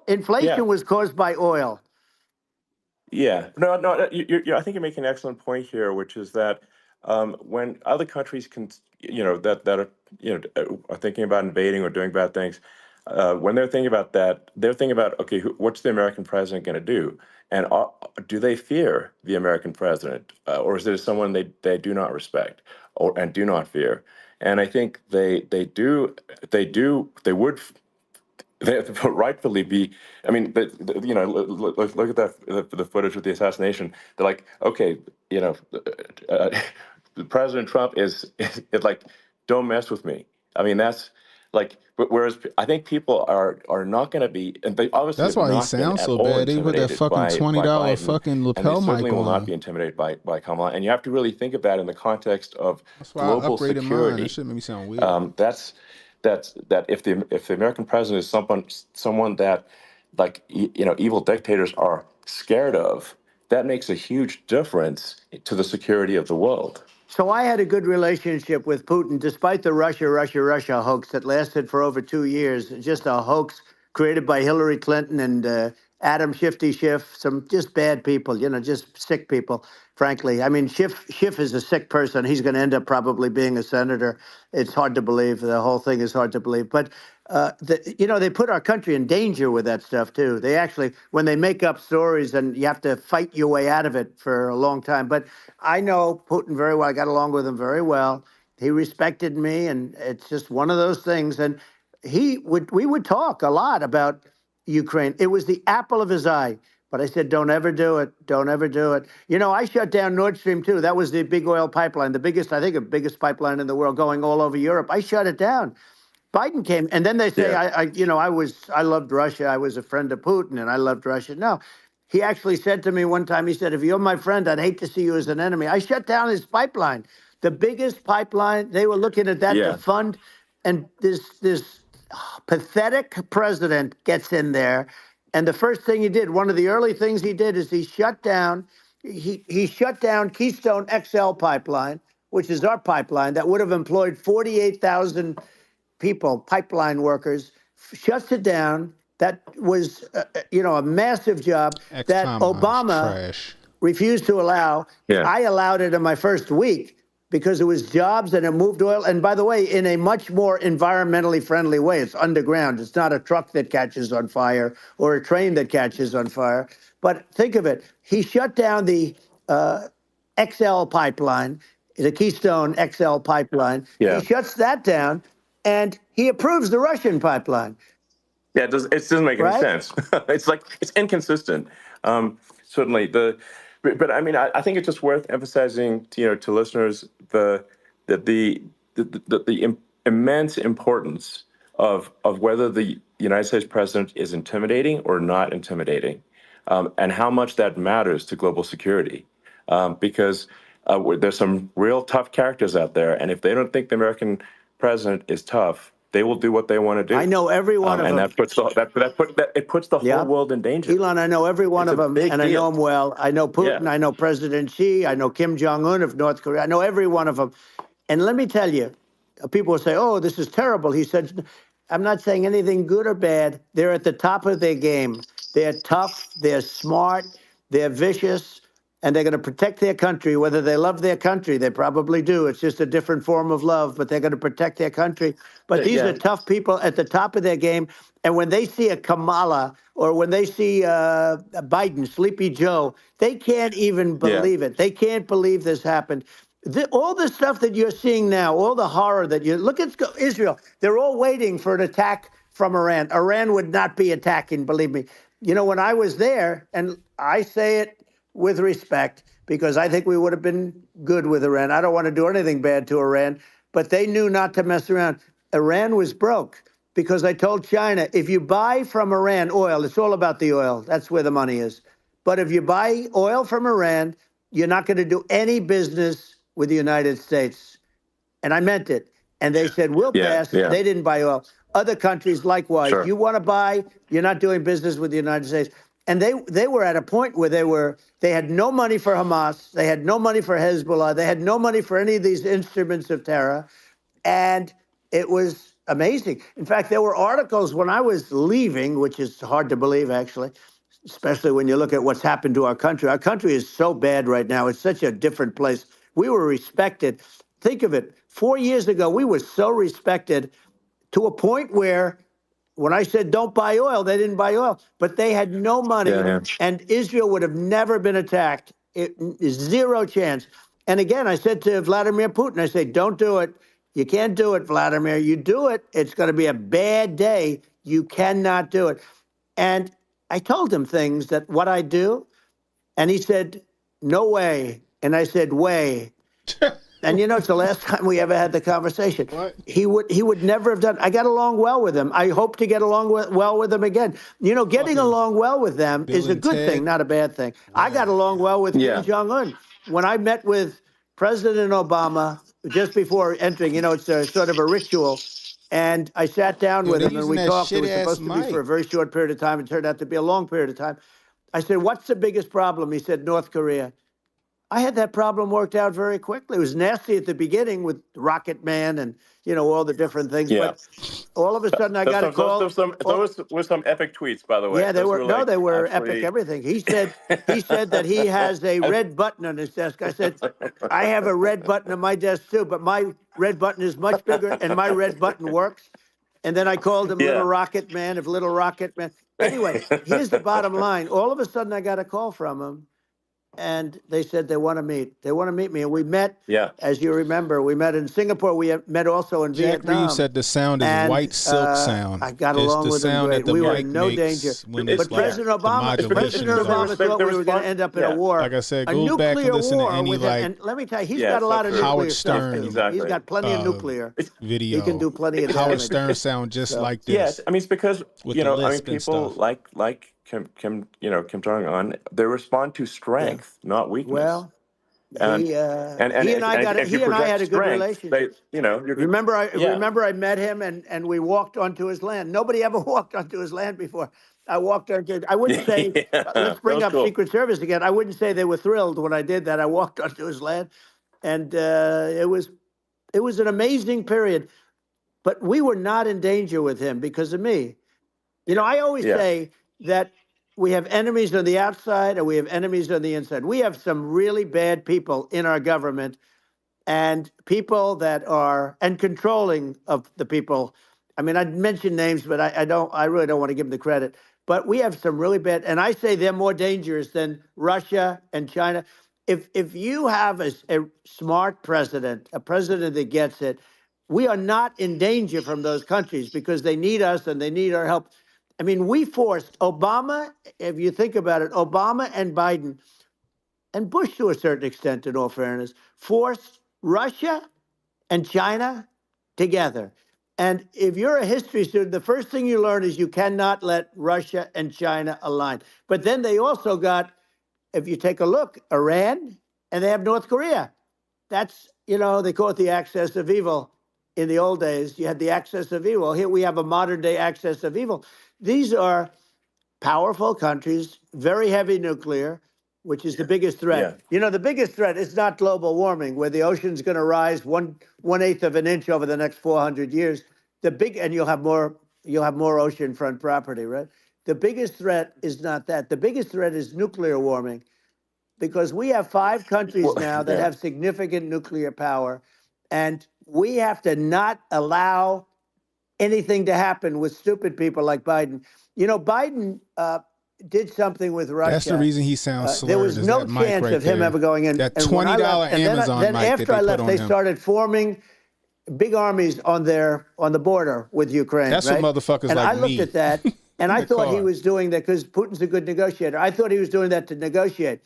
inflation was caused by oil. I think you're making an excellent point here, which is that when other countries can, that are thinking about invading or doing bad things, when they're thinking about that, they're thinking about, okay, what's the American president going to do? And do they fear the American president, or is there someone they do not respect and do not fear? And I think they would rightfully be. I mean, look at that the footage with the assassination. They're like, okay, President Trump is like, don't mess with me. I mean, that's like, whereas I think people are not going to be, and they obviously that's why he sounds so bad. They put that fucking $20 fucking lapel mic on. Certainly will not be intimidated by Kamala. And you have to really think of that in the context of global security. That shit made me sound weird. That if the American president is someone that, like, evil dictators are scared of, that makes a huge difference to the security of the world. So I had a good relationship with Putin, despite the Russia hoax that lasted for over 2 years. Just a hoax created by Hillary Clinton and Adam Shifty Schiff, some just bad people, just sick people, frankly. I mean, Schiff is a sick person. He's going to end up probably being a senator. It's hard to believe. The whole thing is hard to believe. But, they put our country in danger with that stuff, too. They actually, when they make up stories, and you have to fight your way out of it for a long time. But I know Putin very well. I got along with him very well. He respected me, and it's just one of those things. And we would talk a lot about Ukraine. It was the apple of his eye. But I said, don't ever do it. Don't ever do it. I shut down Nord Stream 2. That was the big oil pipeline, the biggest pipeline in the world going all over Europe. I shut it down. Biden came, and then they say, I loved Russia. I was a friend of Putin, and I loved Russia. No, he actually said to me one time, he said, if you're my friend, I'd hate to see you as an enemy. I shut down his pipeline. The biggest pipeline, they were looking at that to fund, and this pathetic president gets in there, and the first thing he did, one of the early things he did, is he shut down Keystone XL pipeline, which is our pipeline that would have employed 48,000 people, pipeline workers, shuts it down. That was, a massive job that Obama refused to allow. I allowed it in my first week because it was jobs and it moved oil. And by the way, in a much more environmentally friendly way. It's underground. It's not a truck that catches on fire or a train that catches on fire. But think of it. He shut down the XL pipeline, the Keystone XL pipeline. He shuts that down, and he approves the Russian pipeline. Yeah, it doesn't make any sense. It's inconsistent. Certainly, but I mean, I think it's just worth emphasizing, to listeners, the immense importance of whether the United States president is intimidating or not intimidating, and how much that matters to global security, because there's some real tough characters out there, and if they don't think the American president is tough, they will do what they want to do. I know every one of them. And that puts the whole world in danger. Elon, I know every one of them, and I know them well. I know Putin, I know President Xi, I know Kim Jong-un of North Korea. I know every one of them. And let me tell you, people will say, oh, this is terrible. He said, I'm not saying anything good or bad. They're at the top of their game. They're tough, they're smart, they're vicious, and they're going to protect their country, whether they love their country. They probably do. It's just a different form of love, but they're going to protect their country. But these are tough people at the top of their game. And when they see a Kamala or when they see Biden, Sleepy Joe, they can't even believe it. They can't believe this happened. All the stuff that you're seeing now, all the horror that you look at Israel, they're all waiting for an attack from Iran. Iran would not be attacking, believe me. When I was there, and I say it with respect, because I think we would have been good with Iran. I don't want to do anything bad to Iran, but they knew not to mess around. Iran was broke because I told China, if you buy from Iran oil, it's all about the oil. That's where the money is. But if you buy oil from Iran, you're not going to do any business with the United States. And I meant it. And they said, we'll pass. They didn't buy oil. Other countries, likewise. Sure. You want to buy, you're not doing business with the United States. And they were at a point where they had no money for Hamas. They had no money for Hezbollah. They had no money for any of these instruments of terror. And it was amazing. In fact, there were articles when I was leaving, which is hard to believe, actually, especially when you look at what's happened to our country. Our country is so bad right now. It's such a different place. We were respected. Think of it. 4 years ago, we were so respected to a point where when I said don't buy oil, they didn't buy oil, but they had no money, and Israel would have never been attacked. Zero chance. And again, I said to Vladimir Putin, I said, don't do it. You can't do it, Vladimir. You do it, it's going to be a bad day. You cannot do it. And I told him things that what I do, and he said, no way. And I said, way. And it's the last time we ever had the conversation. What? He would never have done. I got along well with him. I hope to get along well with him again. Getting along well with them is a good thing, not a bad thing. Yeah. I got along well with Kim Jong-un. When I met with President Obama just before entering, it's a sort of a ritual. And I sat down with him and we talked. It was supposed to be for a very short period of time. It turned out to be a long period of time. I said, what's the biggest problem? He said, North Korea. I had that problem worked out very quickly. It was nasty at the beginning with Rocket Man and, all the different things. Yeah. But all of a sudden I got a call. Those were some epic tweets, by the way. Yeah, they were epic everything. He said that he has a red button on his desk. I said, I have a red button on my desk too, but my red button is much bigger and my red button works. And then I called him Little Rocket Man of Little Rocket Man. Anyway, here's the bottom line. All of a sudden I got a call from him. And they said they want to meet. They want to meet me. And we met, as you remember, we met in Singapore. We met also in Vietnam. Jack Reeves said the sound is white silk sound. I got along with him great. We were in no danger. But President Obama thought we were going to end up in a war. Like I said, go back and listen to any and let me tell you, he's got a lot of nuclear Howard Stern. Stuff. He's got plenty of nuclear. Video. He can do plenty of damage. Howard Stern sound just like this. Yes, I mean, it's because, people like Kim Jong-un, they respond to strength, not weakness. Well, And He and I got it. if you He and I project had a good strength, relationship. you're yeah. Remember I met him and we walked onto his land. Nobody ever walked onto his land before. I walked onto. I wouldn't say. Yeah, Let's that bring was up cool. Secret Service again. I wouldn't say they were thrilled when I did that. I walked onto his land, and it was an amazing period. But we were not in danger with him because of me. I always Yeah. say that we have enemies on the outside and we have enemies on the inside. We have some really bad people in our government and people that are and controlling of the people. I mean, I'd mention names, but I really don't want to give them the credit. But we have some really bad, and I say they're more dangerous than Russia and China. If you have a smart president, a president that gets it, we are not in danger from those countries because they need us and they need our help. I mean, we forced Obama, if you think about it, Obama and Biden, and Bush to a certain extent, in all fairness, forced Russia and China together. And if you're a history student, the first thing you learn is you cannot let Russia and China align. But then they also got, if you take a look, Iran, and they have North Korea. That's, they call it the axis of evil. In the old days, you had the axis of evil. Here we have a modern day axis of evil. These are powerful countries, very heavy nuclear, which is the biggest threat. Yeah. The biggest threat is not global warming, where the ocean's going to rise 1/8 of an inch over the next 400 years. And you'll have more oceanfront property, right? The biggest threat is not that. The biggest threat is nuclear warming, because we have 5 countries now that have significant nuclear power, and we have to not allow anything to happen with stupid people like Biden. Biden did something with Russia. That's the reason he sounds slurred. There was no chance of him ever going in. That $20 Amazon then mic after that I they left, put on they him. started forming big armies on the border with Ukraine. That's right? what motherfuckers and like I looked me. at that, and I thought he was doing that because Putin's a good negotiator. I thought he was doing that to negotiate.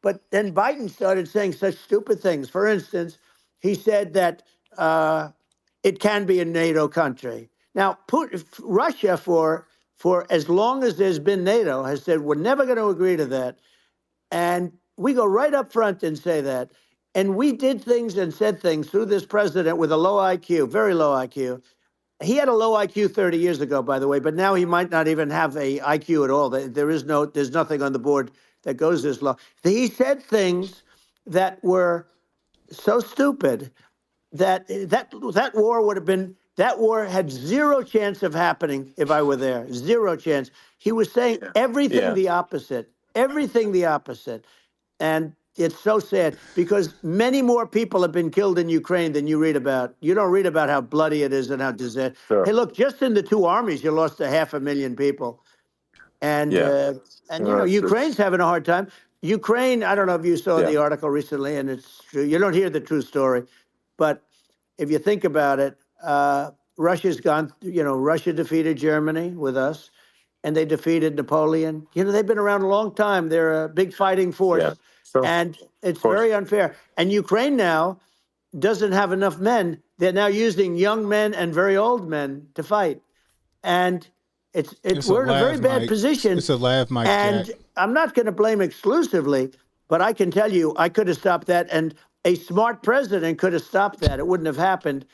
But then Biden started saying such stupid things. For instance, he said that it can be a NATO country. Now, Russia, for as long as there's been NATO, has said we're never going to agree to that. And we go right up front and say that. And we did things and said things through this president with a low IQ, very low IQ. He had a low IQ 30 years ago, by the way, but now he might not even have a IQ at all. There's nothing on the board that goes this low. He said things that were so stupid that war would have been, that war had zero chance of happening if I were there. Zero chance. He was saying everything the opposite. Everything the opposite. And it's so sad because many more people have been killed in Ukraine than you read about. You don't read about how bloody it is and how disastrous. Sure. Hey, look, just in the 2 armies, you lost 500,000 people. And, Ukraine's having a hard time. Ukraine, I don't know if you saw the article recently, and it's true. You don't hear the true story. But if you think about it, Russia's gone, Russia defeated Germany with us, and they defeated Napoleon. They've been around a long time. They're a big fighting force. Yeah. Sure. And it's very unfair. And Ukraine now doesn't have enough men. They're now using young men and very old men to fight. And we're in a very bad position. It's a lav mic, and Jack. I'm not going to blame exclusively, but I can tell you I could have stopped that. And a smart president could have stopped that. It wouldn't have happened.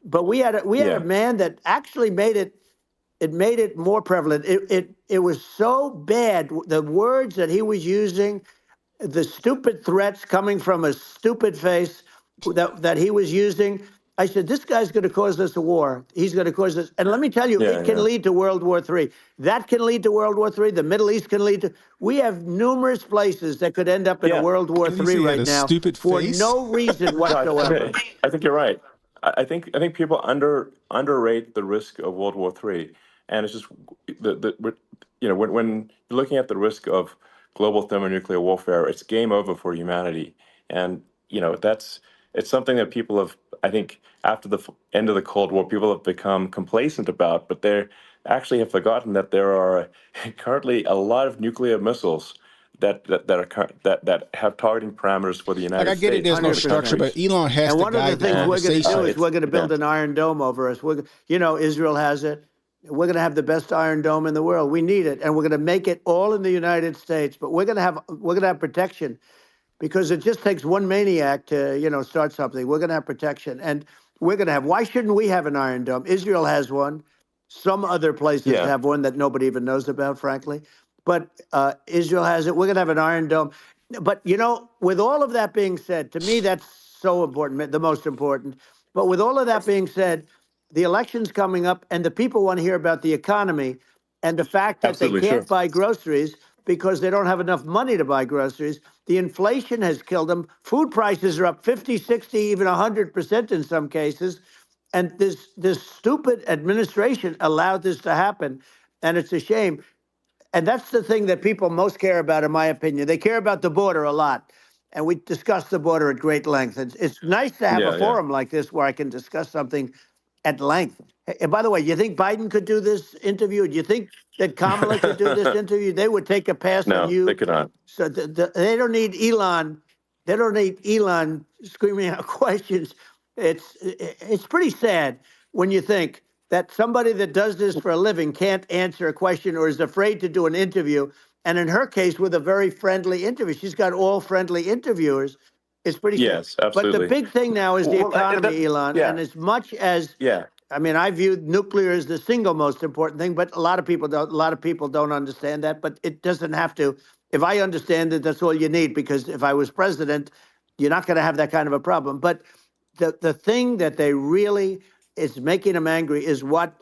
But we had a man that actually made it more prevalent. It was so bad. The words that he was using, the stupid threats coming from a stupid face that he was using. I said, this guy's going to cause us a war. He's going to cause us. And let me tell you, it can lead to World War III. That can lead to World War III. The Middle East can lead to. We have numerous places that could end up in a World War III right now for no reason whatsoever. I think you're right. I think people underrate the risk of World War III, and it's just when you're looking at the risk of global thermonuclear warfare, it's game over for humanity, and it's something that people have, I think, after the end of the Cold War, people have become complacent about, but they actually have forgotten that there are currently a lot of nuclear missiles that have targeting parameters for the United States. I get it, there's no structure, but Elon has to guide the conversation. And one of the things we're going to do is we're going to build an Iron Dome over us. Israel has it. We're going to have the best Iron Dome in the world. We need it, and we're going to make it all in the United States. But we're going to have protection. because it just takes one maniac to, start something. We're going to have protection, and we're going to have. Why shouldn't we have an Iron Dome? Israel has one. Some other places Yeah. have one that nobody even knows about, frankly. But Israel has it. We're going to have an Iron Dome. But, with all of that being said, to me, that's so important, the most important. But with all of that being said, the election's coming up, and the people want to hear about the economy and the fact that they Absolutely, can't sure. buy groceries because they don't have enough money to buy groceries. The inflation has killed them. Food prices are up 50, 60, even 100% in some cases. And this stupid administration allowed this to happen, and it's a shame. And that's the thing that people most care about, in my opinion. They care about the border a lot, and we discuss the border at great length. It's nice to have a Yeah. forum like this where I can discuss something at length. And by the way, you think Biden could do this interview? Do you think that Kamala could do this interview? They would take a pass on No, they you. could not. So they don't need Elon. They don't need Elon screaming out questions. It's pretty sad when you think that somebody that does this for a living can't answer a question or is afraid to do an interview. And in her case, with a very friendly interview, she's got all friendly interviewers. It's pretty sad. Yes, But the absolutely. big thing now is the economy, Elon. Yeah. And as much as Yeah. I view nuclear as the single most important thing, but a lot of people don't. A lot of people don't understand that. But it doesn't have to. If I understand it, that's all you need. Because if I was president, you're not going to have that kind of a problem. But the thing that they really is making them angry is what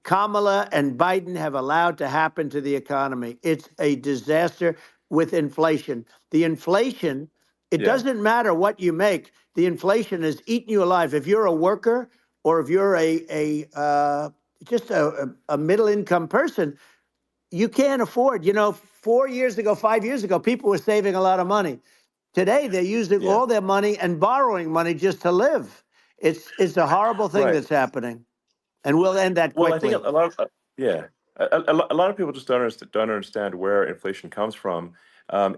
Kamala and Biden have allowed to happen to the economy. It's a disaster with inflation. The inflation, it doesn't matter what you make. The inflation has eaten you alive. If you're a worker or if you're just a middle income person, you can't afford. 4 years ago, 5 years ago, people were saving a lot of money. Today, they're using all their money and borrowing money just to live. It's a horrible thing that's happening. And we'll end that Well, I quickly. think a lot of a lot of people just don't understand where inflation comes from.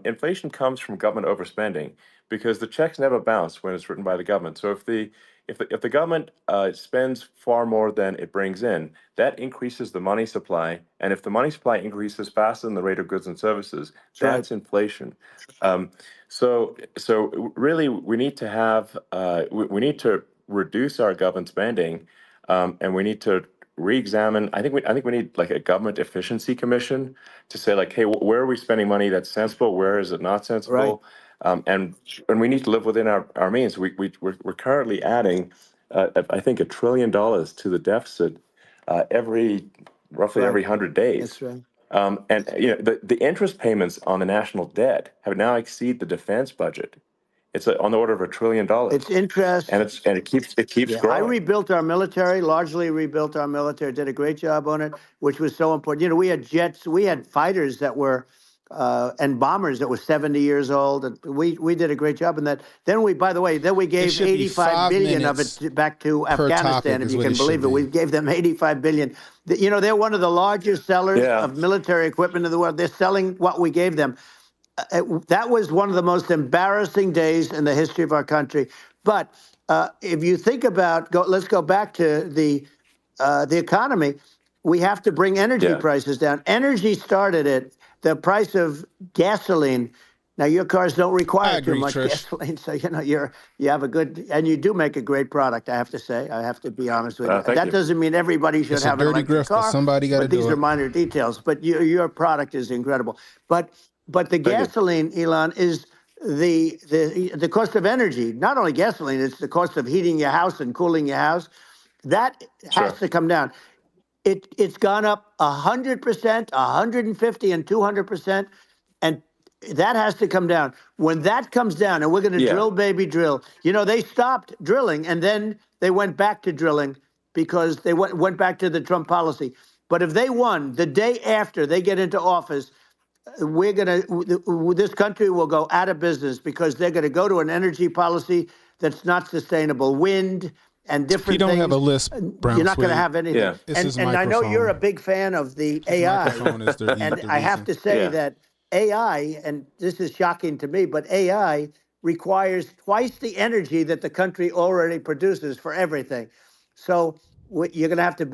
Inflation comes from government overspending because the checks never bounce when it's written by the government. So if the government spends far more than it brings in, that increases the money supply, and if the money supply increases faster than the rate of goods and services, that's inflation. So really, we need to have we need to reduce our government spending. And we need to re-examine. I think we need like a government efficiency commission to say like, hey, where are we spending money that's sensible? Where is it not sensible? And we need to live within our means. We're currently adding, I think, $1 trillion to the deficit roughly every 100 days. That's right. And the interest payments on the national debt have now exceeded the defense budget. It's on the order of $1 trillion. It's interest. And it keeps growing. I rebuilt our military, largely rebuilt our military, did a great job on it, which was so important. We had jets, we had fighters that were, and bombers that were 70 years old. And we did a great job in that. Then we gave 85 billion of it back to Afghanistan, if you can believe it. We gave them 85 billion. They're one of the largest sellers of military equipment in the world. They're selling what we gave them. That was one of the most embarrassing days in the history of our country. But if you think about, let's go back to the economy. We have to bring energy prices down. Energy started it. The price of gasoline. Now your cars don't require too much gasoline, so you have a good, and you do make a great product. I have to say, I have to be honest with you. That doesn't mean everybody should have an electric car. Somebody got to do it. These are minor details. But your product is incredible. But the gasoline, Elon, is the cost of energy. Not only gasoline, it's the cost of heating your house and cooling your house. That has to come down. It's gone up 100%, 150, and 200%, and that has to come down. When that comes down, and we're going to drill, baby, drill. They stopped drilling, and then they went back to drilling because they went back to the Trump policy. But if they won the day after they get into office, this country will go out of business because they're going to go to an energy policy that's not sustainable. Wind and different things. You don't have a list, Brown You're not going to Suede. have anything. And I know you're a big fan of the AI. And I have to say that AI, and this is shocking to me, but AI requires twice the energy that the country already produces for everything. So we're going to have to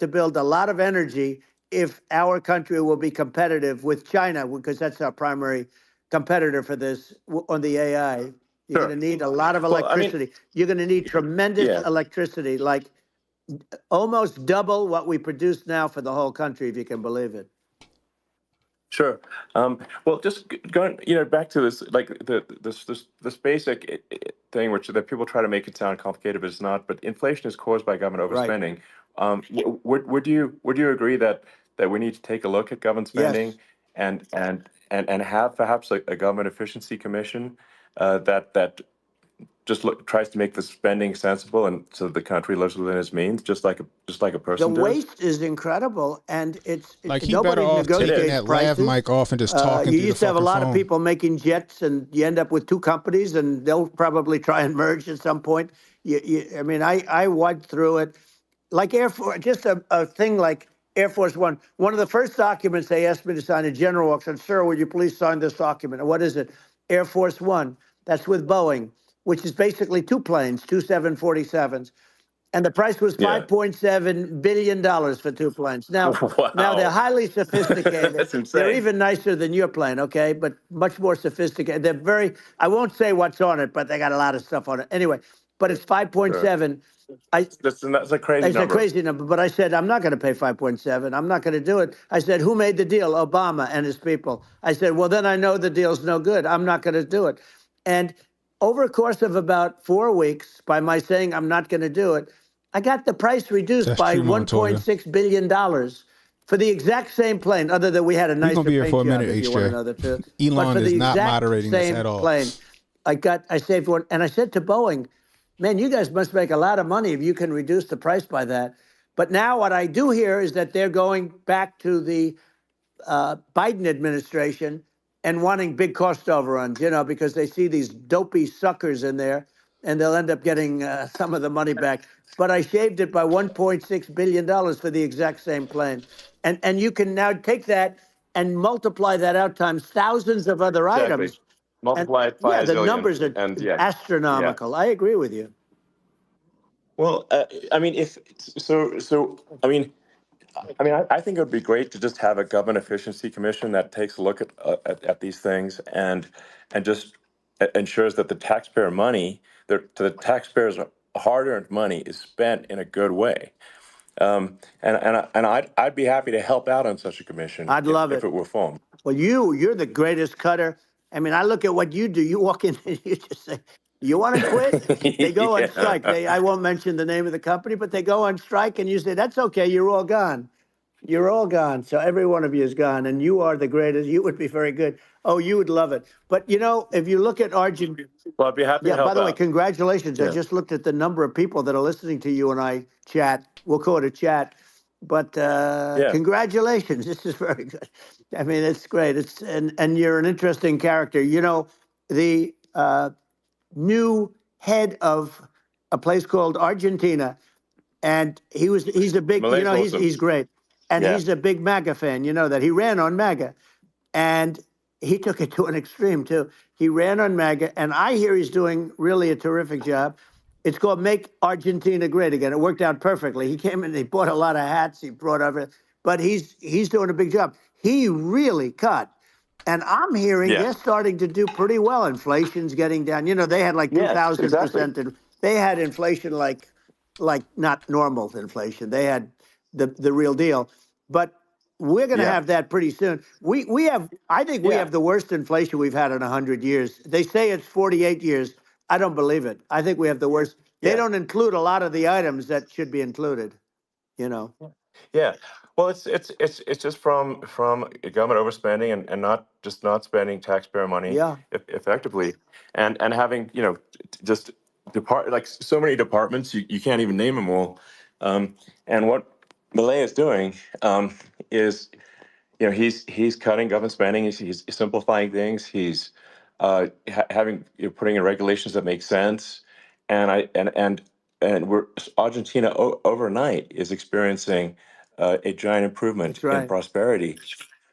build a lot of energy if our country will be competitive with China, because that's our primary competitor for this on the AI. You're Sure. going to need a lot of Well, I mean, electricity. You're going to need tremendous yeah, electricity, like almost double what we produce now for the whole country, if you can believe it. sure. Well, just going, back to this, like this basic thing, which that people try to make it sound complicated, but it's not. But inflation is caused by government Right. overspending. Would you agree that we need to take a look at government Yes. spending and have perhaps a government efficiency commission that just tries to make the spending sensible and so the country lives within its means, just like a The person does? waste is incredible, and Like he better nobody off taking negotiates that lav prices. mic off and just talking You through the used to have a fucking lot of phone. people making jets, and you end up with two companies, and they'll probably try and merge at some point. I mean, I went through it, like Air Force, just a thing like Air Force One. One of the first documents they asked me to sign, a general walks in, "Sir, would you please sign this document?" And what is it? Air Force One. That's with Boeing, which is basically two planes, two 747s. And the price was Yeah. $5.7 billion for two planes. Now they're Wow. highly sophisticated. That's They're insane. even nicer than your plane, okay? But much more sophisticated. They're very, I won't say what's on it, but they got a lot of stuff on it. Anyway, but it's 5.7. That's a crazy It's a number. crazy number, but I said, I'm not going to pay 5.7. I'm not going to do it. I said, who made the deal? Obama and his people. I said, well, then I know the deal's no good. I'm not going to do it. And over a course of about 4 weeks, by my saying I'm not going to do it, I got the price reduced That's by true, Montoya. $1.6 billion for the exact same plane, other than we had a We're nicer gonna be here paint for a job, minute, if you want HJ. another too. Elon But for is the not exact moderating this same at all. plane, I saved one. And I said to Boeing, man, you guys must make a lot of money if you can reduce the price by that. But now what I do hear is that they're going back to the Biden administration and wanting big cost overruns, because they see these dopey suckers in there, and they'll end up getting some of the money back. But I shaved it by $1.6 billion for the exact same plane. And you can now take that and multiply that out times thousands of other Exactly. items. And Multiply it by yeah, a the zillion, numbers are and yeah. astronomical. I agree with you. Well, I mean, I think it would be great to just have a government efficiency commission that takes a look at these things and just ensures that the taxpayer money, the taxpayers' hard-earned money, is spent in a good way. And I'd be happy to help out on such a commission I'd love if it. it were formed. Well, you're the greatest cutter. I mean, I look at what you do. You walk in and you just say, "You want to quit?" They go on Yeah. strike. I won't mention the name of the company, but they go on strike, and you say, "That's okay. You're all gone. You're all gone." So every one of you is gone, and you are the greatest. You would be very good. Oh, you would love it. But if you look at Argentina. Well, I'd be happy to Yeah, by help the way, out. congratulations. I Yeah. just looked at the number of people that are listening to you and I chat. We'll call it a chat. But Yeah. congratulations. This is very good. I mean, it's great. And you're an interesting character. The new head of a place called Argentina, and he's a big, Malay's awesome. he's great. And Yeah. he's a big MAGA fan, that he ran on MAGA. And he took it to an extreme too. He ran on MAGA, and I hear he's doing really a terrific job. It's called Make Argentina Great Again. It worked out perfectly. He came in, he bought a lot of hats, he brought over, but he's doing a big job. He really cut. And I'm hearing Yeah. they're starting to do pretty well. Inflation's getting down. They had like Yes, 2,000%. And they had inflation like not normal inflation. They had the real deal. But we're going to Yeah. have that pretty soon. I think we Yeah. have the worst inflation we've had in 100 years. They say it's 48 years. I don't believe it. I think we have the worst. They Yeah. don't include a lot of the items that should be included. Yeah. Well, it's just from government overspending and not spending taxpayer money Yeah. effectively, and having just like so many departments you can't even name them all. And what Malay is doing is he's cutting government spending. He's simplifying things. He's having putting in regulations that make sense, and Argentina overnight is experiencing a giant improvement That's right. in prosperity.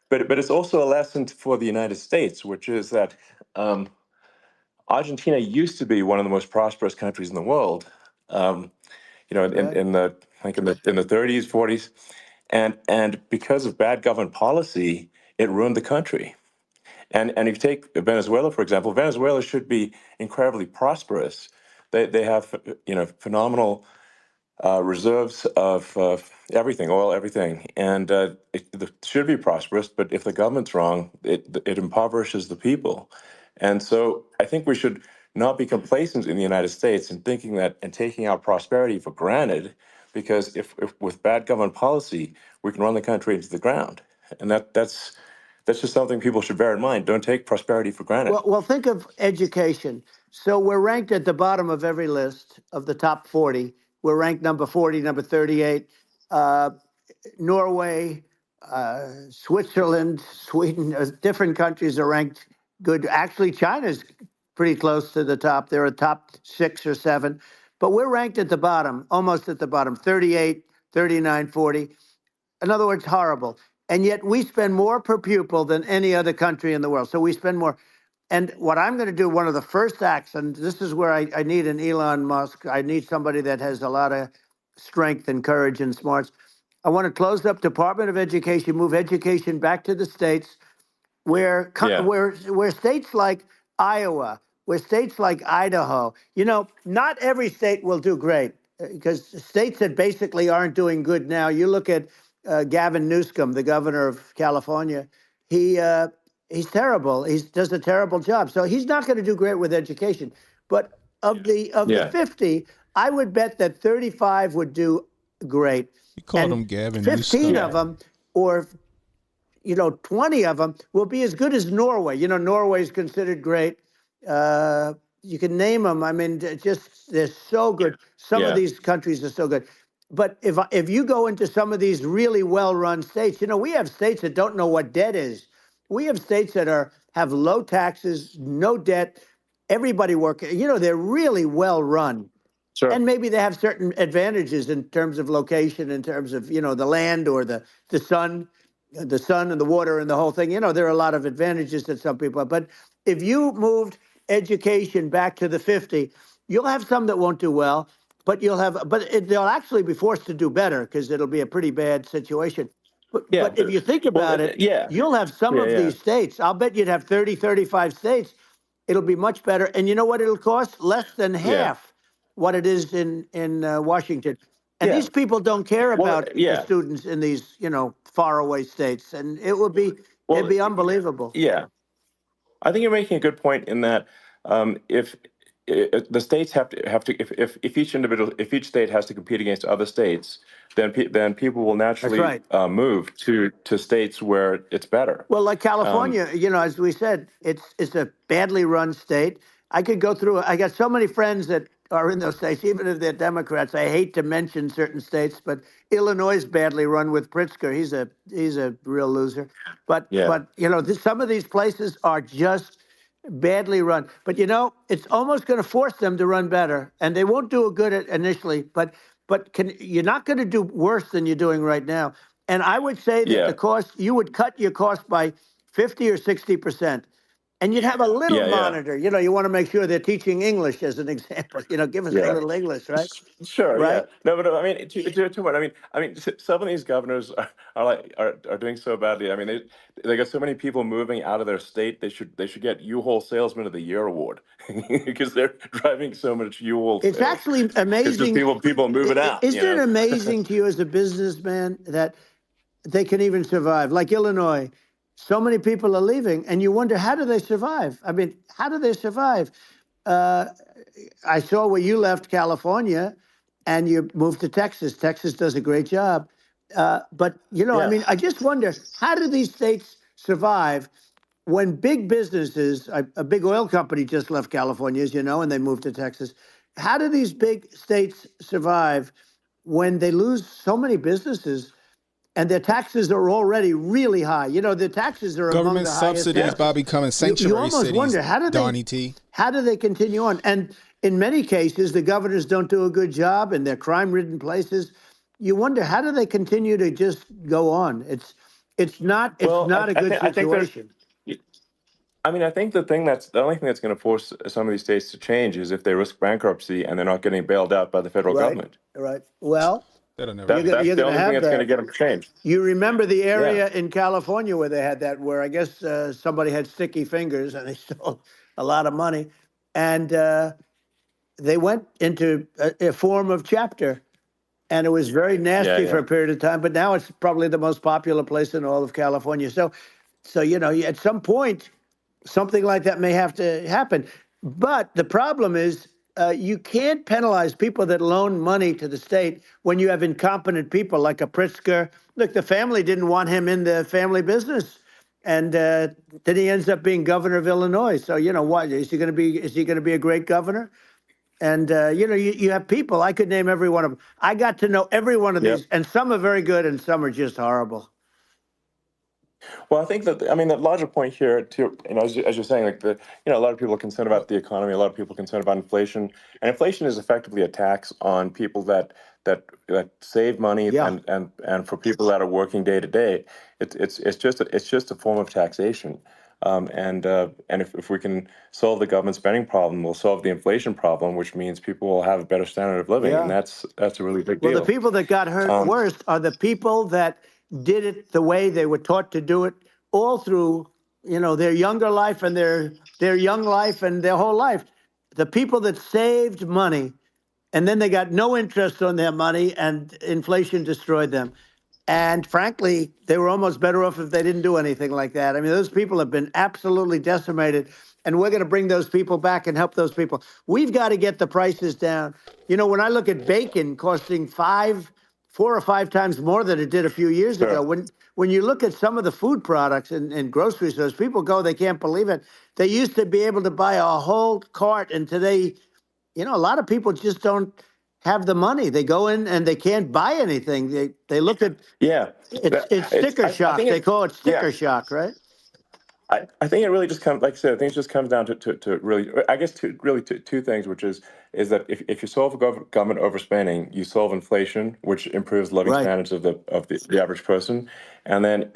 But it's also a lesson for the United States, which is that Argentina used to be one of the most prosperous countries in the world. In the like in the 30s, 40s, and because of bad government policy, it ruined the country. And if you take Venezuela, for example, Venezuela should be incredibly prosperous. They have phenomenal reserves of everything, oil, everything, and it should be prosperous. But if the government's wrong, it impoverishes the people. And so I think we should not be complacent in the United States in thinking that and taking our prosperity for granted, because if with bad government policy, we can run the country into the ground. And that's just something people should bear in mind. Don't take prosperity for granted. Well, think of education. So we're ranked at the bottom of every list of the top 40. We're ranked number 40, number 38. Norway, Switzerland, Sweden, different countries are ranked good. Actually, China's pretty close to the top. They're a top 6 or 7. But we're ranked at the bottom, almost at the bottom, 38, 39, 40. In other words, horrible. And yet we spend more per pupil than any other country in the world. So we spend more. And what I'm going to do, one of the first acts, and this is where I need an Elon Musk. I need somebody that has a lot of strength and courage and smarts. I want to close up Department of Education, move education back to the states, where states like Iowa, where states like Idaho, not every state will do great, because states that basically aren't doing good now. You look at Gavin Newsom, the governor of California. He's terrible. He does a terrible job. So he's not going to do great with education. But of the 50, I would bet that 35 would do great. You called him Gavin 15 Newsom. of them, or 20 of them will be as good as Norway. Norway is considered great. You can name them. I mean, they're so good. Some of these countries are so good. But if you go into some of these really well-run states, we have states that don't know what debt is. We have states that have low taxes, no debt, everybody working. They're really well-run. Sure. And maybe they have certain advantages in terms of location, in terms of, the land or the sun and the water and the whole thing. There are a lot of advantages that some people have. But if you moved education back to the 50, you'll have some that won't do well, but they'll actually be forced to do better, because it'll be a pretty bad situation. But if you think about you'll have some of these states. I'll bet you'd have 30, 35 states. It'll be much better. And you know what it'll cost? Less than half what it is in Washington. And these people don't care about the students in these, faraway states. And it'd be unbelievable. Yeah. I think you're making a good point in that if the states have to if each state has to compete against other states, then people will naturally move to states where it's better. Well, like California, as we said, it's a badly run state. I could go through. I got so many friends that are in those states, even if they're Democrats. I hate to mention certain states, but Illinois is badly run with Pritzker. He's a real loser. But some of these places are just badly run. But it's almost going to force them to run better, and they won't do a good at initially. But you're not going to do worse than you're doing right now. And I would say that the cost, you would cut your cost by 50 or 60%. And you'd have a little monitor. You want to make sure they're teaching English, as an example. Give us a little English, right? Sure. Right? Yeah. No, but I mean, to what? I mean, some of these governors are doing so badly. I mean, they got so many people moving out of their state. They should get U-Haul Salesman of the Year award because they're driving so much U-Haul. It's actually amazing. It's just people moving out. Isn't it amazing to you as a businessman that they can even survive? Like Illinois. So many people are leaving, and you wonder, how do they survive? I mean, how do they survive? I saw where you left California, and you moved to Texas. Texas does a great job. But, I mean, I just wonder, how do these states survive when big businesses, a big oil company just left California, as you know, and they moved to Texas. How do these big states survive when they lose so many businesses? And their taxes are already really high. The taxes are government among the highest. subsidies by becoming sanctuary you almost cities. Wonder how do they continue on? And in many cases, the governors don't do a good job, and they're crime-ridden places. You wonder, how do they continue to just go on? It's not a good situation. I mean, I think the only thing that's going to force some of these states to change is if they risk bankruptcy and they're not getting bailed out by the federal government. Right. Well. That'll never. You're the going to only thing have that's going to that. get them to change. You remember the Yeah. area in California where they had that, where I guess somebody had sticky fingers and they stole a lot of money, and they went into a form of chapter, and it was very nasty for a period of time. But now it's probably the most popular place in all of California. So at some point, something like that may have to happen. But the problem is you can't penalize people that loan money to the state when you have incompetent people like a Pritzker. Look, the family didn't want him in the family business. And then he ends up being governor of Illinois. So, what, is he going to be a great governor? And, you have people, I could name every one of them. I got to know every one of these, and some are very good and some are just horrible. Well, I think that, the larger point here, too, as you're saying, a lot of people are concerned about the economy, a lot of people are concerned about inflation, and inflation is effectively a tax on people that save money, and for people that are working day to day, it's just a form of taxation. And if we can solve the government spending problem, we'll solve the inflation problem, which means people will have a better standard of living, and that's a really big deal. Well, the people that got hurt worst are the people that did it the way they were taught to do it all through, their younger life and their young life and their whole life. The people that saved money and then they got no interest on their money and inflation destroyed them. And frankly, they were almost better off if they didn't do anything like that. Those people have been absolutely decimated, and we're going to bring those people back and help those people. We've got to get the prices down. When I look at bacon costing 4 or 5 times more than it did a few years ago, when you look at some of the food products in grocery stores, people go, they can't believe it. They used to be able to buy a whole cart, and today, a lot of people just don't have the money. They go in and they can't buy anything. They look at it's sticker shock. They call it sticker shock, right? I think it really just comes, like I said, I think it just comes down to really, I guess, two things, which is that if you solve government overspending, you solve inflation, which improves living standards of the average person, and then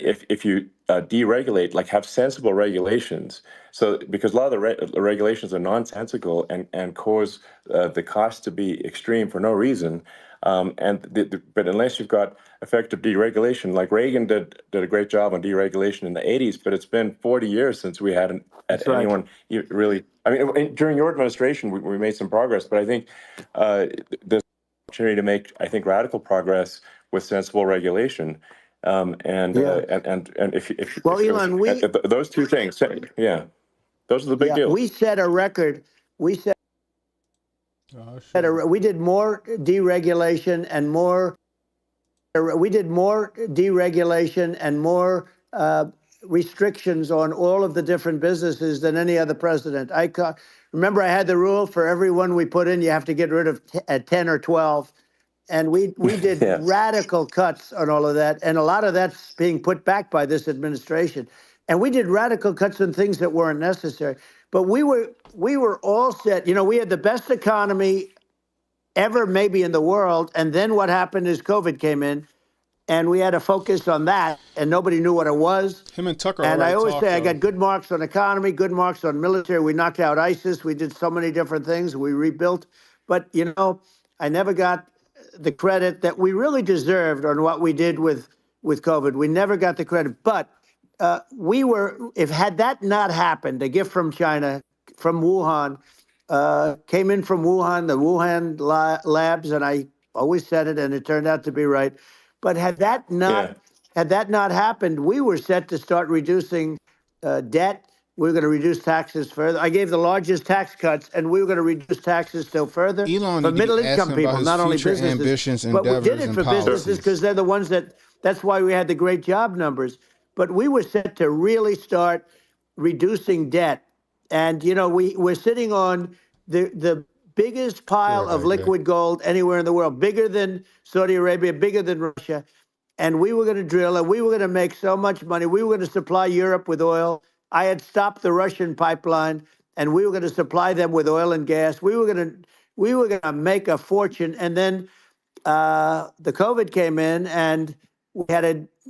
if you deregulate, like have sensible regulations, so because a lot of the regulations are nonsensical and cause the cost to be extreme for no reason. But unless you've got effective deregulation, like Reagan did a great job on deregulation in the 80s, but it's been 40 years since we had anyone really. During your administration, we made some progress, but I think there's an opportunity to make, radical progress with sensible regulation. If Elon, those two things, those are the big deals. We set a record. We did more deregulation and more. We did more deregulation and more restrictions on all of the different businesses than any other president. Remember, I had the rule for everyone we put in, you have to get rid of 10 or 12. And we did radical cuts on all of that. And a lot of that's being put back by this administration. And we did radical cuts on things that weren't necessary. But we were all set. We had the best economy ever maybe in the world. And then what happened is COVID came in. And we had to focus on that, and nobody knew what it was. Him and Tucker. And I always say I got good marks on economy, good marks on military. We knocked out ISIS. We did so many different things. We rebuilt. But, I never got the credit that we really deserved on what we did with COVID. We never got the credit. But had that not happened, a gift from China, from Wuhan, came in from Wuhan, the Wuhan labs, and I always said it, and it turned out to be right. But had that not happened, we were set to start reducing debt. We were going to reduce taxes further. I gave the largest tax cuts, and we were going to reduce taxes still further for middle-income people, not only businesses. But we did it for businesses because they're the ones that's why we had the great job numbers. But we were set to really start reducing debt. And, we're sitting on the biggest pile of liquid gold anywhere in the world, bigger than Saudi Arabia, bigger than Russia. And we were going to drill, and we were going to make so much money. We were going to supply Europe with oil. I had stopped the Russian pipeline, and we were going to supply them with oil and gas. We were going to make a fortune. And then the COVID came in, and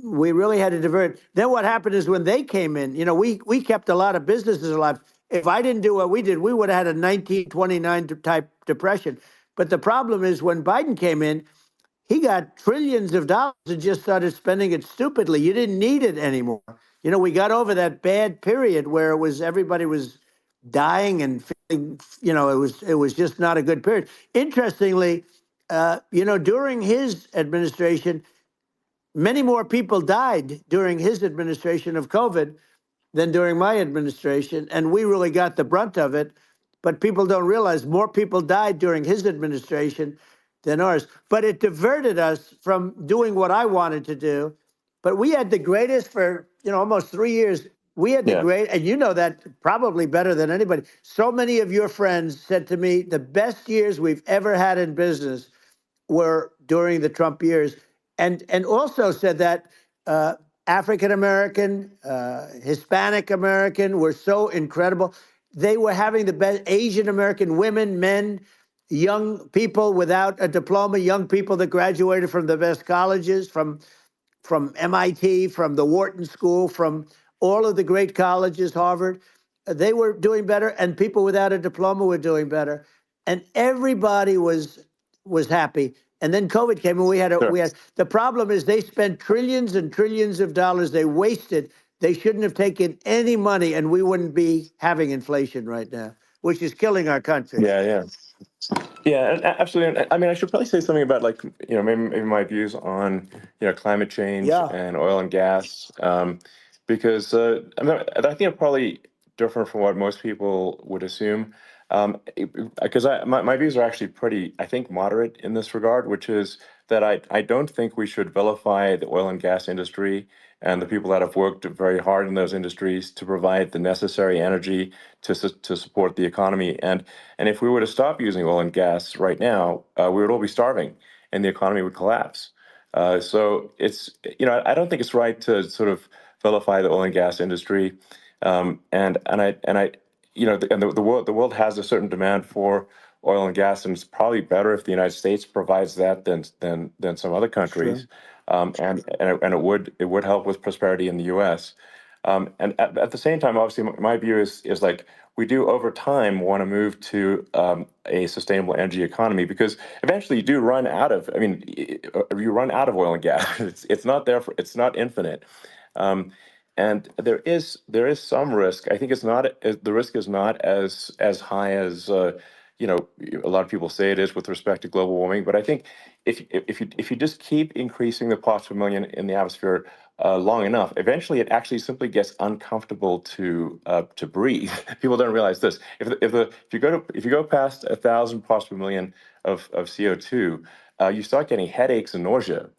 we really had to divert. Then what happened is when they came in, we kept a lot of businesses alive. If I didn't do what we did, we would have had a 1929 type depression. But the problem is when Biden came in, he got trillions of dollars and just started spending it stupidly. You didn't need it anymore. You know, we got over that bad period where it was everybody was dying and feeling, you know, it was just not a good period. Interestingly, you know, during his administration, many more people died during his administration of COVID than during my administration, and we really got the brunt of it. But people don't realize more people died during his administration than ours. But it diverted us from doing what I wanted to do. But we had the greatest for, you know, almost 3 years. We had the great, and you know that probably better than anybody. So many of your friends said to me, the best years we've ever had in business were during the Trump years, and also said that African American, Hispanic American were so incredible. They were having the best. Asian American women, men, young people without a diploma, young people that graduated from the best colleges, from MIT, from the Wharton School, from all of the great colleges, Harvard. They were doing better, and people without a diploma were doing better, and everybody was happy. And then COVID came, and we had the problem is they spent trillions and trillions of dollars. They wasted. They shouldn't have taken any money, and we wouldn't be having inflation right now, which is killing our country. Yeah, absolutely. I mean, I should probably say something about, like, you know, maybe my views on, you know, climate change and oil and gas, because I think I'm probably different from what most people would assume, because my views are actually pretty, I think, moderate in this regard, which is that I don't think we should vilify the oil and gas industry and the people that have worked very hard in those industries to provide the necessary energy to support the economy. And if we were to stop using oil and gas right now, we would all be starving, and the economy would collapse. So it's, you know, I don't think it's right to sort of vilify the oil and gas industry. And I, you know, the world has a certain demand for oil and gas, and it's probably better if the United States provides that than some other countries. And it would help with prosperity in the U.S. And at the same time, obviously, my view is like, we do over time want to move to a sustainable energy economy, because eventually you do run out of. I mean, you run out of oil and gas. It's not there it's not infinite. And there is some risk. I think the risk is not as high as you know, a lot of people say it is with respect to global warming. But I think if you just keep increasing the parts per million in the atmosphere long enough, eventually it actually simply gets uncomfortable to breathe. People don't realize this. If you go past 1,000 parts per million of CO2, you start getting headaches and nausea.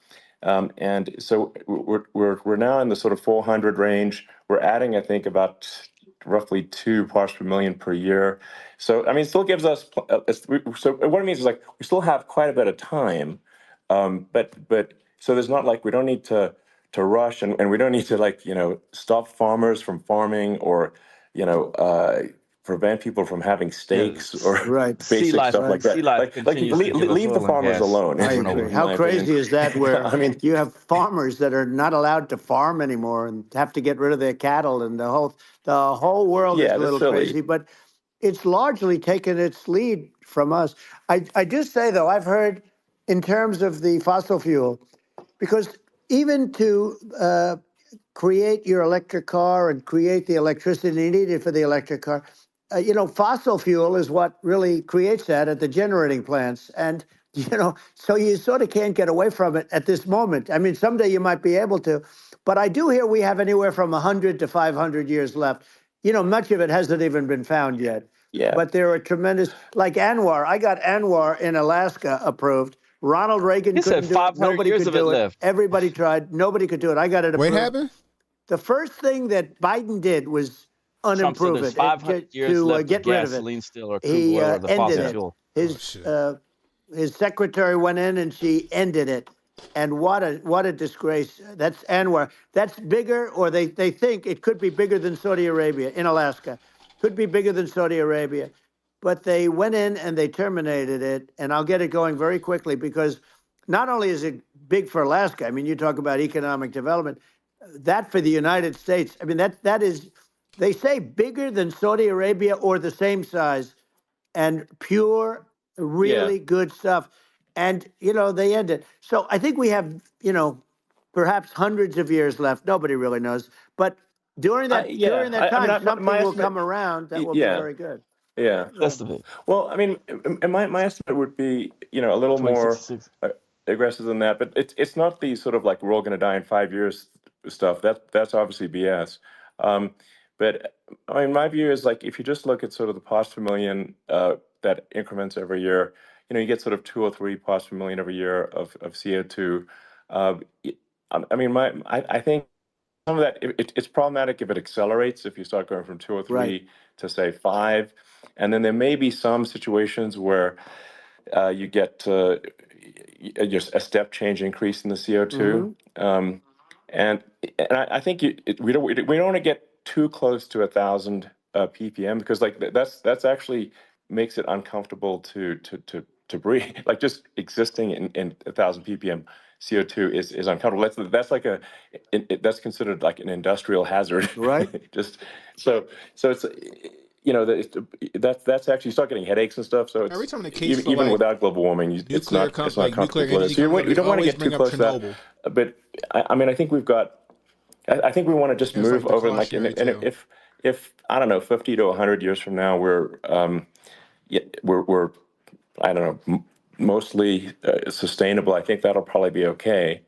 And so we're now in the sort of 400 range. We're adding, I think, about roughly 2 parts per million per year. So I mean, it still gives us. So what it means is, like, we still have quite a bit of time, but so there's not, like, we don't need to rush, and we don't need to, like, you know, stop farmers from farming, or, you know, prevent people from having steaks or basic stuff like that. Like leave the farmers alone. I agree. How crazy is that? Where I mean, you have farmers that are not allowed to farm anymore and have to get rid of their cattle, and the whole world is a little crazy. But it's largely taken its lead from us. I just say, though, I've heard in terms of the fossil fuel, because even to create your electric car and create the electricity needed for the electric car, you know, fossil fuel is what really creates that at the generating plants. And, you know, so you sort of can't get away from it at this moment. I mean, someday you might be able to. But I do hear we have anywhere from 100 to 500 years left. You know, much of it hasn't even been found yet. Yeah. But there are tremendous, like Anwar. I got Anwar in Alaska approved. Ronald Reagan couldn't do it. Nobody could do it. Everybody tried. Nobody could do it. I got it approved. What happened? The first thing that Biden did was unimprove it, to get rid of it. Still, or he oil, or the ended fossil it. fuel. His secretary went in and she ended it. And what a disgrace. That's Anwar. That's bigger, or they think it could be bigger than Saudi Arabia in Alaska. Could be bigger than Saudi Arabia. But they went in and they terminated it. And I'll get it going very quickly, because not only is it big for Alaska, I mean, you talk about economic development, that for the United States, I mean, that is, they say bigger than Saudi Arabia or the same size, and pure, really good stuff. And, they end it. So I think we have, perhaps hundreds of years left. Nobody really knows. But during Yeah, that I mean, time, my something will estimate, come around that will be yeah, very good. yeah. Estimate Well, I mean, my estimate would be, a little more 2066. aggressive than that, but it's not the sort of like we're all going to die in 5 years stuff. That's obviously BS. Um, but I mean, my view is like if you just look at sort of the parts per million that increments every year, you get sort of 2 or 3 parts per million every year of CO2. Uh, I mean, I think some of that it's problematic if it accelerates, if you start going from 2 or 3 Right. to say 5, and then there may be some situations where you get just a step change increase in the CO2, and I think we don't want to get too close to 1,000 ppm, because like that's actually makes it uncomfortable to breathe. Like just existing in 1,000 ppm CO2 is uncomfortable. That's like that's considered like an industrial hazard. Right. Just so it's that's actually you start getting headaches and stuff. So Every it's time the case for even like without global warming, it's nuclear not like nuclear comfortable to live. energy So comes up, you they don't want to always get too bring up close to that. Chernobyl. But I mean, I think we've got. I think we want to just It's like move the over and cautionary tale. if I don't know 50 to 100 years from now we're I don't know mostly sustainable. I think that'll probably be okay.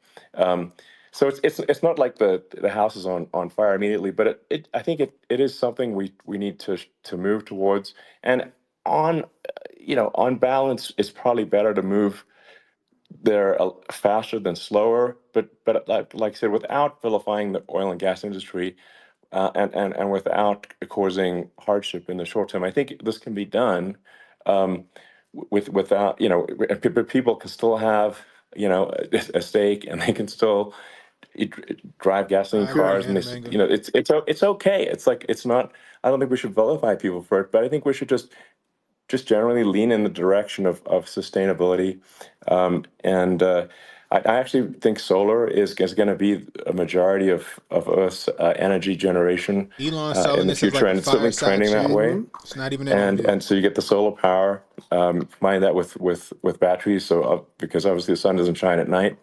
So it's not like the house is on fire immediately, but I think it is something we need to move towards. And on on balance, it's probably better to move there faster than slower. But like I said, without vilifying the oil and gas industry, and without causing hardship in the short term, I think this can be done. Without people can still have a stake, and they can still drive gasoline I agree, cars, and it's okay. It's like it's not. I don't think we should vilify people for it, but I think we should just generally lean in the direction of sustainability. And I actually think solar is going to be a majority of Earth's energy generation Elon's in selling the this as future, like a and it's certainly fireside trending that chat. way. It's not even an And interview. so you get the solar power, combine that with batteries, so because obviously the sun doesn't shine at night,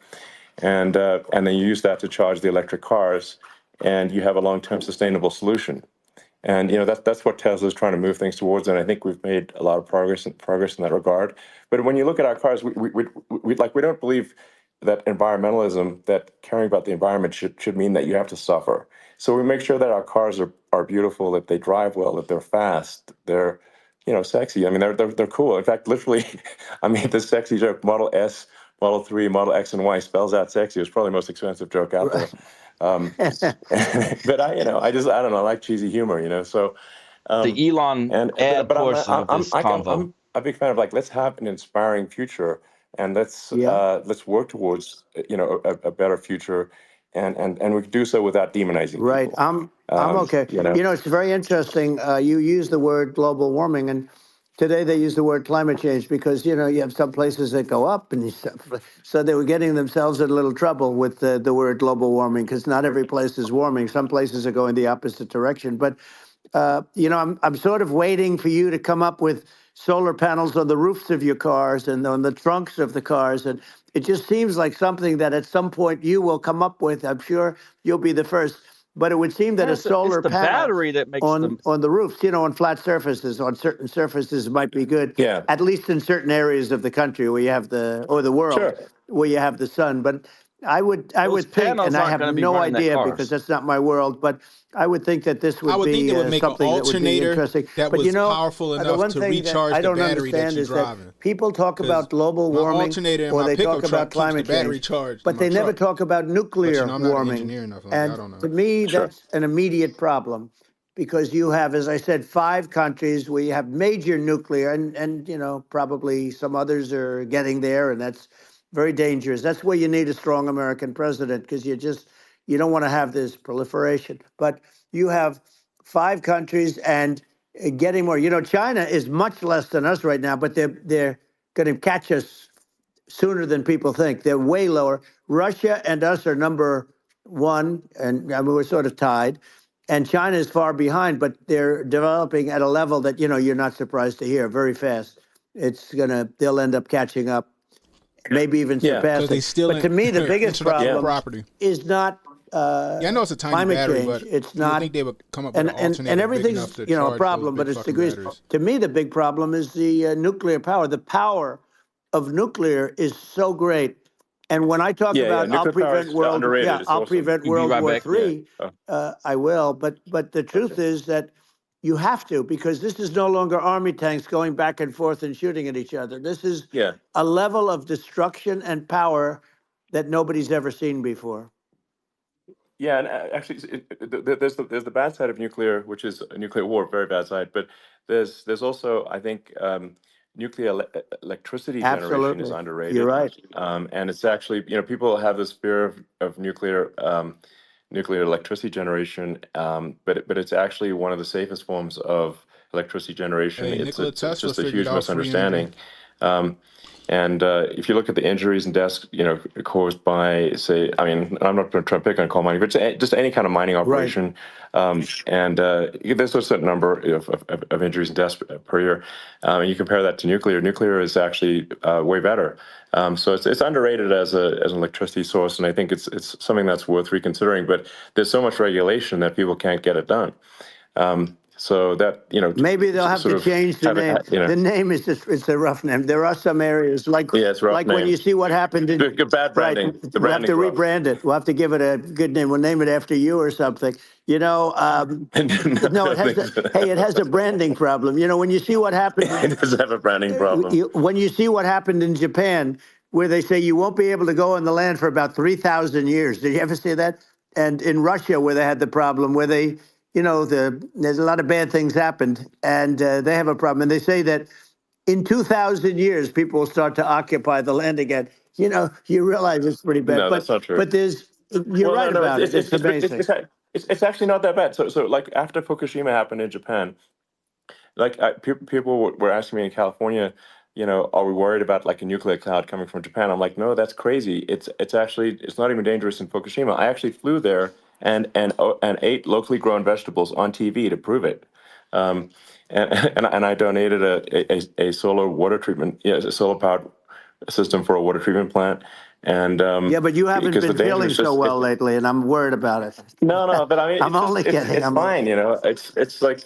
and then you use that to charge the electric cars, and you have a long-term sustainable solution. And that's what Tesla's trying to move things towards, and I think we've made a lot of progress in that regard. But when you look at our cars, we don't believe that environmentalism, that caring about the environment should mean that you have to suffer. So we make sure that our cars are beautiful, that they drive well, that they're fast, they're sexy. I mean, they're cool. In fact, literally, I mean, this sexy joke, Model S, Model 3, Model X, and Y spells out sexy. It's probably the most expensive joke out there. But I don't know. I like cheesy humor. So, The Elon ad but portion of this convo. I'm a big fan of like let's have an inspiring future, and let's work towards a better future, and we can do so without demonizing Right. people. I'm okay. You know. It's very interesting. You use the word global warming, and today they use the word climate change because you have some places that go up, and so they were getting themselves in a little trouble with the word global warming because not every place is warming. Some places are going the opposite direction. But I'm sort of waiting for you to come up with solar panels on the roofs of your cars and on the trunks of the cars, and it just seems like something that at some point you will come up with. I'm sure you'll be the first. But it would seem that a It's solar the panel battery that makes them. on the roofs, on flat surfaces, on certain surfaces might be good. Yeah. At least in certain areas of the country where you have the world Sure. where you have the sun. But I would think, panels and I aren't have gonna be no running the idea cars. because that's not my world. But I would think that this would I would think be they would make an something that would be alternator interesting. that But was powerful the enough one to thing that recharge I the don't battery that understand you're is driving. that people talk 'Cause about global my warming alternator in or my they pickup talk truck about keeps the climate battery change, charged in but my they never truck. talk about nuclear I'm not an warming. engineer enough. Like, I And don't know. to me, Sure. that's an immediate problem because you have, as I said, 5 countries where you have major nuclear, and probably some others are getting there, and that's very dangerous. That's where you need a strong American president because you don't want to have this proliferation. But you have 5 countries and getting more. China is much less than us right now, but they're going to catch us sooner than people think. They're way lower. Russia and us are number 1, and I mean, we're sort of tied. And China is far behind, but they're developing at a level that you're not surprised to hear very fast. They'll end up catching up. maybe even surpass they it. still But to me, the biggest problem property is not I know it's a tiny climate battery, change. but It's do you not, think they would come up with an and alternative big everything's enough to a charge problem, those but big it's fucking degrees. batteries? To me, the big problem is the nuclear power. The power of nuclear is so great. And when I talk about Nuclear power is underrated. It's I'll awesome. prevent You be World right War back. III, I will. But the truth Okay. is that you have to, because this is no longer army tanks going back and forth and shooting at each other. This is Yeah. a level of destruction and power that nobody's ever seen before. Yeah, and actually, there's the bad side of nuclear, which is a nuclear war, very bad side. But there's also, I think, nuclear electricity generation is Absolutely. You're underrated, right. and it's actually, people have this fear of nuclear electricity generation, but it's actually one of the safest forms of electricity generation. Hey, It's Nikola it's Tesla just a figured huge out free energy. misunderstanding. And if you look at the injuries and deaths, caused by, say, I mean, I'm not trying to pick on coal mining, but just any kind of mining operation, and there's a certain number of injuries and deaths per year. And you compare that to nuclear. Nuclear is actually way better. So it's underrated as an electricity source, and I think it's something that's worth reconsidering. But there's so much regulation that people can't get it done. So that, Maybe they'll have to change the name. The name is it's a rough name. There are some areas it's rough like when name. you see what happened in Good bad branding. right. The We'll have to branding's rough. rebrand it. We'll have to give it a good name. We'll name it after you or something. No, it has a branding problem. When you see what happened, It does have a branding problem. when you see what happened in Japan, where they say you won't be able to go on the land for about 3,000 years. Did you ever see that? And in Russia, where they had the problem, where they, there's a lot of bad things happened, and they have a problem. And they say that in 2,000 years, people will start to occupy the land again. You realize it's pretty bad. No, that's not true. But you're right about it. It's amazing. It's actually not that bad. So like after Fukushima happened in Japan, like people were asking me in California, are we worried about like a nuclear cloud coming from Japan? I'm like, no, that's crazy. It's not even dangerous in Fukushima. I actually flew there and ate locally grown vegetables on TV to prove it. And I donated a solar water treatment, a solar powered system for a water treatment plant. And but you haven't been feeling so well lately, and I'm worried about it. No, but I mean, I'm only kidding. It's fine, It's like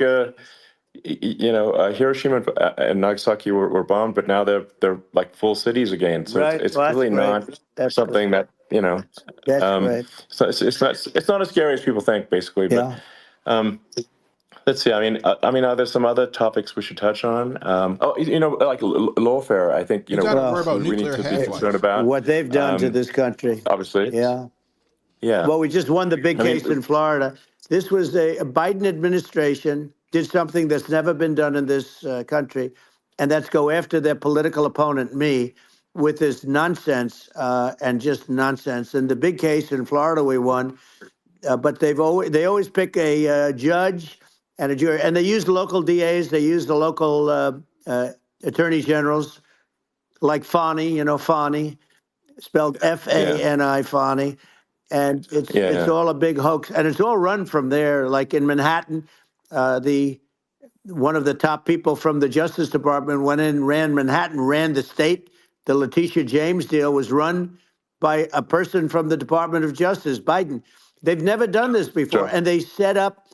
Hiroshima and Nagasaki were bombed, but now they're like full cities again. So right. it's Well, really not something that That's right. So it's not as scary as people think, basically. But let's see. I mean, are there some other topics we should touch on? Like lawfare. I think you gotta worry about we need nuclear to be concerned about what they've done to this country. Obviously, Yeah. Well, we just won the big case in Florida. This was a Biden administration did something that's never been done in this country, and that's go after their political opponent, me, with this nonsense and just nonsense. And the big case in Florida we won, but they always pick a judge and a jury, and they use the local DAs, they use the local attorney generals, like Fani, Fani, spelled Fani, Fani. And it's all a big hoax, and it's all run from there. Like in Manhattan, one of the top people from the Justice Department went in, ran Manhattan, ran the state. The Letitia James deal was run by a person from the Department of Justice, Biden. They've never done this before, and they set up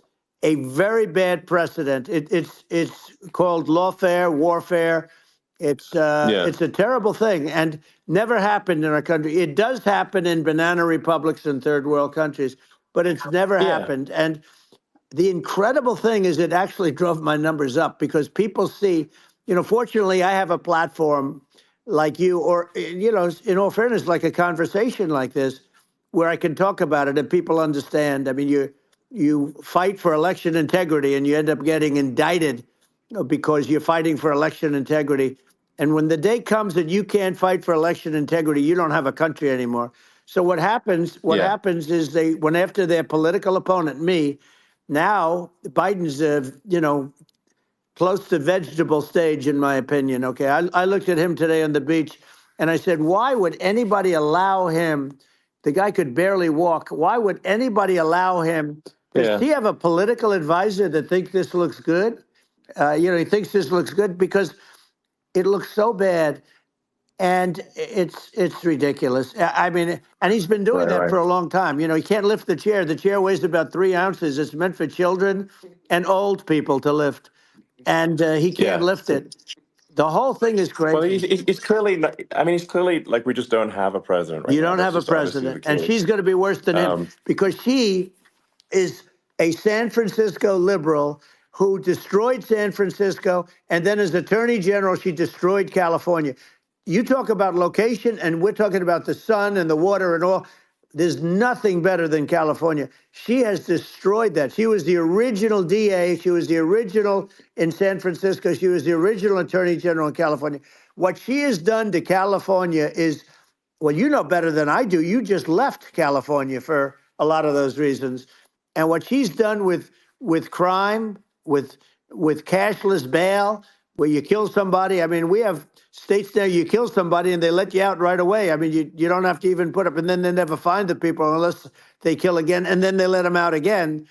a very bad precedent. It's called lawfare, warfare. It's a terrible thing, and never happened in our country. It does happen in banana republics and third world countries, but it's never happened. And the incredible thing is it actually drove my numbers up because people see, fortunately I have a platform like you, or, in all fairness, like a conversation like this where I can talk about it and people understand. I mean, you fight for election integrity and you end up getting indicted because you're fighting for election integrity. And when the day comes that you can't fight for election integrity, you don't have a country anymore. So what happens is they went after their political opponent, me. Now Biden's, close to vegetable stage, in my opinion. Okay, I looked at him today on the beach, and I said, why would anybody allow him? The guy could barely walk. Why would anybody allow him? Does he have a political advisor that thinks this looks good? He thinks this looks good because it looks so bad. And it's ridiculous. I mean, and he's been doing that for a long time. You know, he can't lift the chair. The chair weighs about 3 ounces. It's meant for children and old people to lift, and he can't lift it. The whole thing is crazy. Well, he's clearly not, I mean, he's clearly like, we just don't have a president right You now. don't That's have a just obviously the president, and case. she's going to be worse than him because she is a San Francisco liberal who destroyed San Francisco, and then as Attorney General, she destroyed California. You talk about location, and we're talking about the sun and the water and all. There's nothing better than California. She has destroyed that. She was the original DA. She was the original in San Francisco. She was the original Attorney General in California. What she has done to California is, well, you know better than I do. You just left California for a lot of those reasons. And what she's done with crime, with cashless bail, where you kill somebody. I mean, we have states now you kill somebody and they let you out right away. I mean, you don't have to even put up, and then they never find the people unless they kill again, and then they let them out again.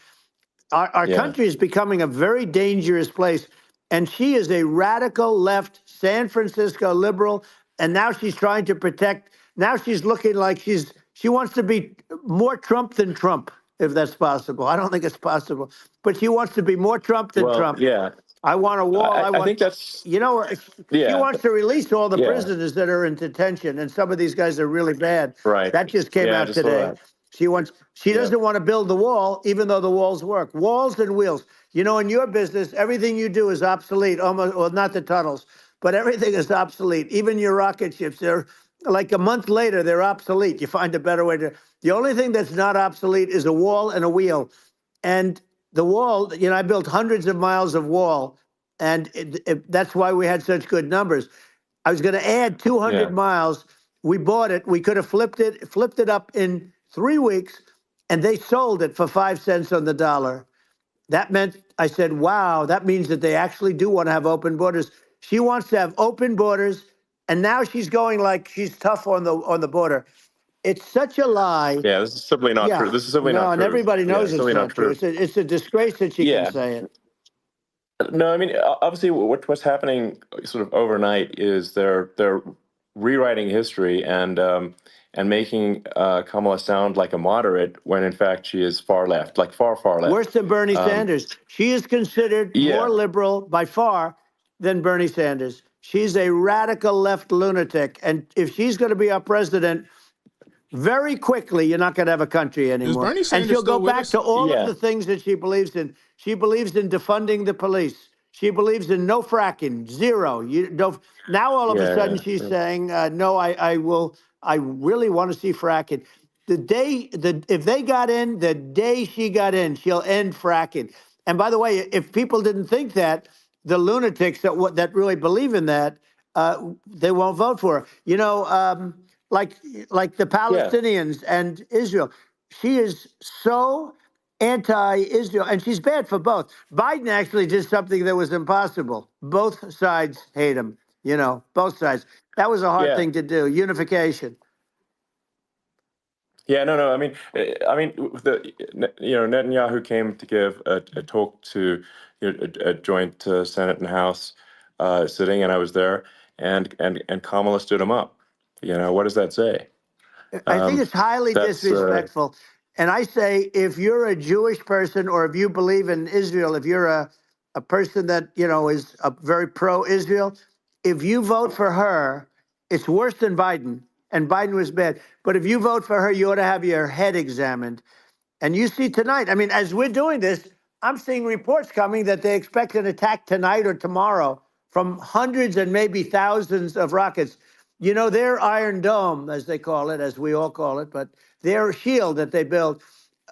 Our country is becoming a very dangerous place. And she is a radical left San Francisco liberal. And now she's trying to protect. Now she's looking like she wants to be more Trump than Trump, if that's possible. I don't think it's possible. But she wants to be more Trump than Trump. Yeah. I want a wall. I think that's, you know, she wants to release all the prisoners that are in detention. And some of these guys are really bad. Right. That just came out today. She doesn't want to build the wall, even though the walls work. Walls and wheels. You know, in your business, everything you do is obsolete, almost, well, not the tunnels, but everything is obsolete. Even your rocket ships, they're like a month later, they're obsolete. You find a better way to. The only thing that's not obsolete is a wall and a wheel. And the wall, you know, I built hundreds of miles of wall, and that's why we had such good numbers. I was going to add 200 miles. We bought it. We could have flipped it up in 3 weeks, and they sold it for 5 cents on the dollar. That meant, I said, wow, that means that they actually do want to have open borders. She wants to have open borders, and now she's going like she's tough on the border. It's such a lie. Yeah, this is simply not true. This is simply not true. No, and everybody knows it's simply not true. It's a disgrace that she can say it. No, I mean, obviously, what's happening sort of overnight is they're rewriting history and making Kamala sound like a moderate when in fact she is far left, like far left. Worse than Bernie Sanders. She is considered more liberal by far than Bernie Sanders. She's a radical left lunatic, and if she's going to be our president, very quickly, you're not going to have a country anymore. Bernie Sanders and she'll go still with back us? to all of the things that she believes in. She believes in defunding the police. She believes in no fracking, zero. You don't. Now all of a sudden she's saying, no, I will. I really want to see fracking. If they got in, the day she got in, she'll end fracking. And by the way, if people didn't think that, the lunatics that really believe in that, they won't vote for her. You know, like the Palestinians and Israel. She is so anti-Israel, and she's bad for both. Biden actually did something that was impossible. Both sides hate him. You know, both sides. That was a hard thing to do. Unification. Yeah, no. I mean, Netanyahu came to give a talk to a joint Senate and House sitting, and I was there, and Kamala stood him up. You know, what does that say? I think it's highly disrespectful. And I say, if you're a Jewish person or if you believe in Israel, if you're a person that, you know, is very pro-Israel, if you vote for her, it's worse than Biden. And Biden was bad. But if you vote for her, you ought to have your head examined. And you see tonight, I mean, as we're doing this, I'm seeing reports coming that they expect an attack tonight or tomorrow from hundreds and maybe thousands of rockets. You know, their Iron Dome, as they call it, as we all call it, but their shield that they build,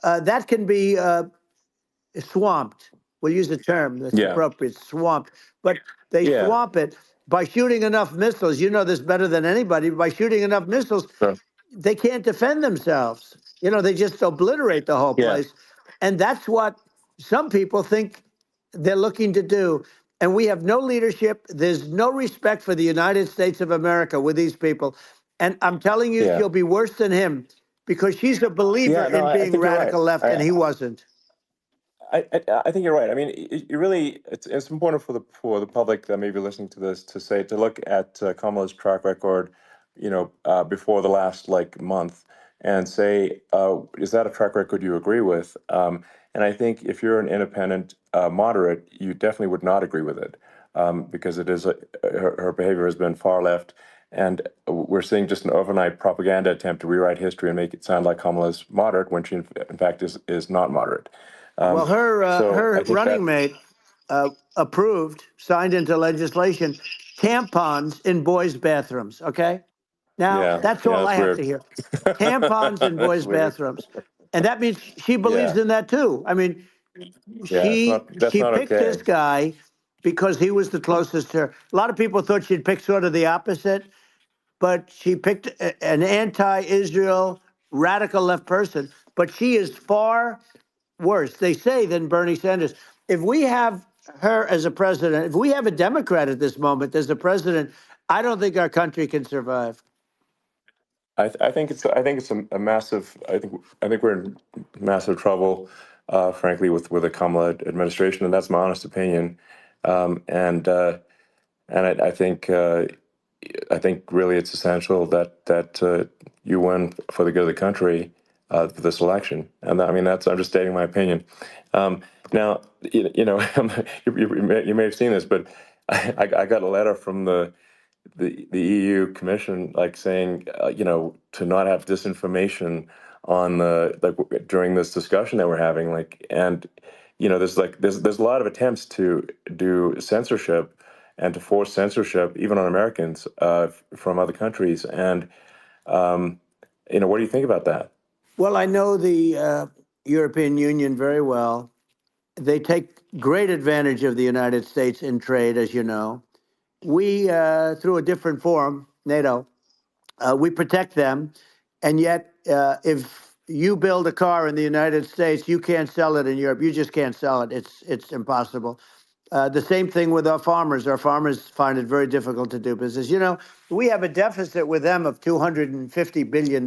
that can be swamped. We'll use a term that's appropriate, swamped. But they swamp it by shooting enough missiles. You know this better than anybody. By shooting enough missiles, they can't defend themselves. You know, they just obliterate the whole place. And that's what some people think they're looking to do. And we have no leadership. There's no respect for the United States of America with these people. And I'm telling you, she'll be worse than him because she's a believer in being radical left, and he wasn't. I think you're right. I mean, you really, it's important for the public that may be listening to this to look at Kamala's track record, before the last month, and say, is that a track record you agree with? And I think if you're an independent moderate, you definitely would not agree with it, because it is her behavior has been far left, and we're seeing just an overnight propaganda attempt to rewrite history and make it sound like Kamala's moderate when she in fact is not moderate. Well, her running mate signed into legislation, tampons in boys' bathrooms. Okay, now that's all I have to hear. Tampons in boys' bathrooms, and that means she believes in that too. I mean, she picked this guy because he was the closest to her. A lot of people thought she'd pick sort of the opposite, but she picked an anti-Israel radical left person. But she is far worse, they say, than Bernie Sanders. If we have her as a president, if we have a Democrat at this moment as the president, I don't think our country can survive. I think it's a massive. I think we're in massive trouble, frankly, with the Kamala administration, and that's my honest opinion. And I think really it's essential that you win for the good of the country for this election. And I mean, I'm just stating my opinion. Now, you may have seen this, but I got a letter from the EU Commission, saying, to not have disinformation on during this discussion that we're having, and there's a lot of attempts to do censorship and to force censorship even on Americans from other countries, and what do you think about that? Well, I know the European Union very well. They take great advantage of the United States in trade, as you know. We, through a different forum, NATO, we protect them. And yet, if you build a car in the United States, you can't sell it in Europe. You just can't sell it. It's impossible. The same thing with our farmers. Our farmers find it very difficult to do business. We have a deficit with them of $250 billion,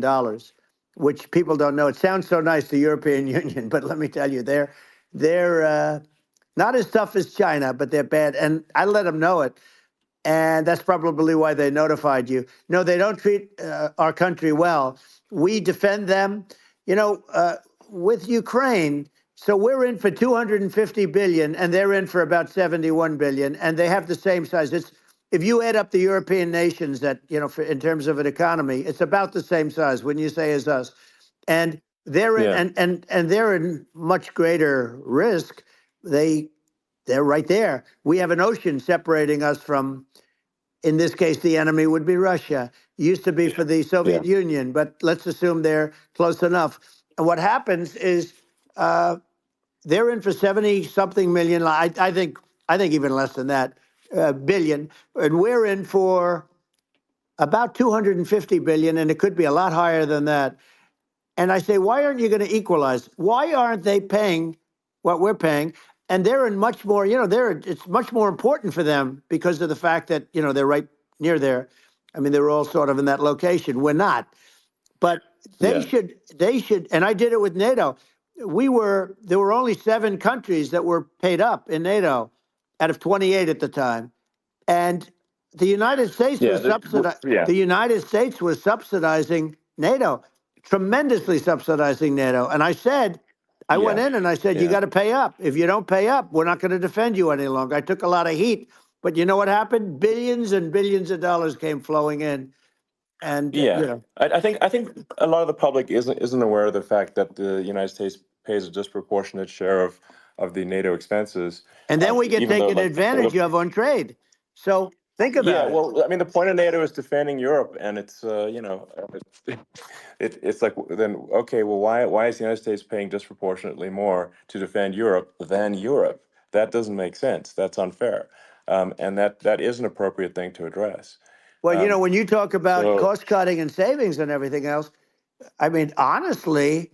which people don't know. It sounds so nice, the European Union, but let me tell you, they're not as tough as China, but they're bad. And I let them know it. And that's probably why they notified you. No, they don't treat our country well. We defend them, with Ukraine. So we're in for 250 billion, and they're in for about 71 billion, and they have the same size. If you add up the European nations that, in terms of an economy, it's about the same size, wouldn't you say, as us? And they're in, and they're in much greater risk. They're right there. We have an ocean separating us from, in this case, the enemy would be Russia. Used to be for the Soviet Union, but let's assume they're close enough. And what happens is they're in for 70-something million. I think even less than that, billion. And we're in for about 250 billion, and it could be a lot higher than that. And I say, why aren't you going to equalize? Why aren't they paying what we're paying? And they're in much more, it's much more important for them because of the fact that, they're right near there. I mean, they're all sort of in that location. We're not. But they should, and I did it with NATO. There were only 7 countries that were paid up in NATO out of 28 at the time. And the United States the United States was subsidizing NATO, tremendously subsidizing NATO. And I said, I went in and I said, you got to pay up. If you don't pay up, we're not going to defend you any longer. I took a lot of heat, but you know what happened? Billions and billions of dollars came flowing in. And I think a lot of the public isn't aware of the fact that the United States pays a disproportionate share of the NATO expenses. And then we get taken advantage of on trade. So think about it. Yeah, well, I mean, the point of NATO is defending Europe, and it's it's like, then okay, well, why is the United States paying disproportionately more to defend Europe than Europe? That doesn't make sense. That's unfair, and that is an appropriate thing to address. Well, when you talk about cost cutting and savings and everything else, I mean, honestly,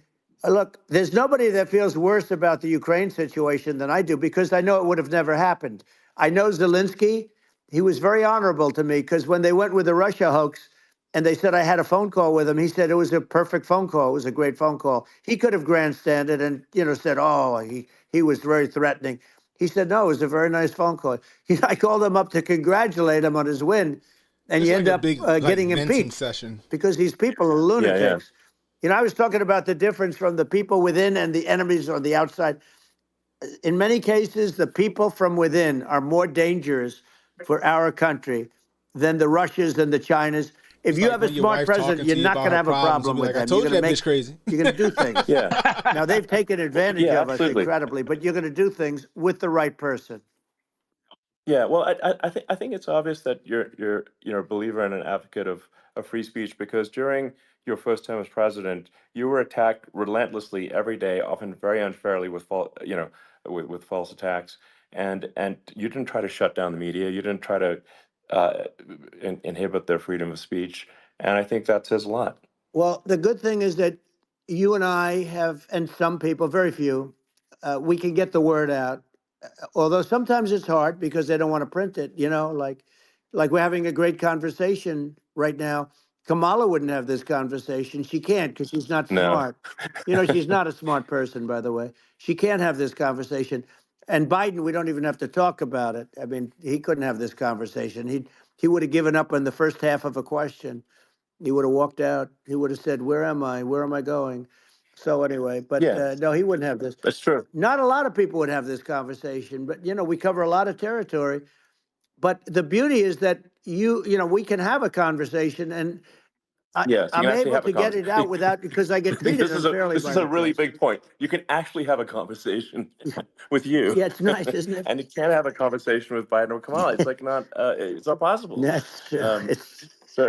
look, there's nobody that feels worse about the Ukraine situation than I do, because I know it would have never happened. I know Zelensky. He was very honorable to me, because when they went with the Russia hoax, and they said I had a phone call with him. He said it was a perfect phone call. It was a great phone call. He could have grandstanded and said, "Oh, he was very threatening." He said, "No, it was a very nice phone call." I called him up to congratulate him on his win, and It's you like end a up big getting venting impeached session. because these people are lunatics. I was talking about the difference from the people within and the enemies on the outside. In many cases, the people from within are more dangerous for our country than the Russias and the Chinas. If It's you like have a when your smart wife president, talking you're to you not about going to her have a problems, you'll problem be with like, "I them. told You're you going to that bitch crazy." you're going to do things. Now they've taken advantage Yeah, of us absolutely. incredibly, but you're going to do things with the right person. Yeah, well, I think it's obvious that you're a believer and an advocate of free speech, because during your first term as president, you were attacked relentlessly every day, often very unfairly with with false attacks, and you didn't try to shut down the media. You didn't try to uh, inhibit their freedom of speech, and I think that says a lot. Well, the good thing is that you and I have, and some people, very few, we can get the word out. Although sometimes it's hard because they don't want to print it. Like we're having a great conversation right now. Kamala wouldn't have this conversation. She can't because she's not No. smart. She's not a smart person, by the way. She can't have this conversation. And Biden, we don't even have to talk about it. I mean, he couldn't have this conversation. He would have given up on the first half of a question. He would have walked out. He would have said, "Where am I? Where am I going?" So anyway, but Yeah, no, he wouldn't have this. that's true. Not a lot of people would have this conversation, but we cover a lot of territory. But the beauty is that we can have a conversation, and Yes, you can I'm actually able have a to get it out conversation. without because I get treated This is a unfairly this by is a the really press. big point. You can actually have a conversation with you, Yeah, it's nice, isn't it? and you can't have a conversation with Biden or Kamala. It's like it's not possible. That's true. It's So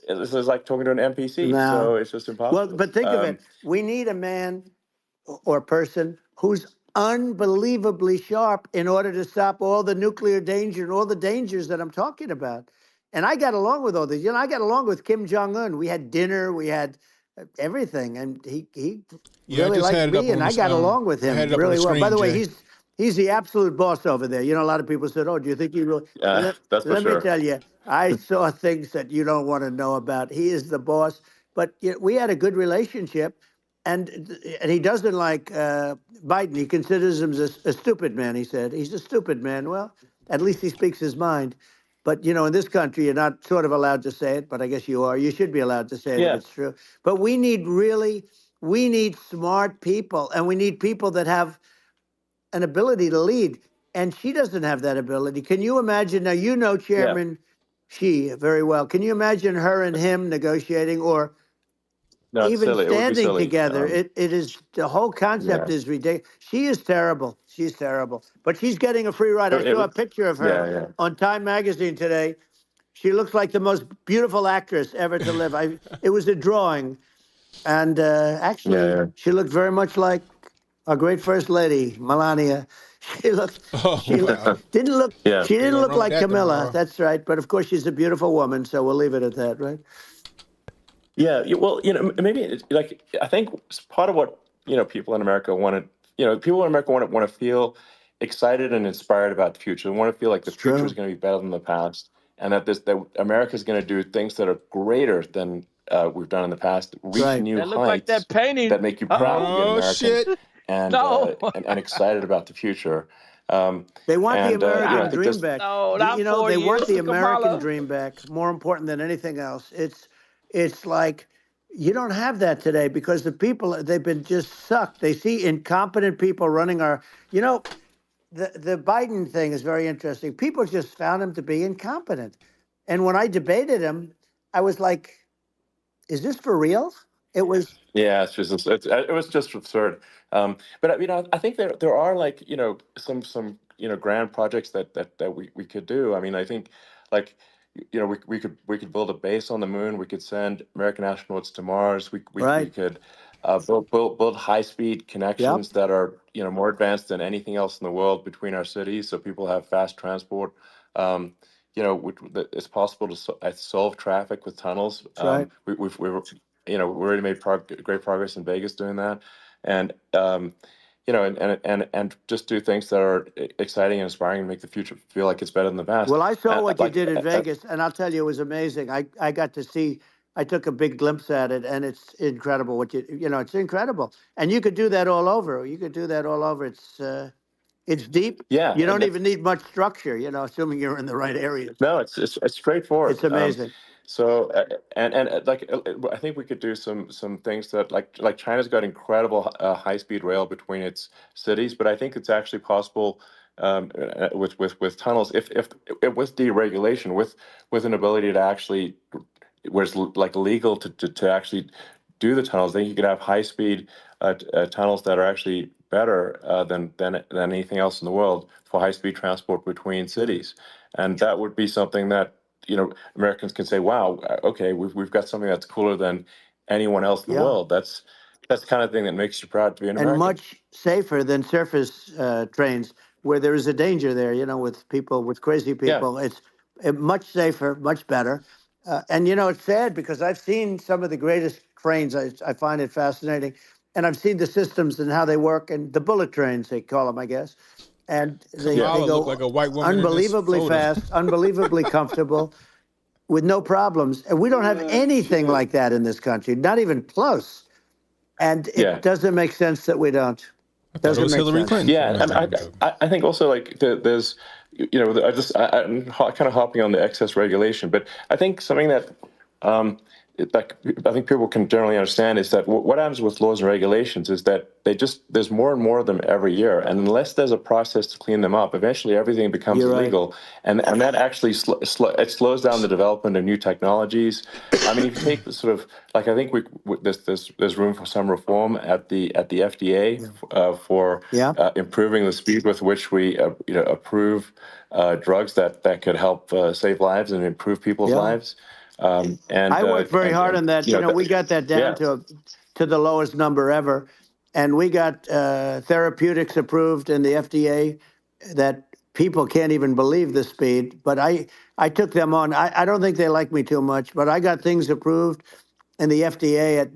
this is like talking to an NPC. So no. it's just Well, impossible. but think of it. We need a man or person who's unbelievably sharp in order to stop all the nuclear danger and all the dangers that I'm talking about. And I got along with all these. I got along with Kim Jong Un. We had dinner. We had everything, and he Yeah, I really just liked had it up me, on and I the got along with I had him it up on the really well. By screen, the way, Jay. he's the absolute boss over there. A lot of people said, "Oh, do you think he really?" That's for Let me sure. tell you, I saw things that you don't want to know about. He is the boss. But we had a good relationship, and he doesn't like Biden. He considers him a stupid man. He said he's a stupid man. Well, at least he speaks his mind. But in this country, you're not sort of allowed to say it. But I guess you are. You should be allowed to say it if Yeah. it's true. But we need smart people, and we need people that have an ability to lead. And she doesn't have that ability. Can you imagine? Now, Yeah. Chairman Xi very well. Can you imagine her and him negotiating or No, it's even silly. It would be standing silly. together? It is, the whole concept Yeah. is ridiculous. She is terrible. She's terrible. But she's getting a free ride. I It saw a would- picture of her yeah. on Time Magazine today. She looks like the most beautiful actress ever to live. It was a drawing. And actually, Yeah. she looked very much like our great first lady, Melania. She looked, Oh she wow. didn't look, Yeah. she Ain't didn't nothing look wrong with like that Camilla. tomorrow. That's right. But of course, she's a beautiful woman, so we'll leave it at that, right? Yeah, well, maybe like I think part of what people in America people in America want to feel excited and inspired about the future. They want to feel like the It's future is true. going to be better than the past, and that America is going to do things that are greater than we've done in the past, That's reach right. new That looked like heights that painting. that make you proud to be an Oh American shit. and No, and excited about the future. They want the I American think dream this. back. no, not They 4 years want the for American Kamala. dream back more important than anything else. It's like you don't have that today because the people, they've been just sucked. They see incompetent people running our, the Biden thing is very interesting. People just found him to be incompetent. And when I debated him, I was like, is this for real? It was Yeah, it was just absurd. But I think there are like some grand projects that we could do. I mean, I think like we could build a base on the moon. We could send American astronauts to Mars. We right. could build high speed Yep. connections that are more advanced than anything else in the world between our cities, so people have fast transport. Um, it's possible to solve traffic with tunnels. That's right. We already made great progress in Vegas doing that, and and just do things that are exciting and inspiring and make the future feel like it's better than the past. Well, I saw what you Like, did in Vegas, and I'll tell you, it was amazing. I got to see. I took a big glimpse at it, and it's incredible. It's incredible, and you could do that all over. You could do that all over. It's deep. yeah, You don't even need much structure. Assuming you're in the right areas. no, it's straightforward. It's amazing. So I think we could do some things that like China's got incredible high speed rail between its cities, but I think it's actually possible with tunnels if with deregulation with an ability to actually where it's like legal to actually do the tunnels. Then you could have high speed tunnels that are actually better than anything else in the world for high speed transport between cities, and that would be something that Americans can say, wow, okay, we've got something that's cooler than anyone else in the world. That's the kind of thing that makes you proud to be an American. And much safer than surface trains where there is a danger there, with crazy people. It's much safer, much better. And, it's sad because I've seen some of the greatest trains. I find it fascinating. And I've seen the systems and how they work, and the bullet trains, they call them, I guess. And they go look like a white woman unbelievably fast, unbelievably comfortable, with no problems. And we don't have anything like that in this country, not even close. And it doesn't make sense that we don't. Doesn't make Hillary sense. Clinton. Yeah, and I think also like there's, I'm kind of hopping on the excess regulation, but I think something that I think people can generally understand is that what happens with laws and regulations is that there's more and more of them every year, and unless there's a process to clean them up, eventually everything becomes illegal, and that actually it slows down the development of new technologies. I mean, if you take the sort of like I think there's room for some reform at the FDA for improving the speed with which we approve drugs that could help save lives and improve people's lives. And I worked very hard on that. We got that down to the lowest number ever, and we got therapeutics approved in the FDA that people can't even believe the speed. But I took them on. I don't think they like me too much, but I got things approved in the FDA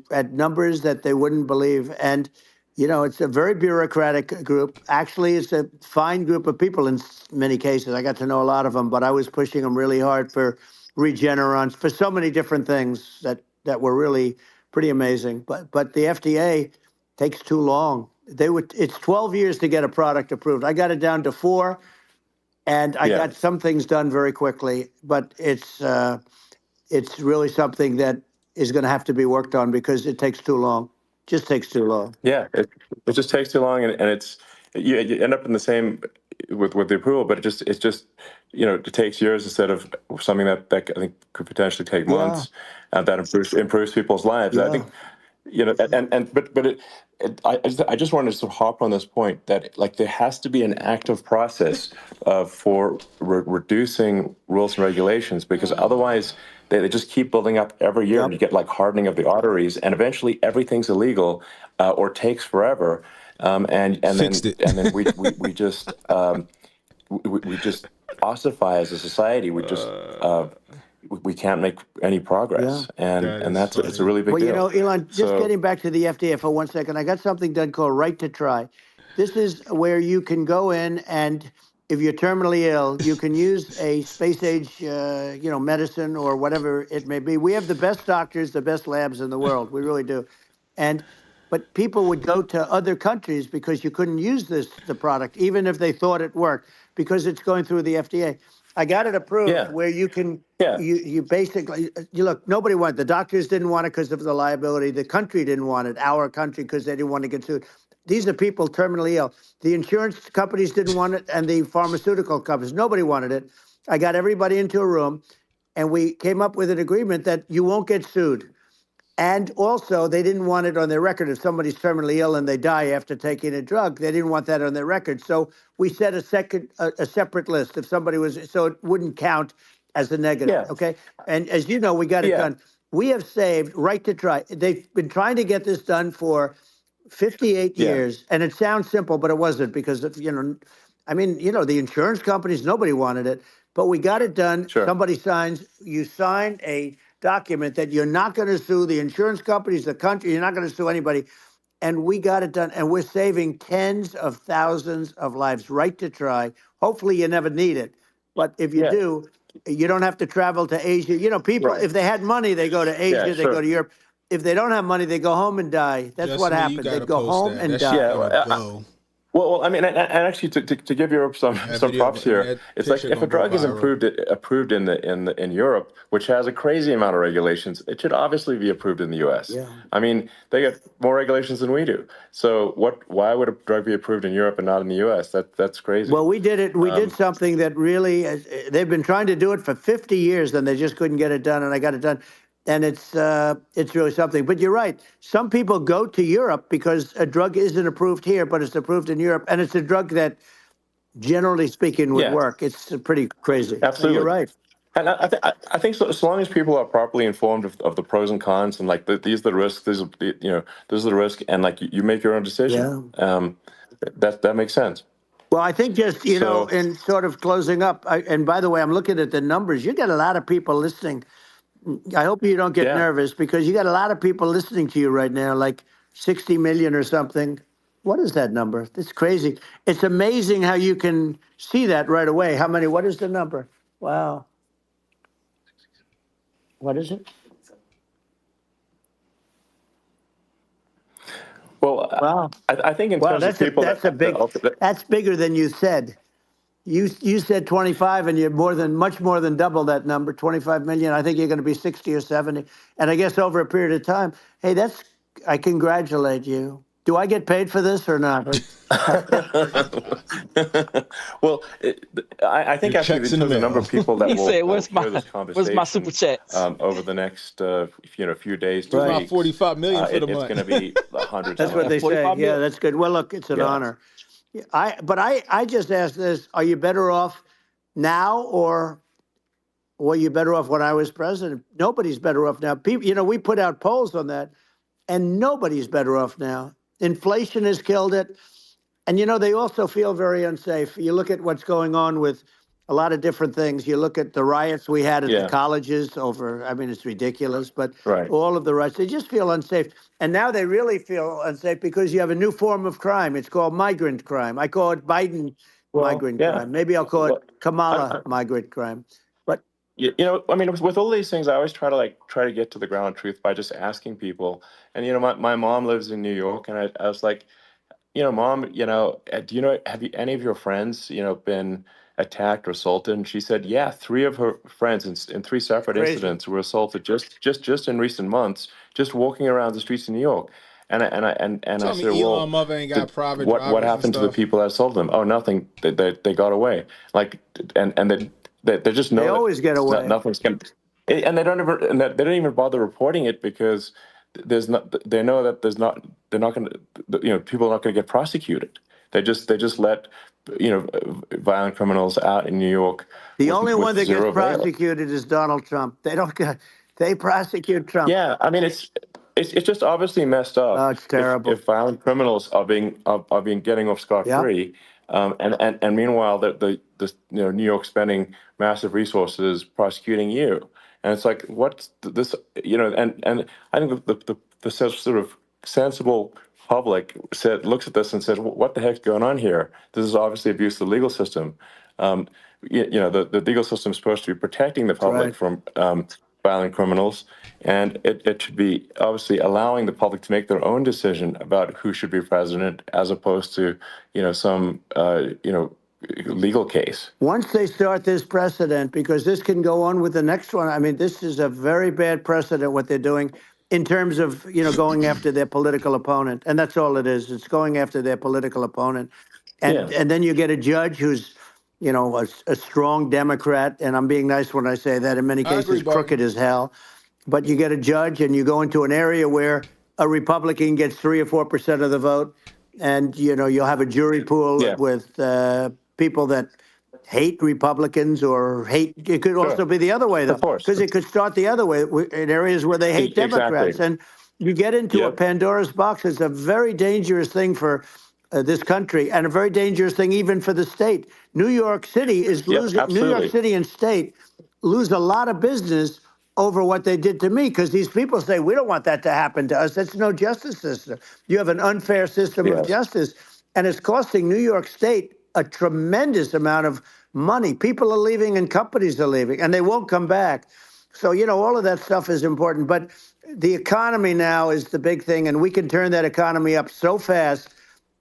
at numbers that they wouldn't believe. And it's a very bureaucratic group. Actually, it's a fine group of people in many cases. I got to know a lot of them, but I was pushing them really hard for Regeneron, for so many different things that were really pretty amazing. But the FDA takes too long. It's 12 years to get a product approved. I got it down to 4, and I got some things done very quickly. But it's really something that is going to have to be worked on because it takes too long. Just takes too long. Yeah, it just takes too long, and it's you end up in the same with the approval, but it just it takes years instead of something that I think could potentially take months, and that improves people's lives. I think I just wanted to sort of hop on this point that like there has to be an active process for reducing rules and regulations, because otherwise they just keep building up every year, and you get like hardening of the arteries, and eventually everything's illegal or takes forever, and then we just ossify as a society. We can't make any progress, and that's it's a really big deal. Elon, just getting back to the FDA for 1 second, I got something done called Right to Try. This is where you can go in, and if you're terminally ill, you can use a space-age, medicine or whatever it may be. We have the best doctors, the best labs in the world. We really do. But people would go to other countries because you couldn't use the product, even if they thought it worked, because it's going through the FDA. I got it approved where you can, you basically, look, nobody wanted, the doctors didn't want it because of the liability. The country didn't want it, our country, because they didn't want to get sued. These are people terminally ill. The insurance companies didn't want it, and the pharmaceutical companies, nobody wanted it. I got everybody into a room, and we came up with an agreement that you won't get sued. And also, they didn't want it on their record. If somebody's terminally ill and they die after taking a drug, they didn't want that on their record. So we set a separate list if somebody was, so it wouldn't count as a negative. Okay. And as you know, we got it done. We have saved Right to Try. They've been trying to get this done for 58 years, and it sounds simple, but it wasn't, because of, the insurance companies, nobody wanted it, but we got it done. Somebody you sign a document that you're not going to sue the insurance companies, the country, you're not going to sue anybody. and we got it done. And we're saving tens of thousands of lives. Right to try. Hopefully you never need it. But if you do, you don't have to travel to Asia. You know, people, if they had money, they go to Asia, they go to Europe. If they don't have money, they go home and die. That's what happens. They go home and die. Well, I mean, and actually, to give Europe some props here, it's like if a drug is approved in Europe, which has a crazy amount of regulations, it should obviously be approved in the U.S. Yeah. I mean, they get more regulations than we do. So why would a drug be approved in Europe and not in the U.S.? That's crazy. Well, we did it. We did something that really they've been trying to do it for 50 years, and they just couldn't get it done, and I got it done. And it's really something. But you're right. Some people go to Europe because a drug isn't approved here, but it's approved in Europe. And it's a drug that, generally speaking, would work. It's pretty crazy. Absolutely. So you're right. And I think so long as people are properly informed of the pros and cons, and like these are the risks, this is the risk, and like you make your own decision. Yeah. That makes sense. Well, I think just, know, in sort of closing up, and by the way, I'm looking at the numbers. You got a lot of people listening. I hope you don't get nervous, because you got a lot of people listening to you right now, like 60 million or something. What is that number? It's crazy. It's amazing how you can see that right away. How many? What is the number? Wow. What is it? Well, wow. I think in terms of people, that's bigger than you said. You said 25, and you're much more than double that number, 25 million. I think you're going to be 60 or 70. And I guess over a period of time, hey, I congratulate you. Do I get paid for this or not? Well, I think actually there's a number of people that will hear this conversation. Where's my super chats? Over the next few days to about weeks. 45 million for the month. It's going to be hundreds. That's what they say. Yeah, that's good. Well, look, it's an honor. I just asked this: are you better off now, or were you better off when I was president? Nobody's better off now. People, we put out polls on that, and nobody's better off now. Inflation has killed it, and they also feel very unsafe. You look at what's going on with a lot of different things. You look at the riots we had at the colleges over. I mean, it's ridiculous, but all of the riots, they just feel unsafe. And now they really feel unsafe because you have a new form of crime. It's called migrant crime. I call it Biden migrant crime. Maybe I'll call it Kamala migrant crime. But I mean, with all these things, I always try to get to the ground truth by just asking people. And my mom lives in New York, and I was like, Mom, have any of your friends, been attacked or assaulted? And she said, yeah, 3 of her friends in 3 separate incidents were assaulted just in recent months, just walking around the streets of New York. And I said, Elon Musk ain't got private what happened to the people that assaulted them? Oh, nothing. They got away. Like, and they just know they always get away. Nothing's going. And they don't even bother reporting it because they know that they're not going to, people are not going to get prosecuted. They just let violent criminals out in New York. The only one that gets prosecuted is Donald Trump. They prosecute Trump. Yeah, I mean it's just obviously messed up. Oh, it's terrible. If violent criminals are getting off scot-free, and meanwhile the New York spending massive resources prosecuting you, and it's like what's this? And I think the sort of sensible public looks at this and says, what the heck's going on here? This is obviously abuse of the legal system. The legal system is supposed to be protecting the public from violent criminals, and it should be obviously allowing the public to make their own decision about who should be president, as opposed to some legal case. Once they start this precedent, because this can go on with the next one. I mean, this is a very bad precedent what they're doing. In terms of, going after their political opponent. And that's all it is. It's going after their political opponent. And then you get a judge who's, a strong Democrat. And I'm being nice when I say that. In many cases, crooked as hell. But you get a judge and you go into an area where a Republican gets 3 or 4% of the vote. And, you'll have a jury pool with people that hate Republicans or hate. It could also be the other way, though, because it could start the other way in areas where they hate Democrats. And you get into a Pandora's box. It's a very dangerous thing for this country, and a very dangerous thing even for the state. New York City is losing. New York City and state lose a lot of business over what they did to me, because these people say, we don't want that to happen to us. That's no justice system. You have an unfair system of justice, and it's costing New York State a tremendous amount of money. People are leaving and companies are leaving, and they won't come back. So, all of that stuff is important. But the economy now is the big thing, and we can turn that economy up so fast,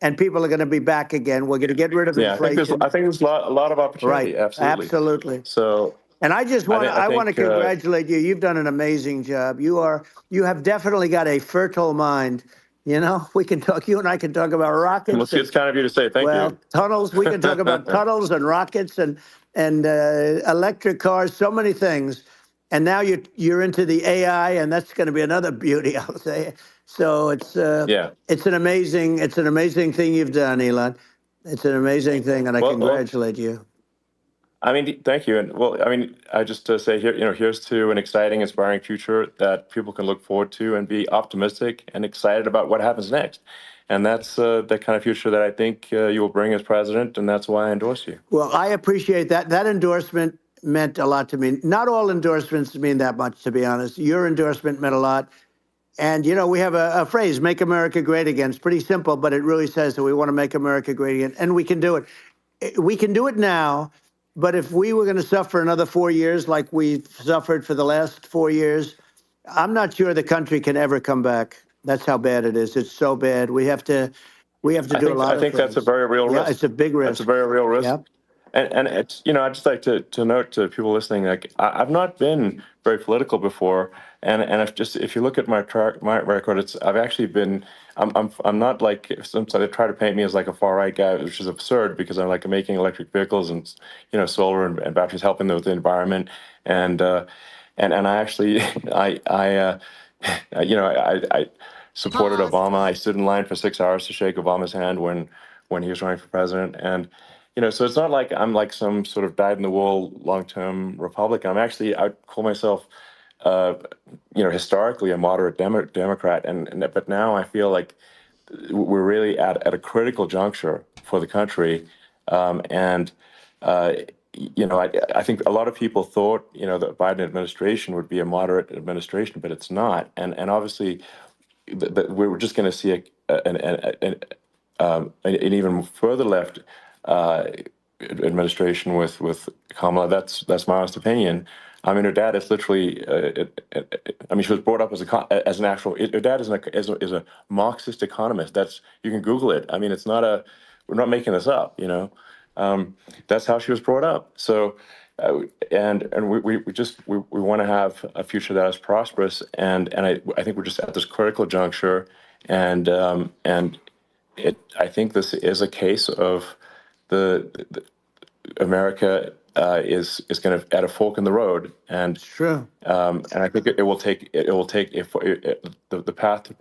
and people are going to be back again. We're going to get rid of inflation. I think there's a lot of opportunity. Right. Absolutely. So, and I just want to I want to congratulate you. You've done an amazing job. You have definitely got a fertile mind. We can talk. You and I can talk about rockets. Well, it's kind of you to say. Thank you. Tunnels. We can talk about tunnels and rockets and electric cars. So many things. And now you're into the AI, and that's going to be another beauty, I'll say. So it's an amazing thing you've done, Elon. It's an amazing thing, and I congratulate you. I mean, thank you. And I just say here, here's to an exciting, inspiring future that people can look forward to and be optimistic and excited about what happens next. And that's the kind of future that I think you will bring as president, and that's why I endorse you. Well, I appreciate that. That endorsement meant a lot to me. Not all endorsements mean that much, to be honest. Your endorsement meant a lot. And, we have a phrase, make America great again. It's pretty simple, but it really says that we want to make America great again. And we can do it. We can do it now. But if we were going to suffer another 4 years like we've suffered for the last 4 years, I'm not sure the country can ever come back. That's how bad it is. It's so bad. We have to do a lot of things. I think that's a very real risk. Yeah, it's a big risk. It's a very real risk. Yep. And it's, I'd just like to note to people listening, like I've not been very political before, and if you look at my record, I've actually been, I'm not like, sometimes they try to paint me as like a far right guy, which is absurd because I'm like making electric vehicles and solar and batteries, helping with the environment, and I actually I supported Obama. I stood in line for 6 hours to shake Obama's hand when he was running for president, and. So it's not like I'm like some sort of dyed-in-the-wool long-term Republican. I'd call myself, historically a moderate Democrat. But now I feel like we're really at a critical juncture for the country. I think a lot of people thought, the Biden administration would be a moderate administration, but it's not. And obviously, we're just going to see an even further left administration with Kamala. That's my honest opinion. I mean, her dad is literally. She was brought up as an actual. Her dad is a Marxist economist. You can Google it. I mean, it's not we're not making this up. That's how she was brought up. So, and we want to have a future that is prosperous. And I think we're just at this critical juncture. And I think this is a case of the America is going to at a fork in the road, and true. And I think it will take the path to,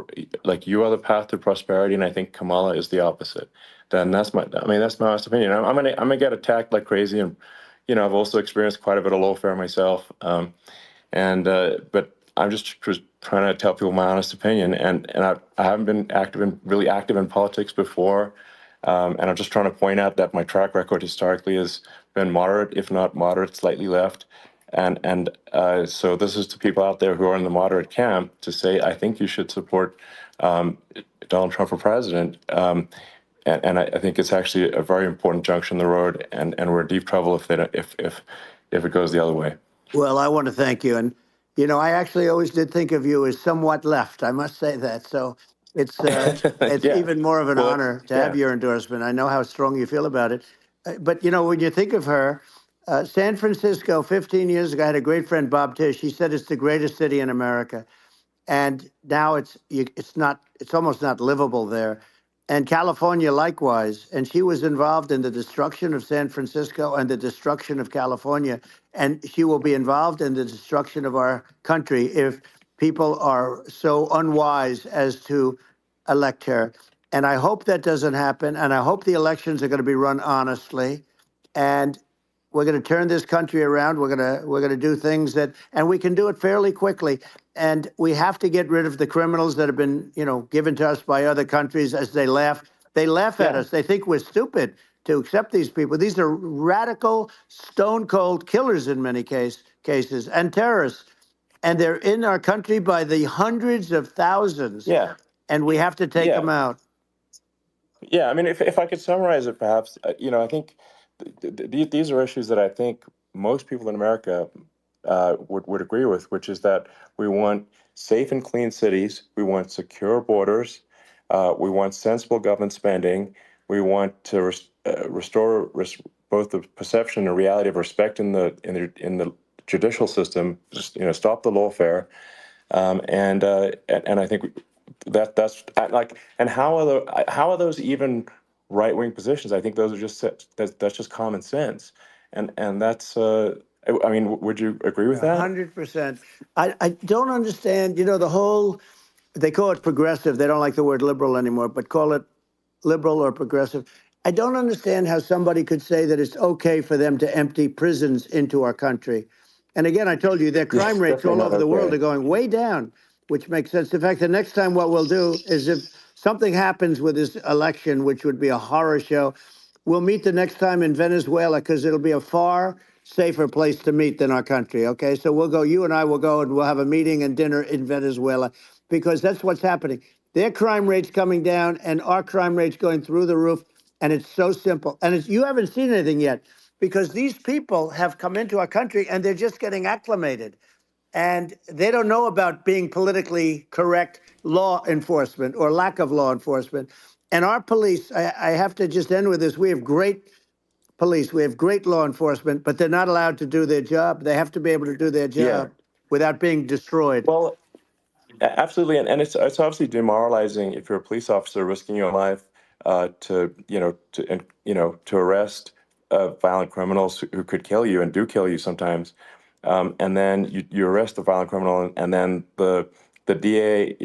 like you are the path to prosperity, and I think Kamala is the opposite. Then that's my honest opinion. I'm gonna get attacked like crazy, and I've also experienced quite a bit of lawfare myself, but I'm just trying to tell people my honest opinion, and I haven't been really active in politics before. And I'm just trying to point out that my track record historically has been moderate, if not moderate, slightly left. And so this is to people out there who are in the moderate camp to say, I think you should support Donald Trump for president. And I think it's actually a very important junction in the road, and we're in deep trouble if it goes the other way. Well, I want to thank you. And, I actually always did think of you as somewhat left. I must say that. So it's even more of an honor to have your endorsement. I know how strong you feel about it. But, when you think of her, San Francisco, 15 years ago, I had a great friend, Bob Tisch. He said it's the greatest city in America. And now it's almost not livable there. And California likewise. And she was involved in the destruction of San Francisco and the destruction of California. And she will be involved in the destruction of our country if people are so unwise as to elect her. And I hope that doesn't happen. And I hope the elections are going to be run honestly. And we're going to turn this country around. We're going to do things and we can do it fairly quickly. And we have to get rid of the criminals that have been, given to us by other countries as they laugh. They laugh at us. They think we're stupid to accept these people. These are radical, stone cold killers in many cases and terrorists. and they're in our country by the hundreds of thousands. Yeah. And we have to take them out. Yeah, I mean, if I could summarize it, perhaps, I think these are issues that I think most people in America would agree with, which is that we want safe and clean cities, we want secure borders, we want sensible government spending, we want to restore both the perception and reality of respect in the judicial system, just, stop the lawfare, and I think that's like, and how are those even right wing positions? I think those are that's just common sense, and that's I mean, would you agree with that? 100%. I don't understand. The whole, they call it progressive. They don't like the word liberal anymore, but call it liberal or progressive. I don't understand how somebody could say that it's okay for them to empty prisons into our country. And again, I told you, their crime rates all over the world are going way down, which makes sense. In fact, the next time what we'll do is, if something happens with this election, which would be a horror show, we'll meet the next time in Venezuela, because it'll be a far safer place to meet than our country, okay? So we'll go, you and I will go, and we'll have a meeting and dinner in Venezuela, because that's what's happening. Their crime rate's coming down, and our crime rate's going through the roof, and it's so simple. And you haven't seen anything yet, because these people have come into our country, and they're just getting acclimated. And they don't know about being politically correct law enforcement or lack of law enforcement. And our police, I have to just end with this. We have great police. We have great law enforcement, but they're not allowed to do their job. They have to be able to do their job without being destroyed. Well, absolutely, and it's obviously demoralizing if you're a police officer risking your life to arrest violent criminals who could kill you and do kill you sometimes, and then you arrest the violent criminal, and then the DA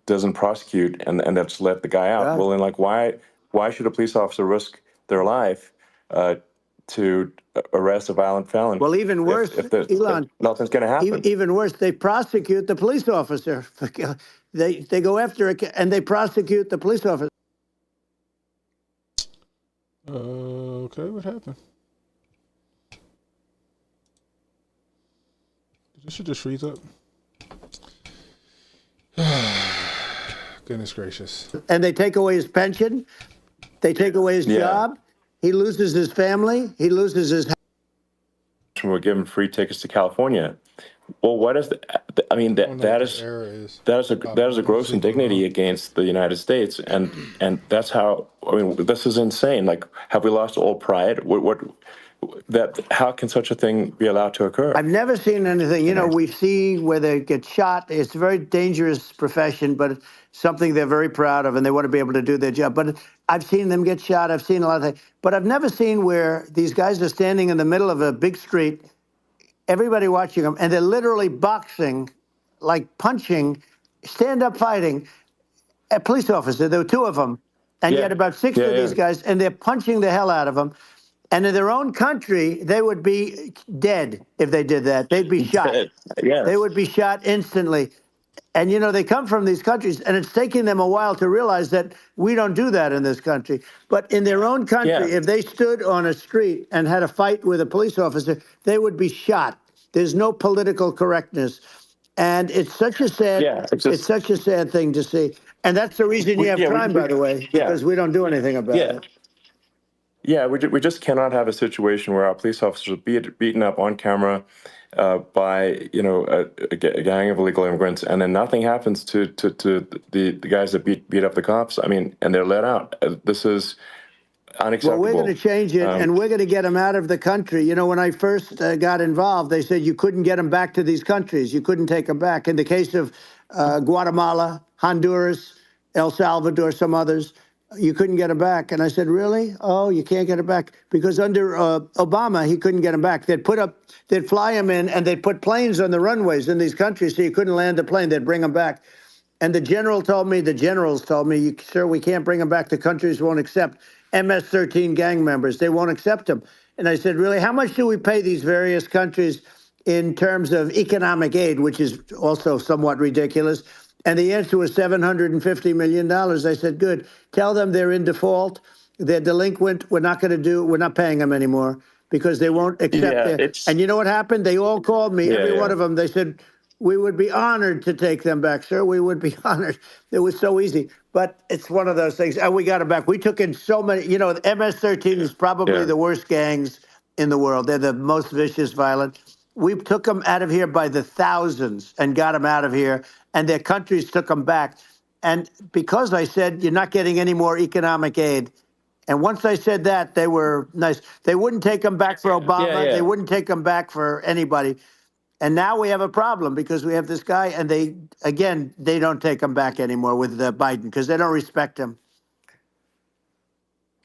doesn't prosecute and just let the guy out. Well, then, like, why should a police officer risk their life to arrest a violent felon? Well, even worse, Elon, if nothing's going to happen. Even worse, they prosecute the police officer. They go after it, and they prosecute the police officer. Okay, what happened? This should just freeze up. Goodness gracious. And they take away his pension. They take away his job. He loses his family. He loses his. We're given free tickets to California. Well, what is I mean, that is a gross indignity against the United States, and that's how. I mean, this is insane. Like, have we lost all pride? How can such a thing be allowed to occur? I've never seen anything. We see where they get shot. It's a very dangerous profession, but it's something they're very proud of, and they want to be able to do their job. But I've seen them get shot. I've seen a lot of things. But I've never seen where these guys are standing in the middle of a big street, everybody watching them, and they're literally boxing, like punching, stand-up fighting a police officer. There were two of them, and you had about six of these guys, and they're punching the hell out of them. And in their own country, they would be dead if they did that. They'd be shot. Yes. They would be shot instantly. And, they come from these countries, and it's taking them a while to realize that we don't do that in this country. But in their own country, if they stood on a street and had a fight with a police officer, they would be shot. There's no political correctness. And it's such a sad, it's such a sad thing to see. And that's the reason you have crime, by the way, because we don't do anything about it. Yeah, we just cannot have a situation where our police officers are beaten up on camera by a gang of illegal immigrants, and then nothing happens to the guys that beat up the cops. I mean, and they're let out. This is unacceptable. Well, we're going to change it, and we're going to get them out of the country. When I first got involved, they said you couldn't get them back to these countries. You couldn't take them back. In the case of Guatemala, Honduras, El Salvador, some others, you couldn't get him back. And I said, really? Oh, you can't get him back? Because under Obama, he couldn't get him back. They'd fly him in, and they'd put planes on the runways in these countries so you couldn't land a plane. They'd bring him back. And the generals told me, sir, we can't bring him back. The countries won't accept MS-13 gang members. They won't accept them. And I said, really, how much do we pay these various countries in terms of economic aid, which is also somewhat ridiculous? And the answer was $750 million. I said, good. Tell them they're in default. They're delinquent. We're not paying them anymore. because they won't accept it. And you know what happened? They all called me, every one of them. They said, we would be honored to take them back, sir. We would be honored. It was so easy. But it's one of those things. And we got them back. We took in so many. You know, the MS-13 is probably the worst gangs in the world. They're the most vicious, violent. We took them out of here by the thousands and got them out of here. And their countries took them back. And because I said, you're not getting any more economic aid. And once I said that, they were nice. They wouldn't take them back for Obama. They wouldn't take them back for anybody. And now we have a problem because we have this guy, and they don't take him back anymore with Biden because they don't respect him.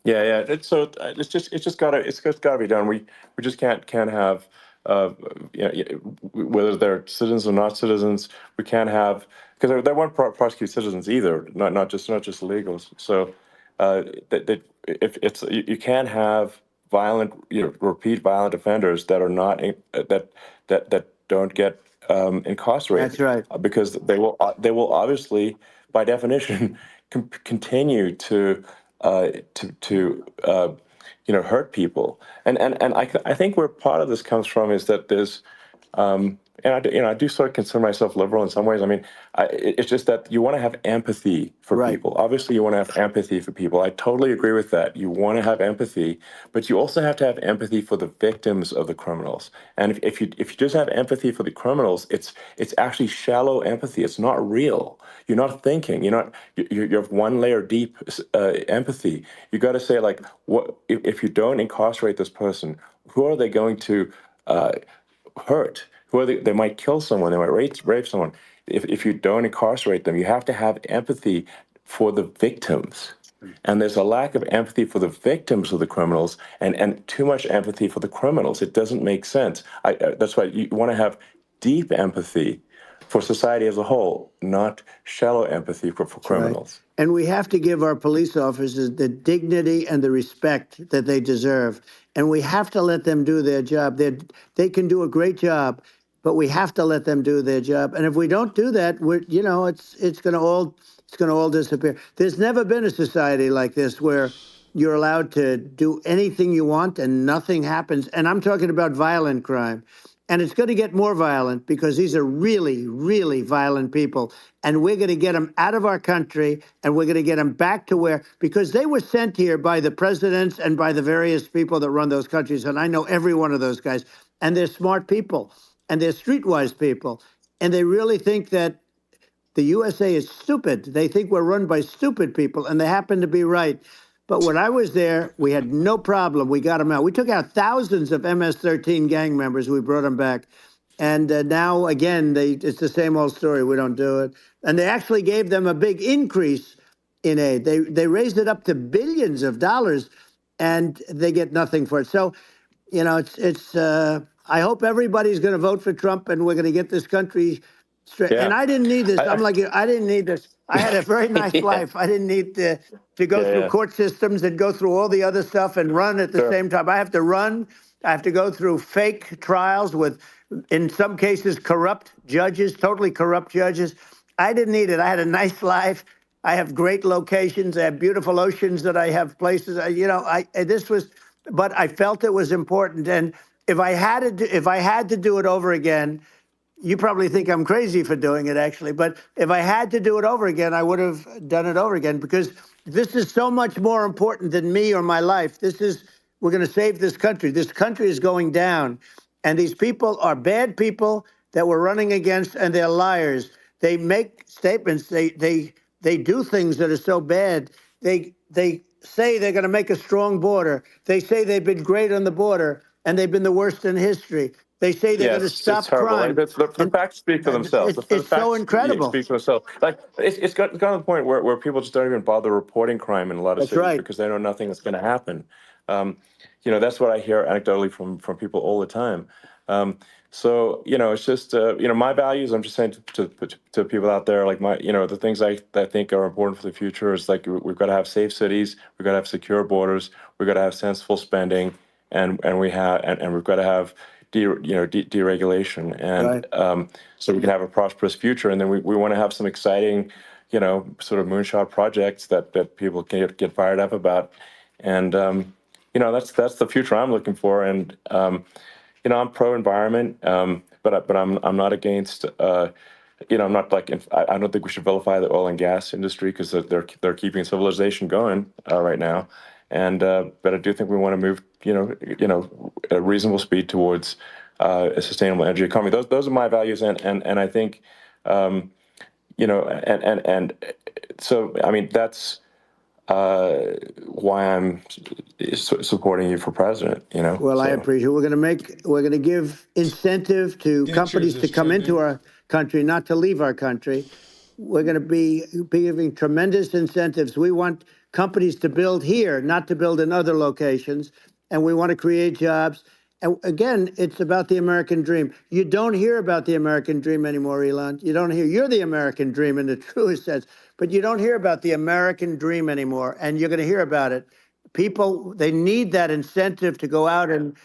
It's just gotta be done. We just can't have whether they're citizens or not citizens. We can't have, because they won't prosecute citizens either, not just illegals. So if it's, you can't have repeat violent offenders that are not that don't get incarcerated. That's right. Because they will obviously, by definition, continue to hurt people. And I think where part of this comes from is that there's and I do sort of consider myself liberal in some ways. I mean, it's just that you want to have empathy for people. Obviously, you want to have empathy for people. I totally agree with that. You want to have empathy, but you also have to have empathy for the victims of the criminals. And if you just have empathy for the criminals, it's actually shallow empathy. It's not real. You're not thinking. You're one layer deep empathy. You got to say, like, what if you don't incarcerate this person? Who are they going to hurt? Who are they might kill someone. They might rape someone. If you don't incarcerate them, you have to have empathy for the victims. And there's a lack of empathy for the victims of the criminals, and too much empathy for the criminals. It doesn't make sense. That's why you want to have deep empathy for society as a whole, not shallow empathy for criminals. Right. And we have to give our police officers the dignity and the respect that they deserve. And we have to let them do their job. They can do a great job, but we have to let them do their job. And if we don't do that, it's going to all disappear. There's never been a society like this where you're allowed to do anything you want and nothing happens. And I'm talking about violent crime. And it's going to get more violent because these are really, really violent people. And we're going to get them out of our country, and we're going to get them back to because they were sent here by the presidents and by the various people that run those countries. And I know every one of those guys. And they're smart people, and they're streetwise people. And they really think that the USA is stupid. They think we're run by stupid people, and they happen to be right. But when I was there, we had no problem. We got them out. We took out thousands of MS-13 gang members. We brought them back. And now, again, it's the same old story. We don't do it. And they actually gave them a big increase in aid. They raised it up to billions of dollars, and they get nothing for it. So, I hope everybody's going to vote for Trump, and we're going to get this country straight. Yeah. And I didn't need this. I didn't need this. I had a very nice life. I didn't need to go through court systems and go through all the other stuff and run at the same time. I have to run. I have to go through fake trials with, in some cases, corrupt judges, totally corrupt judges. I didn't need it. I had a nice life. I have great locations. I have beautiful oceans that I have places. But I felt it was important. And if I had to do it over again, you probably think I'm crazy for doing it, actually. But if I had to do it over again, I would have done it over again, because this is so much more important than me or my life. We're going to save this country. This country is going down. And these people are bad people that we're running against, and they're liars. They make statements. They do things that are so bad. They say they're going to make a strong border. They say they've been great on the border, and they've been the worst in history. They say they're going to stop crime. Like, the facts speak for themselves. It's so incredible. Speak for themselves. Like it's gotten to the point where people just don't even bother reporting crime in a lot of cities because they know nothing is going to happen. That's what I hear anecdotally from people all the time. So it's just my values. I'm just saying to people out there, like the things I think are important for the future is, like, we've got to have safe cities, we've got to have secure borders, we've got to have sensible spending, and we've got to have deregulation, and so we can have a prosperous future. And then we want to have some exciting, sort of moonshot projects that people can get fired up about. And that's the future I'm looking for. And I'm pro-environment, but I'm not against. I'm not like I don't think we should vilify the oil and gas industry because they're keeping civilization going right now. And but I do think we want to move at a reasonable speed towards a sustainable energy economy. Those are my values, and I think and so I mean that's why I'm supporting you for president. Well, I appreciate it. We're going to give incentive to companies to come into our country, not to leave our country. We're going to be giving tremendous incentives. We want companies to build here, not to build in other locations. And we want to create jobs. And again, it's about the American dream. You don't hear about the American dream anymore, Elon. You don't hear. You're the American dream in the truest sense, but you don't hear about the American dream anymore. And you're going to hear about it. People, they need that incentive to go out and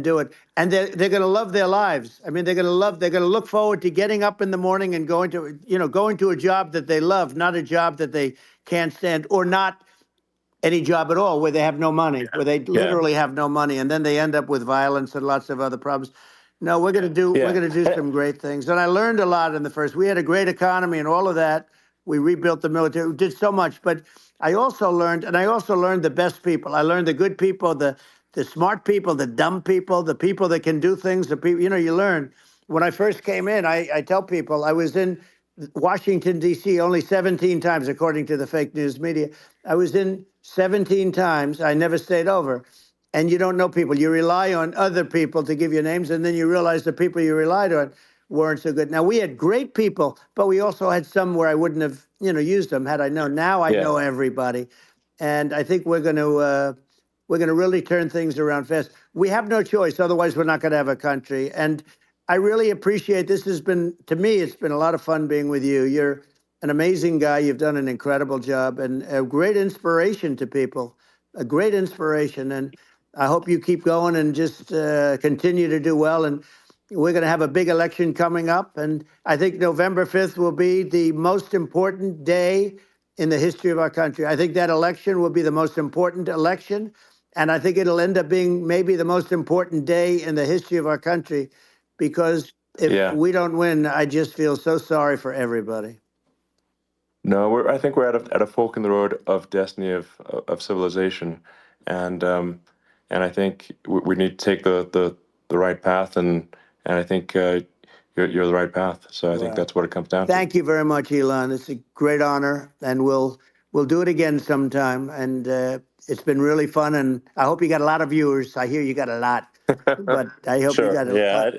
do it. And they're going to love their lives. I mean, they're going to look forward to getting up in the morning and going to a job that they love, not a job that they can't stand, or not any job at all where they have no money, where they literally have no money. And then they end up with violence and lots of other problems. No, we're going to do some great things. And I learned a lot in the first. We had a great economy and all of that. We rebuilt the military. We did so much, but I also learned the best people. I learned the good people, the smart people, the dumb people, the people that can do things. The people, you learn. When I first came in, I tell people I was in Washington, D.C. only 17 times, according to the fake news media. I was in 17 times. I never stayed over. And you don't know people. You rely on other people to give you names, and then you realize the people you relied on weren't so good. Now, we had great people, but we also had some where I wouldn't have, used them had I known. Now I know everybody. And I think we're going to really turn things around fast. We have no choice. Otherwise, we're not going to have a country. And I really appreciate this. To me, it's been a lot of fun being with you. You're an amazing guy. You've done an incredible job and a great inspiration to people, a great inspiration. And I hope you keep going and just continue to do well. And we're going to have a big election coming up. And I think November 5th will be the most important day in the history of our country. I think that election will be the most important election. And I think it'll end up being maybe the most important day in the history of our country, because if we don't win, I just feel so sorry for everybody. No, I think we're at a fork in the road of destiny of civilization, and I think we need to take the right path, and I think you're the right path. So I think that's what it comes down to. Thank you very much, Elon. It's a great honor, and we'll do it again sometime. And it's been really fun, and I hope you got a lot of viewers. I hear you got a lot, but I hope you got a lot.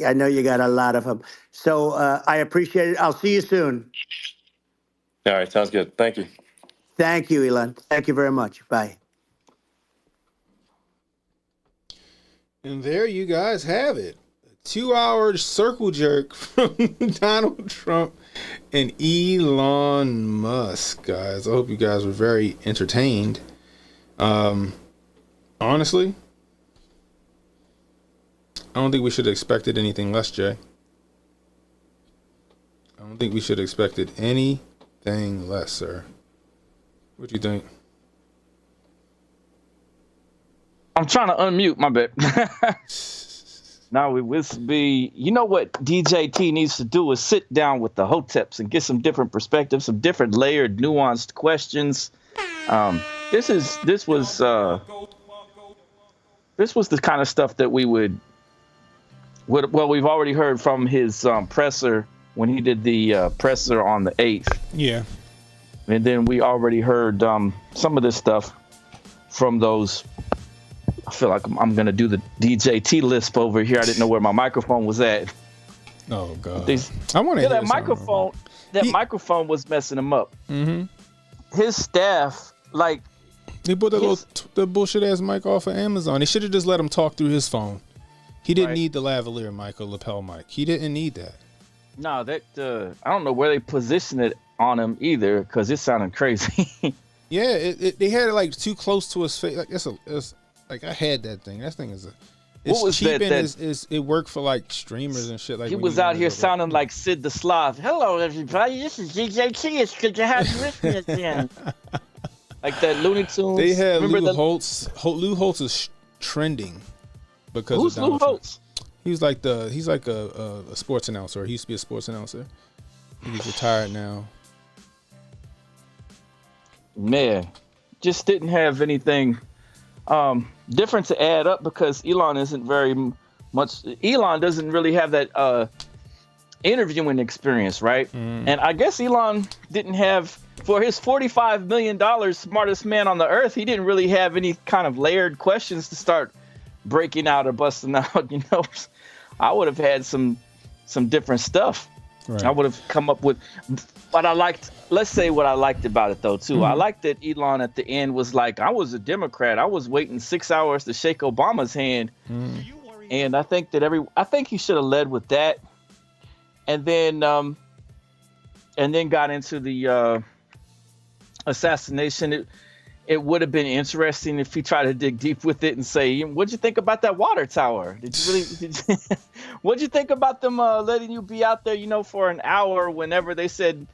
I know you got a lot of them. So I appreciate it. I'll see you soon. All right, sounds good. Thank you. Thank you, Elon. Thank you very much. Bye. And there you guys have it. A 2-hour circle jerk from Donald Trump and Elon Musk, guys. I hope you guys were very entertained. Honestly, I don't think we should have expected anything less, Jay. I don't think we should have expected anything less, sir. What do you think? I'm trying to unmute, my bad. Now it would be, what DJT needs to do is sit down with the Hoteps and get some different perspectives, some different layered, nuanced questions. This was the kind of stuff that we've already heard from his presser when he did the presser on the 8th. Yeah. And then we already heard some of this stuff from those. I feel like I'm going to do the DJT lisp over here. I didn't know where my microphone was at. Oh, God. I want to hear that microphone. That microphone was messing him up. Mm-hmm. His staff, he bought the bullshit ass mic off of Amazon. He should have just let him talk through his phone. He didn't need the lavalier mic or lapel mic. He didn't need that. No, I don't know where they positioned it on him either, because it sounded crazy. Yeah, they had it too close to his face. Like I had that thing. That thing is cheap and it worked for streamers and shit. He was out here sounding like Sid the Sloth. Hello, everybody. This is DJT. It's good to have you with me again. Like that Looney Tunes. They had Remember Lou Holtz. Lou Holtz is trending because Who's of Donald Lou Trump. Holtz? He's like a sports announcer. He used to be a sports announcer. He's retired now. Man, just didn't have anything different to add up because Elon isn't very much. Elon doesn't really have that interviewing experience, right? And I guess Elon didn't have, for his $45 million smartest man on the earth, he didn't really have any kind of layered questions to start breaking out or busting out. You know, I would have had some different stuff. Right. I would have come up with, but let's say what I liked about it though too. I liked that Elon at the end was like, I was a Democrat. I was waiting 6 hours to shake Obama's hand. And I think that he should have led with that. And then got into the assassination. It would have been interesting if he tried to dig deep with it and say, "What'd you think about that water tower? Did you really? What'd you think about them letting you be out there, for an hour whenever they said?"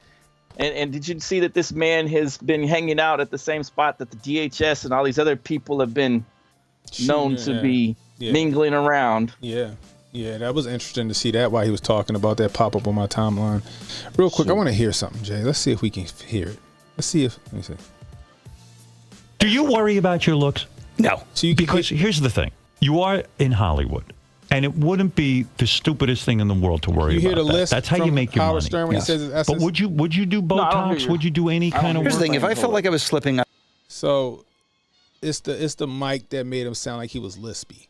And did you see that this man has been hanging out at the same spot that the DHS and all these other people have been known to be mingling around? Yeah, that was interesting to see that while he was talking about that pop up on my timeline. Real quick, I want to hear something, Jay. Let's see if we can hear it. Let me see. Do you worry about your looks? No. Because here's the thing. You are in Hollywood, and it wouldn't be the stupidest thing in the world to worry about. You hear the list. That's how you make your money. Stern when he says it's but would you do Botox? Would you do any kind of work? Here's the thing. If I felt like I was slipping up. So it's the mic that made him sound like he was lispy.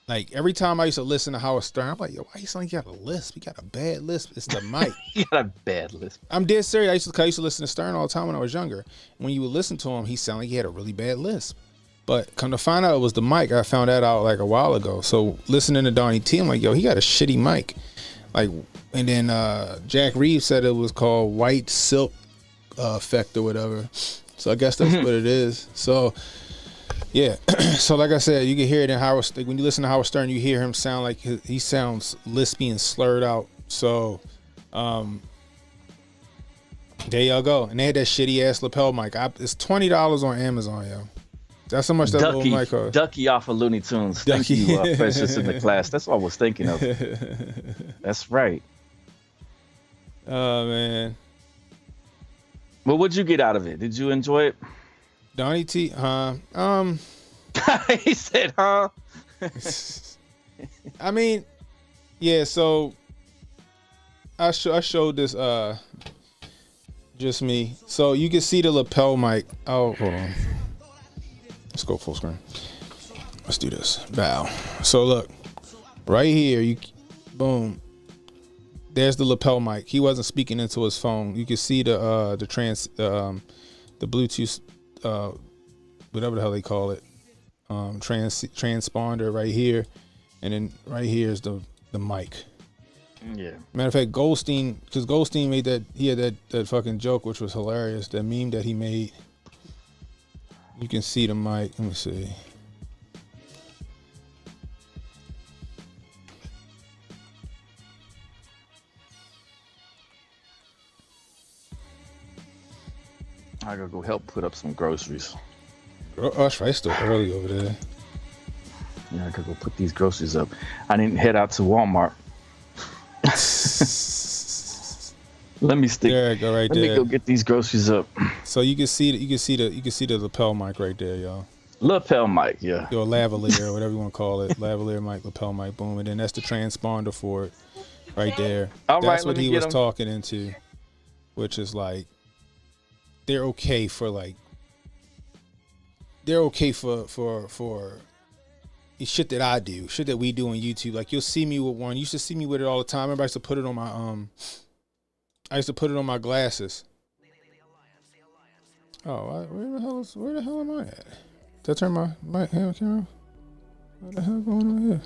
Like every time I used to listen to Howard Stern, I'm like, yo, why you sound like you got a lisp? You got a bad lisp. It's the mic. You got a bad lisp. I'm dead serious. I used to listen to Stern all the time when I was younger. When you would listen to him, he sounded like he had a really bad lisp. But come to find out it was the mic. I found that out like a while ago. So listening to Donnie T, I'm like, yo, he got a shitty mic. Like, and then Jack Reeves said it was called white silk effect or whatever. So I guess that's what it is. So yeah. So like I said, you can hear it in Howard. Like when you listen to Howard Stern, you hear him sound like he sounds lispy and slurred out. So there y'all go. And they had that shitty ass lapel mic. It's $20 on Amazon, yo. That's how much that little mic costs. Ducky off of Looney Tunes. Thank you, Precious in the class. That's what I was thinking of. That's right. Oh man. Well, what'd you get out of it? Did you enjoy it? Donnie T, he said, huh? I mean, yeah, so I showed this just me. So you can see the lapel mic. Oh, hold on. Let's go full screen. Let's do this. Bow. So look, right here, boom. There's the lapel mic. He wasn't speaking into his phone. You can see the Bluetooth, whatever the hell they call it, transponder right here, and then right here is the mic. Yeah. Matter of fact, Goldstein, because Goldstein made that, he had that fucking joke which was hilarious. That meme that he made. You can see the mic. Let me see. I gotta go help put up some groceries. Oh, that's right. It's still early over there. Yeah, I gotta go put these groceries up. I didn't head out to Walmart. Let me stick. There you go, right there. Let me go get these groceries up. So you can see the lapel mic right there, y'all. Lapel mic, yeah. Your lavalier, whatever you want to call it, lavalier mic, lapel mic, boom, and then that's the transponder for it, right there. That's what he was talking into, which is like they're okay for shit that I do, shit that we do on YouTube. Like you'll see me with one. You should see me with it all the time. Remember, I used to put it on my glasses. Oh, where the hell am I at? Did I turn my camera off? What the hell going on here?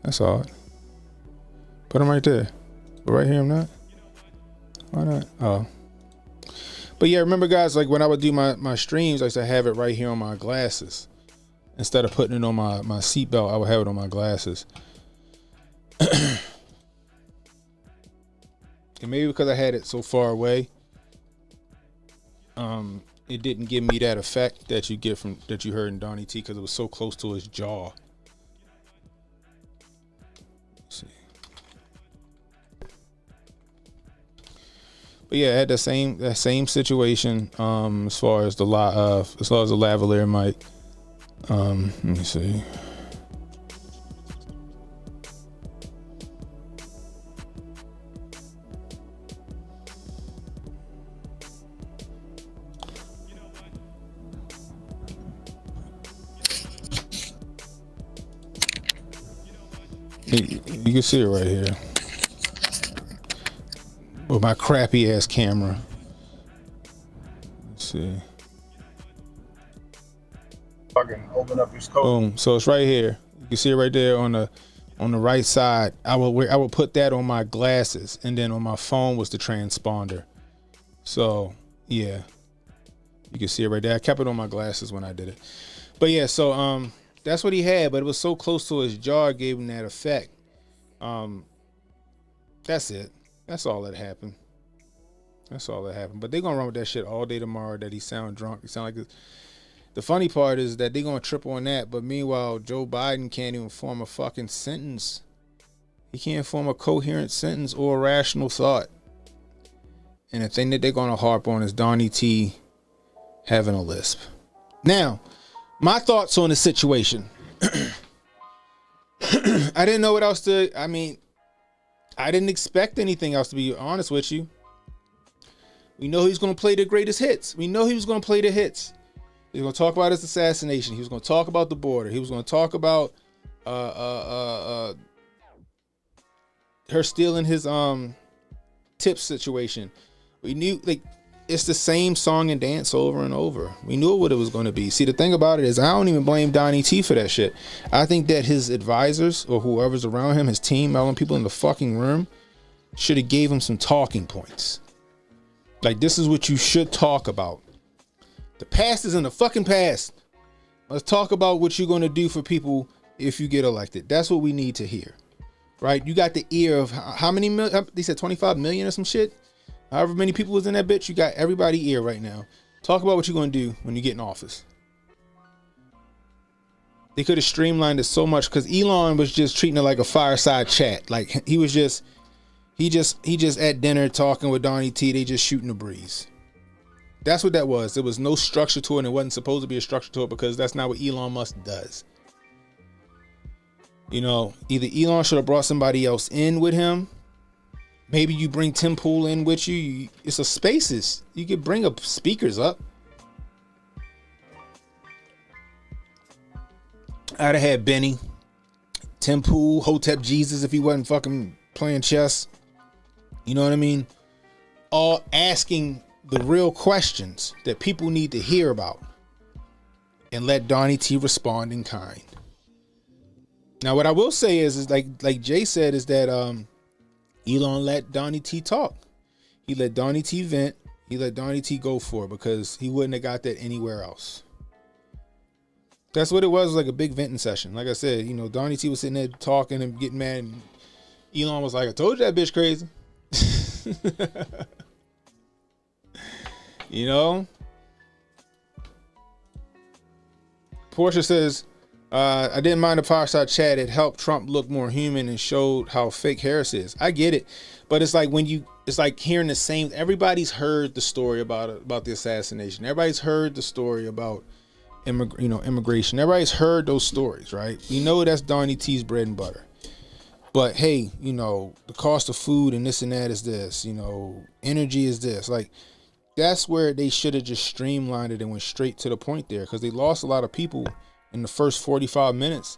That's odd. Put them right there. But right here I'm not. Why not? Oh. But yeah, remember guys, like when I would do my streams, I used to have it right here on my glasses. Instead of putting it on my seatbelt, I would have it on my glasses. And maybe because I had it so far away, it didn't give me that effect that you heard in Donnie T because it was so close to his jaw. Let's see. But yeah, I had that same situation as far as the lavalier mic. Let me see. You can see it right here with my crappy ass camera. Let's see. Fucking open up your scope. Boom. So it's right here. You can see it right there on the right side. I will put that on my glasses, and then on my phone was the transponder. So yeah, you can see it right there. I kept it on my glasses when I did it. But yeah, so that's what he had, but it was so close to his jaw, it gave him that effect. That's it. That's all that happened. But they're gonna run with that shit all day tomorrow. That he sound drunk. He sound like this. The funny part is that they're gonna trip on that. But meanwhile, Joe Biden can't even form a fucking sentence. He can't form a coherent sentence or a rational thought. And the thing that they're gonna harp on is Donnie T having a lisp. Now, my thoughts on the situation. I didn't know what else to. I mean, I didn't expect anything else, to be honest with you. We know he's going to play the greatest hits. We know he was going to play the hits. He was going to talk about his assassination. He was going to talk about the border. He was going to talk about her stealing his tips situation. We knew, like, it's the same song and dance over and over. We knew what it was going to be. See, the thing about it is, I don't even blame Donnie T for that shit. I think that his advisors or whoever's around him, his team, all them people in the fucking room, should have gave him some talking points. Like, this is what you should talk about. The past is in the fucking past. Let's talk about what you're going to do for people if you get elected. That's what we need to hear, right? You got the ear of how many million? They said 25 million or some shit. However many people was in that bitch, you got everybody ear right now. Talk about what you're going to do when you get in office. They could have streamlined it so much because Elon was just treating it like a fireside chat. Like he just at dinner talking with Donnie T. They just shooting the breeze. That's what that was. There was no structure to it, and it wasn't supposed to be a structure to it because that's not what Elon Musk does. You know, either Elon should have brought somebody else in with him. Maybe you bring Tim Pool in with you. It's a spaces. You could bring up speakers up. I'd have had Benny, Tim Pool, Hotep Jesus if he wasn't fucking playing chess. You know what I mean? All asking the real questions that people need to hear about. And let Donnie T respond in kind. Now, what I will say is like Jay said, is that Elon let Donnie T talk. He let Donnie T vent. He let Donnie T go for it because he wouldn't have got that anywhere else. That's what it was, like a big venting session. Like I said, you know, Donnie T was sitting there talking and getting mad. And Elon was like, I told you that bitch crazy. You know? Portia says, I didn't mind the fireside chat. It helped Trump look more human and showed how fake Harris is. I get it. But it's like it's like hearing the same. Everybody's heard the story about the assassination. Everybody's heard the story about immigration. Everybody's heard those stories, right? We know that's Donnie T's bread and butter. But hey, you know, the cost of food and this and that is this, you know, energy is this. Like, that's where they should have just streamlined it and went straight to the point there, because they lost a lot of people in the first 45 minutes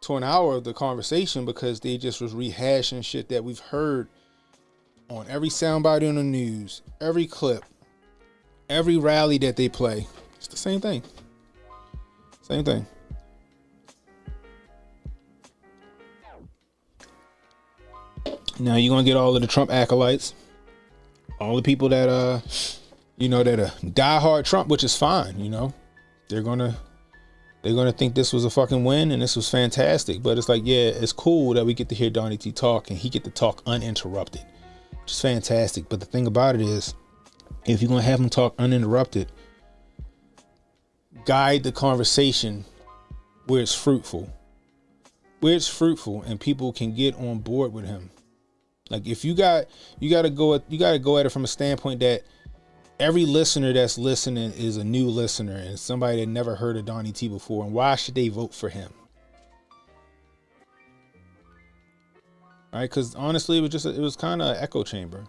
to an hour of the conversation because they just was rehashing shit that we've heard on every soundbite on the news, every clip, every rally that they play. It's the same thing. Same thing. Now you're gonna get all of the Trump acolytes, all the people that that are diehard Trump, which is fine. You know, they're gonna think this was a fucking win and this was fantastic. But it's like, yeah, it's cool that we get to hear Donnie T talk and he get to talk uninterrupted, which is fantastic. But the thing about it is, if you're going to have them talk uninterrupted, guide the conversation where it's fruitful. Where it's fruitful and people can get on board with him. Like if you got to go at it from a standpoint that every listener that's listening is a new listener and somebody that never heard of Donnie T before, and why should they vote for him? All right, because honestly, it was kind of an echo chamber.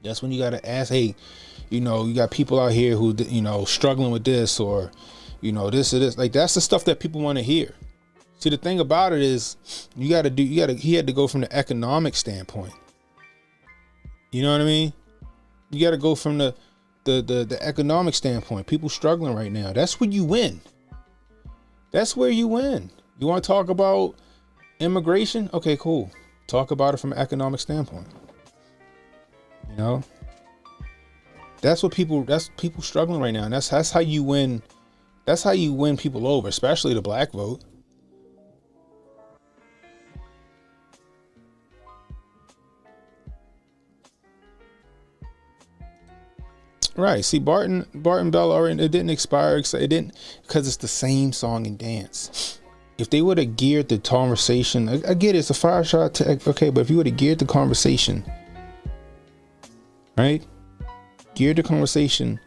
That's when you got to ask, hey, you got people out here who, struggling with this or, this or this. Like that's the stuff that people want to hear. See, the thing about it is he had to go from the economic standpoint. You know what I mean? You got to go from the economic standpoint. People struggling right now. That's where you win. That's where you win. You want to talk about immigration? Okay, cool. Talk about it from an economic standpoint. That's people struggling right now. And that's how you win. That's how you win people over, especially the black vote. Right. See, Barton Bell already, it didn't expire. It didn't, because it's the same song and dance. If they would have geared the conversation, I get it, it's a 5-shot. Okay, but if you would have geared the conversation, right? Geared the conversation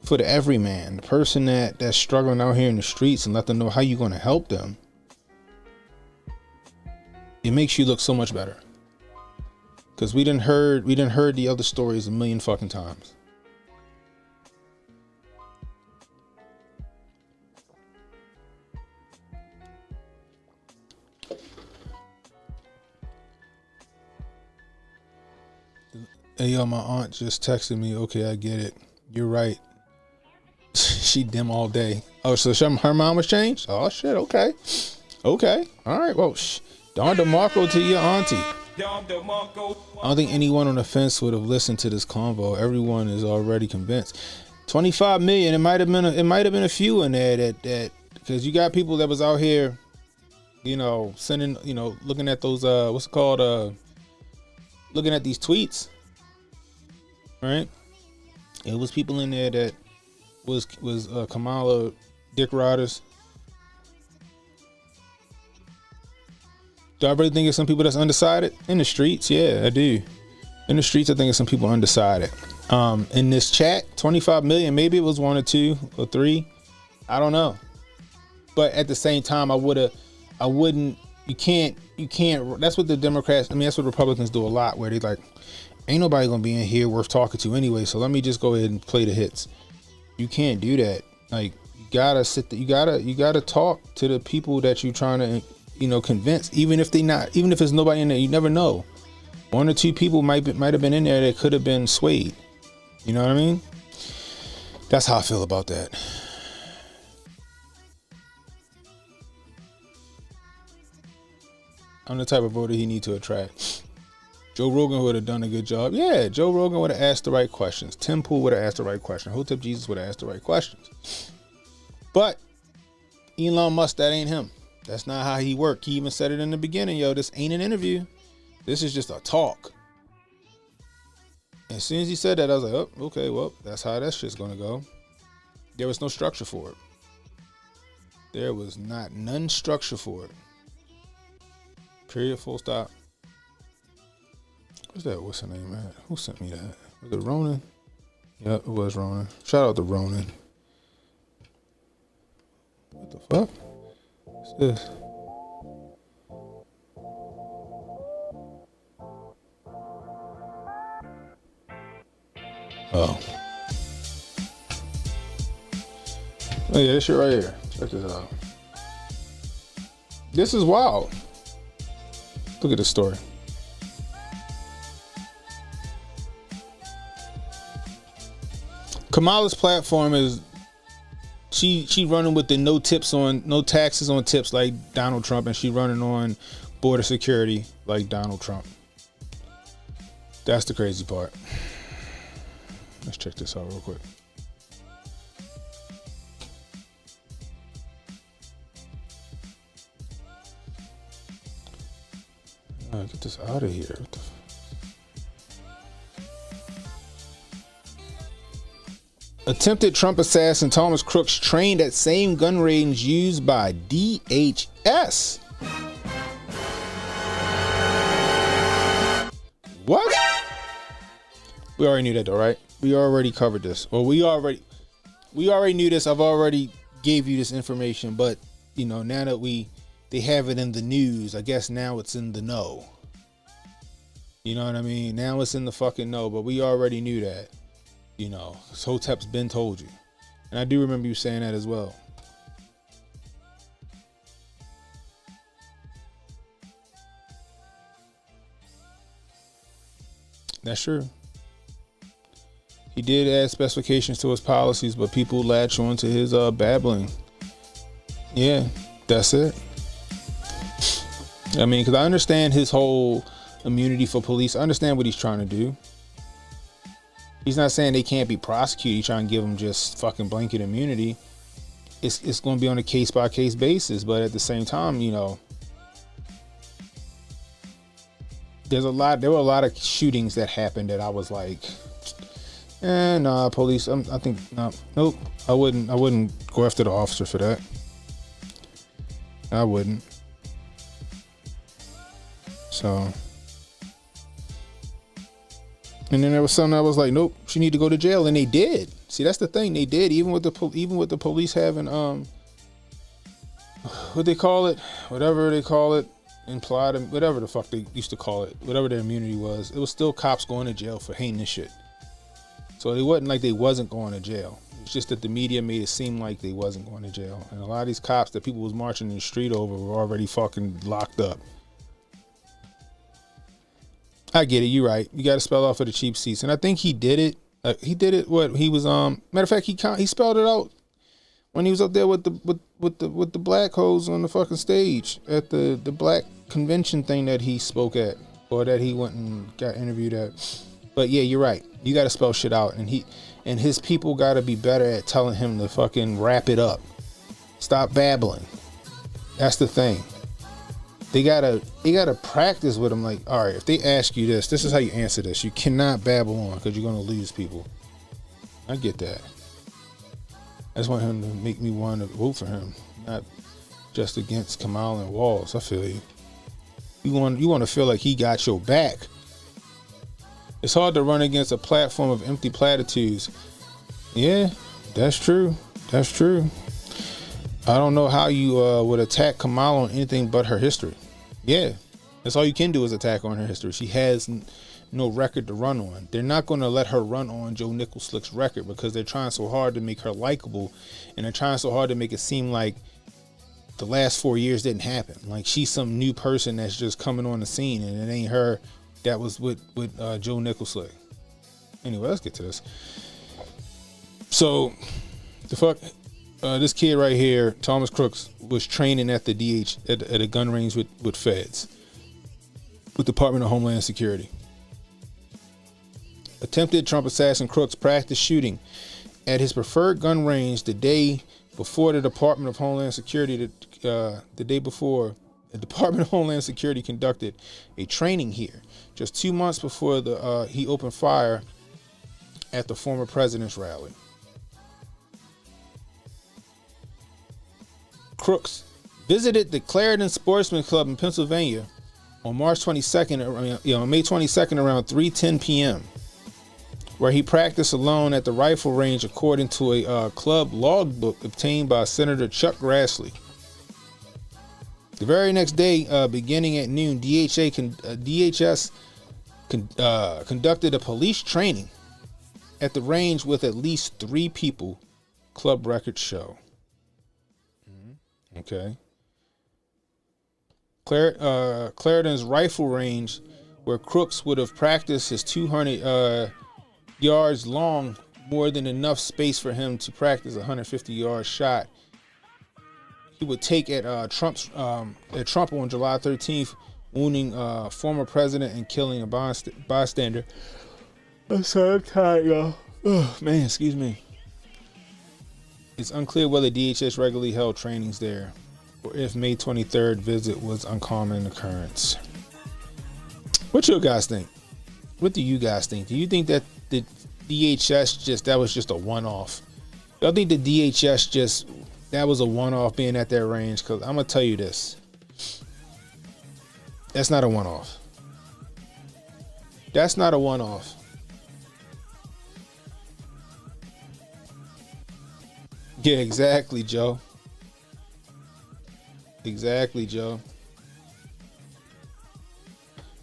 for the everyman, the person that's struggling out here in the streets, and let them know how you're going to help them. It makes you look so much better. Because we didn't heard the other stories a million fucking times. Hey yo, my aunt just texted me. Okay, I get it. You're right. She dim all day. Oh, so her mom was changed? Oh shit. Okay. All right. Well, Don DeMarco to your auntie. I don't think anyone on the fence would have listened to this convo. Everyone is already convinced. 25 million. It might have been a few in there that because you got people that was out here, sending, looking at those what's it called, looking at these tweets, right? It was people in there that was Kamala dick riders. Do I really think it's some people that's undecided? In the streets, yeah, I do. In the streets, I think it's some people undecided. In this chat, 25 million, maybe it was 1 or 2 or 3. I don't know. But at the same time, you can't, that's what the Democrats, that's what Republicans do a lot, where they like, ain't nobody gonna be in here worth talking to anyway, so let me just go ahead and play the hits. You can't do that. Like, you gotta talk to the people that you're trying to, convince, even if there's nobody in there. You never know. 1 or 2 people might have been in there that could have been swayed. You know what I mean? That's how I feel about that. I'm the type of voter he need to attract. Joe Rogan would have done a good job. Yeah, Joe Rogan would have asked the right questions. Tim Pool would have asked the right question. Hotep Jesus would have asked the right questions. But Elon Musk, that ain't him. That's not how he worked. He even said it in the beginning, yo, this ain't an interview. This is just a talk. As soon as he said that, I was like, oh, okay, well, that's how that shit's gonna go. There was no structure for it. There was none structure for it. Period, full stop. What's the name, man? Who sent me that? Was it Ronan? Yeah, it was Ronan. Shout out to Ronan. What the fuck? What's this? Oh, yeah, this shit right here. Check this out. This is wild. Look at this story. Kamala's platform is she running with the no taxes on tips like Donald Trump, and she running on border security like Donald Trump. That's the crazy part. Let's check this out real quick. Get this out of here. What the Attempted Trump assassin Thomas Crooks trained at same gun range used by DHS. What? We already knew that though, right? We already covered this. Well, we already knew this. I've already gave you this information, but you know, now that they have it in the news, I guess now it's in the know. You know what I mean? Now it's in the fucking know, but we already knew that. You know, Hotep's been told you. And I do remember you saying that as well. That's true. He did add specifications to his policies, but people latch on to his babbling. Yeah, that's it. I mean, because I understand his whole immunity for police. I understand what he's trying to do. He's not saying they can't be prosecuted. He's trying to give them just fucking blanket immunity. It's going to be on a case-by-case basis, but at the same time, you know, there were a lot of shootings that happened that I was like, nah, police. I think nope. I wouldn't go after the officer for that. I wouldn't. So, and then there was something that was like, nope, she need to go to jail, and they did. See, that's the thing, they did. Even with the police having what they call it, whatever they call it. Implied, whatever the fuck they used to call it, whatever their immunity was, it was still cops going to jail for heinous shit. So it wasn't like they wasn't going to jail. It's just that the media made it seem like they wasn't going to jail. And a lot of these cops that people was marching in the street over were already fucking locked up. I get it, you're right. You got to spell out for the cheap seats. And I think he did it. What he was matter of fact, he spelled it out when he was up there with the black hoes on the fucking stage at the black convention thing that he spoke at, or that he went and got interviewed at. But yeah, you're right. You got to spell shit out, and his people got to be better at telling him to fucking wrap it up. Stop babbling. That's the thing. They gotta practice with him. Like, all right, if they ask you this is how you answer this. You cannot babble on because you're gonna lose people. I get that. I just want him to make me want to vote for him, not just against Kamal and Walls. I feel you. You want to feel like he got your back. It's hard to run against a platform of empty platitudes. Yeah, that's true. That's true. I don't know how you would attack Kamal on anything but her history. Yeah, that's all you can do is attack on her history. She has no record to run on. They're not going to let her run on Joe Nicholslick's record because they're trying so hard to make her likable, and they're trying so hard to make it seem like the last 4 years didn't happen. Like she's some new person that's just coming on the scene, and it ain't her that was with Joe Nicholslick. Anyway, let's get to this. So, the fuck, this kid right here, Thomas Crooks, was training at the at a gun range with feds, with Department of Homeland Security. Attempted Trump assassin Crooks practiced shooting at his preferred gun range the day before the Department of Homeland Security. The Department of Homeland Security conducted a training here, just 2 months before he opened fire at the former president's rally. Crooks visited the Clarendon Sportsman Club in Pennsylvania on May 22nd around 3:10 p.m., where he practiced alone at the rifle range according to a club logbook obtained by Senator Chuck Grassley. The very next day, beginning at noon, DHS conducted a police training at the range with at least 3 people, club records show. Okay. Clarendon's rifle range, where Crooks would have practiced his 200 yards long, more than enough space for him to practice a 150-yard shot. He would take at Trump on July 13th, wounding former president and killing a bystander. I'm sorry, I'm tired, y'all. Oh, man, excuse me. It's unclear whether DHS regularly held trainings there, or if May 23rd visit was uncommon occurrence. What you guys think? What do you guys think? Do you think that DHS that was just a one-off. I think the DHS that was a one-off being at that range, because I'm gonna tell you this. That's not a one-off. That's not a one-off. Yeah, exactly, Joe. Exactly, Joe.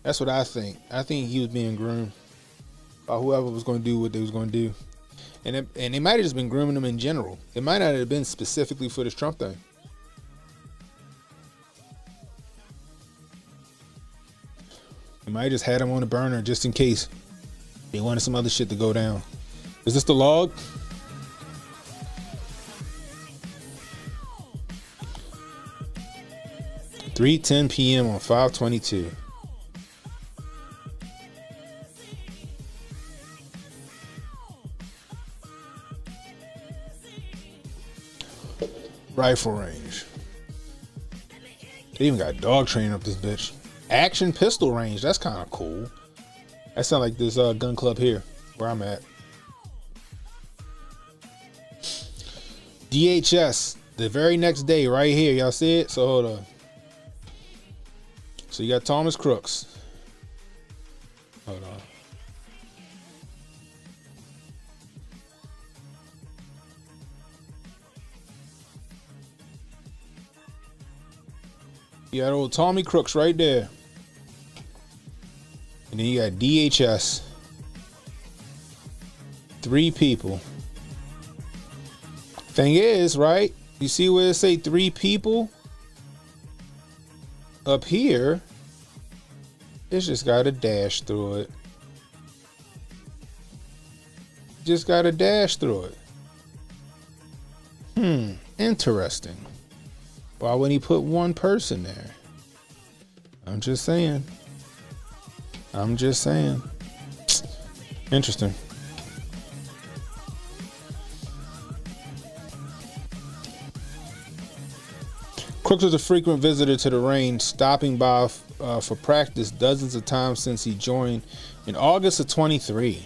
That's what I think. I think he was being groomed by whoever was going to do what they was going to do. And they might have just been grooming him in general. It might not have been specifically for this Trump thing. They might have just had him on the burner just in case they wanted some other shit to go down. Is this the log? $3:10 p.m. on 5/22. Rifle range. They even got dog training up this bitch. Action pistol range. That's kind of cool. That sounds like this gun club here where I'm at. DHS. The very next day, right here. Y'all see it? So hold on. So you got Thomas Crooks. Hold on. You got old Tommy Crooks right there. And then you got DHS. 3 people. Thing is, right? You see where it say 3 people? Up here, it's just got a dash through it. Just got a dash through it. Interesting. Why wouldn't he put one person there? I'm just saying. Interesting. Crooks was a frequent visitor to the range, stopping by for practice dozens of times since he joined in August of 23.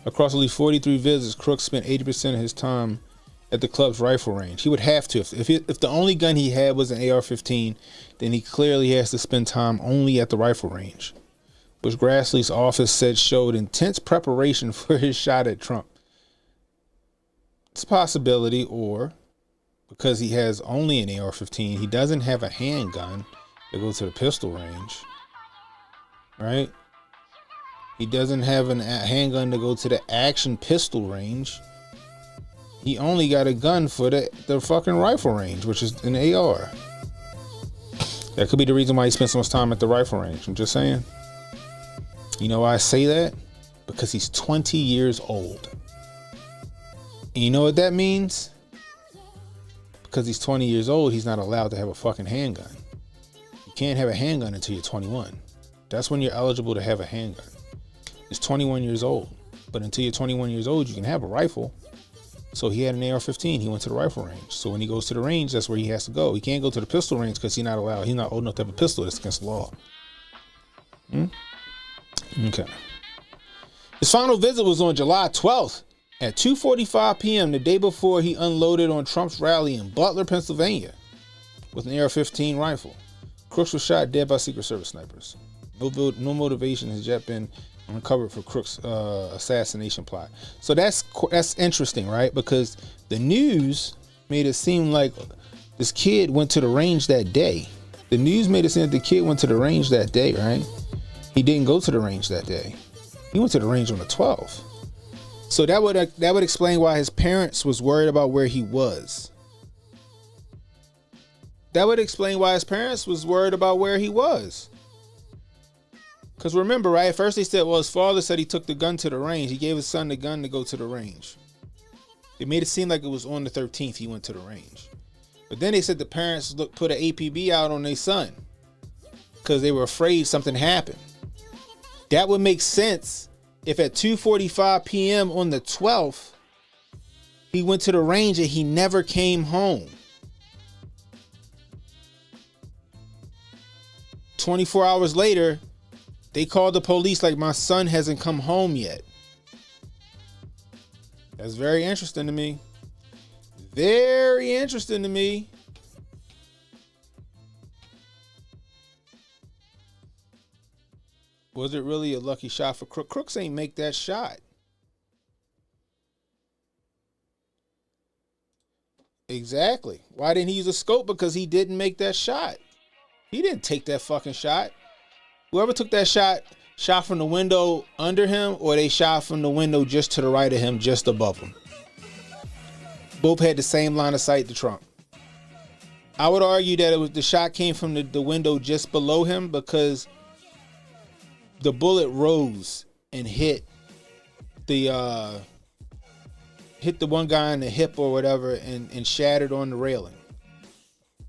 Across at least 43 visits, Crooks spent 80% of his time at the club's rifle range. He would have to. If the only gun he had was an AR-15, then he clearly has to spend time only at the rifle range, which Grassley's office said showed intense preparation for his shot at Trump. It's a possibility, or because he has only an AR-15, he doesn't have a handgun to go to the pistol range, right? He doesn't have a handgun to go to the action pistol range. He only got a gun for the fucking rifle range, which is an AR. That could be the reason why he spent so much time at the rifle range. I'm just saying. You know why I say that? Because he's 20 years old. And you know what that means? Because he's 20 years old, he's not allowed to have a fucking handgun. You can't have a handgun until you're 21. That's when you're eligible to have a handgun. He's 21 years old. But until you're 21 years old, you can have a rifle. So he had an AR-15. He went to the rifle range. So when he goes to the range, that's where he has to go. He can't go to the pistol range because he's not allowed. He's not old enough to have a pistol. That's against the law. Okay. His final visit was on July 12th at 2:45 p.m., the day before he unloaded on Trump's rally in Butler, Pennsylvania, with an AR-15 rifle. Crooks was shot dead by Secret Service snipers. No motivation has yet been uncovered for Crooks' assassination plot. So that's interesting, right? Because the news made it seem like this kid went to the range that day. The news made it seem that the kid went to the range that day, right? He didn't go to the range that day. He went to the range on the 12th. So that would explain why his parents was worried about where he was. That would explain why his parents was worried about where he was. Because remember, right, at first they said, well, his father said he took the gun to the range. He gave his son the gun to go to the range. They made it seem like it was on the 13th he went to the range. But then they said the parents put an APB out on their son because they were afraid something happened. That would make sense if at 2:45 p.m. on the 12th, he went to the range and he never came home. 24 hours later, They called the police like my son hasn't come home yet. That's very interesting to me. Very interesting to me. Was it really a lucky shot for Crooks? Crooks ain't make that shot. Exactly. Why didn't he use a scope? Because he didn't make that shot. He didn't take that fucking shot. Whoever took that shot from the window under him, or they shot from the window just to the right of him, just above him. Both had the same line of sight to Trump. I would argue that the shot came from the window just below him, because the bullet rose and hit the one guy in the hip or whatever and shattered on the railing.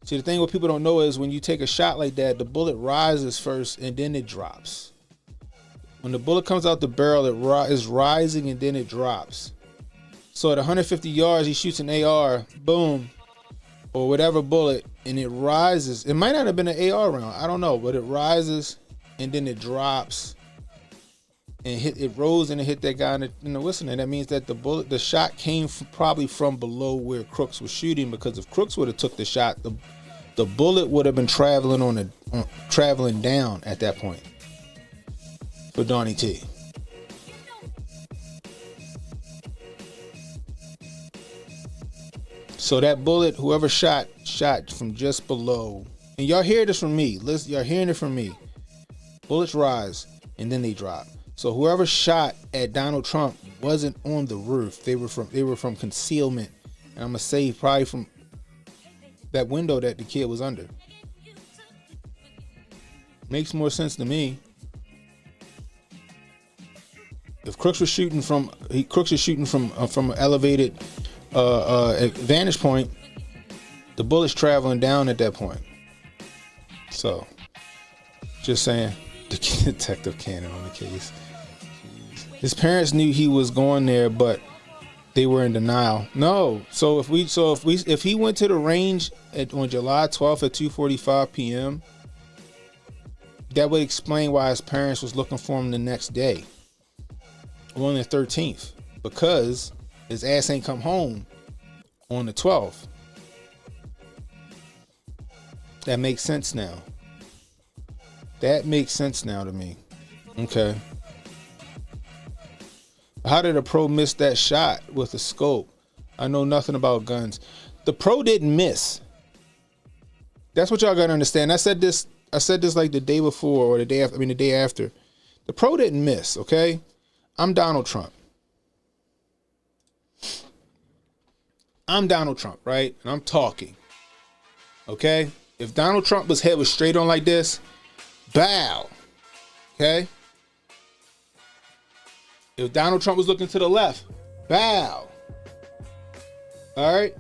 See, the thing what people don't know is when you take a shot like that, the bullet rises first and then it drops. When the bullet comes out the barrel, it is rising and then it drops. So at 150 yards, he shoots an AR, boom, or whatever bullet, and it rises. It might not have been an AR round, I don't know, but it rises and then it drops and it rose and it hit that guy in the whistle. And that means that the shot came probably from below where Crooks was shooting, because if Crooks would have took the shot, the bullet would have been traveling traveling down at that point for Donnie T. So that bullet, whoever shot from just below, and y'all hear this from me. Listen, y'all hearing it from me. Bullets rise and then they drop. So whoever shot at Donald Trump wasn't on the roof. They were from concealment, and I'm gonna say probably from that window that the kid was under. Makes more sense to me. If Crooks was shooting from an elevated vantage point, the bullet's traveling down at that point. So, just saying, the Detective Cannon on the case. His parents knew he was going there, but they were in denial. No. So if he went to the range on July 12th at 2:45 p.m., that would explain why his parents was looking for him the next day, on the 13th, because his ass ain't come home on the 12th. That makes sense now. That makes sense now to me. Okay. How did a pro miss that shot with a scope? I know nothing about guns. The pro didn't miss. That's what y'all gotta understand. I said this like the day before or the day after. The day after. The pro didn't miss. Okay. I'm Donald Trump. Right? And I'm talking. Okay? If Donald Trump's head was straight on like this, bow. Okay? If Donald Trump was looking to the left, bow. All right?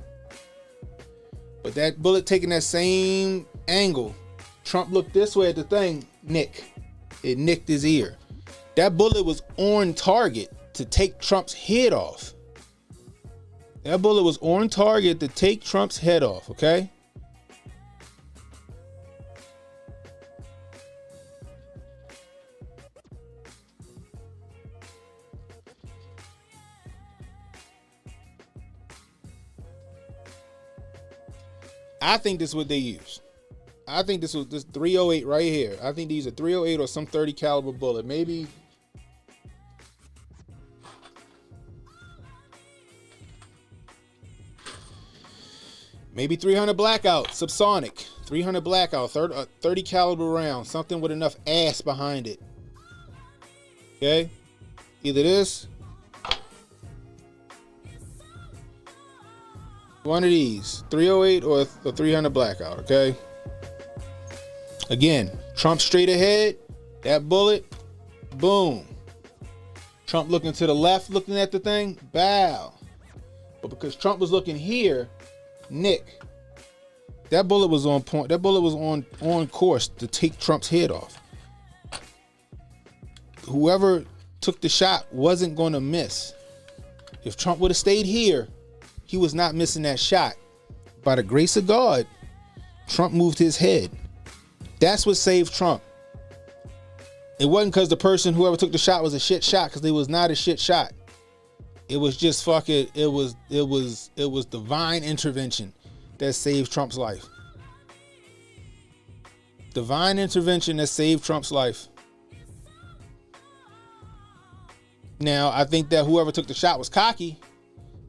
But that bullet taking that same angle, Trump looked this way at the thing, it nicked his ear. That bullet was on target to take Trump's head off. That bullet was on target to take Trump's head off, okay? I think this is what they used. I think this was this 308 right here. I think these are 308 or some 30 caliber bullet. Maybe Maybe 300 blackout, subsonic, 300 blackout, 30 caliber round, something with enough ass behind it. Okay, either this, one of these, 308 or 300 blackout. Okay. Again, Trump straight ahead, that bullet, boom. Trump looking to the left, looking at the thing, bow. But because Trump was looking here, Nick, that bullet was on point. That bullet was on course to take Trump's head off. Whoever took the shot wasn't going to miss. If Trump would have stayed here, he was not missing that shot. By the grace of God, Trump moved his head. That's what saved Trump. It wasn't because the person, whoever took the shot, was a shit shot, because it was not a shit shot. It was just fucking, it was divine intervention that saved Trump's life. Divine intervention that saved Trump's life. Now, I think that whoever took the shot was cocky.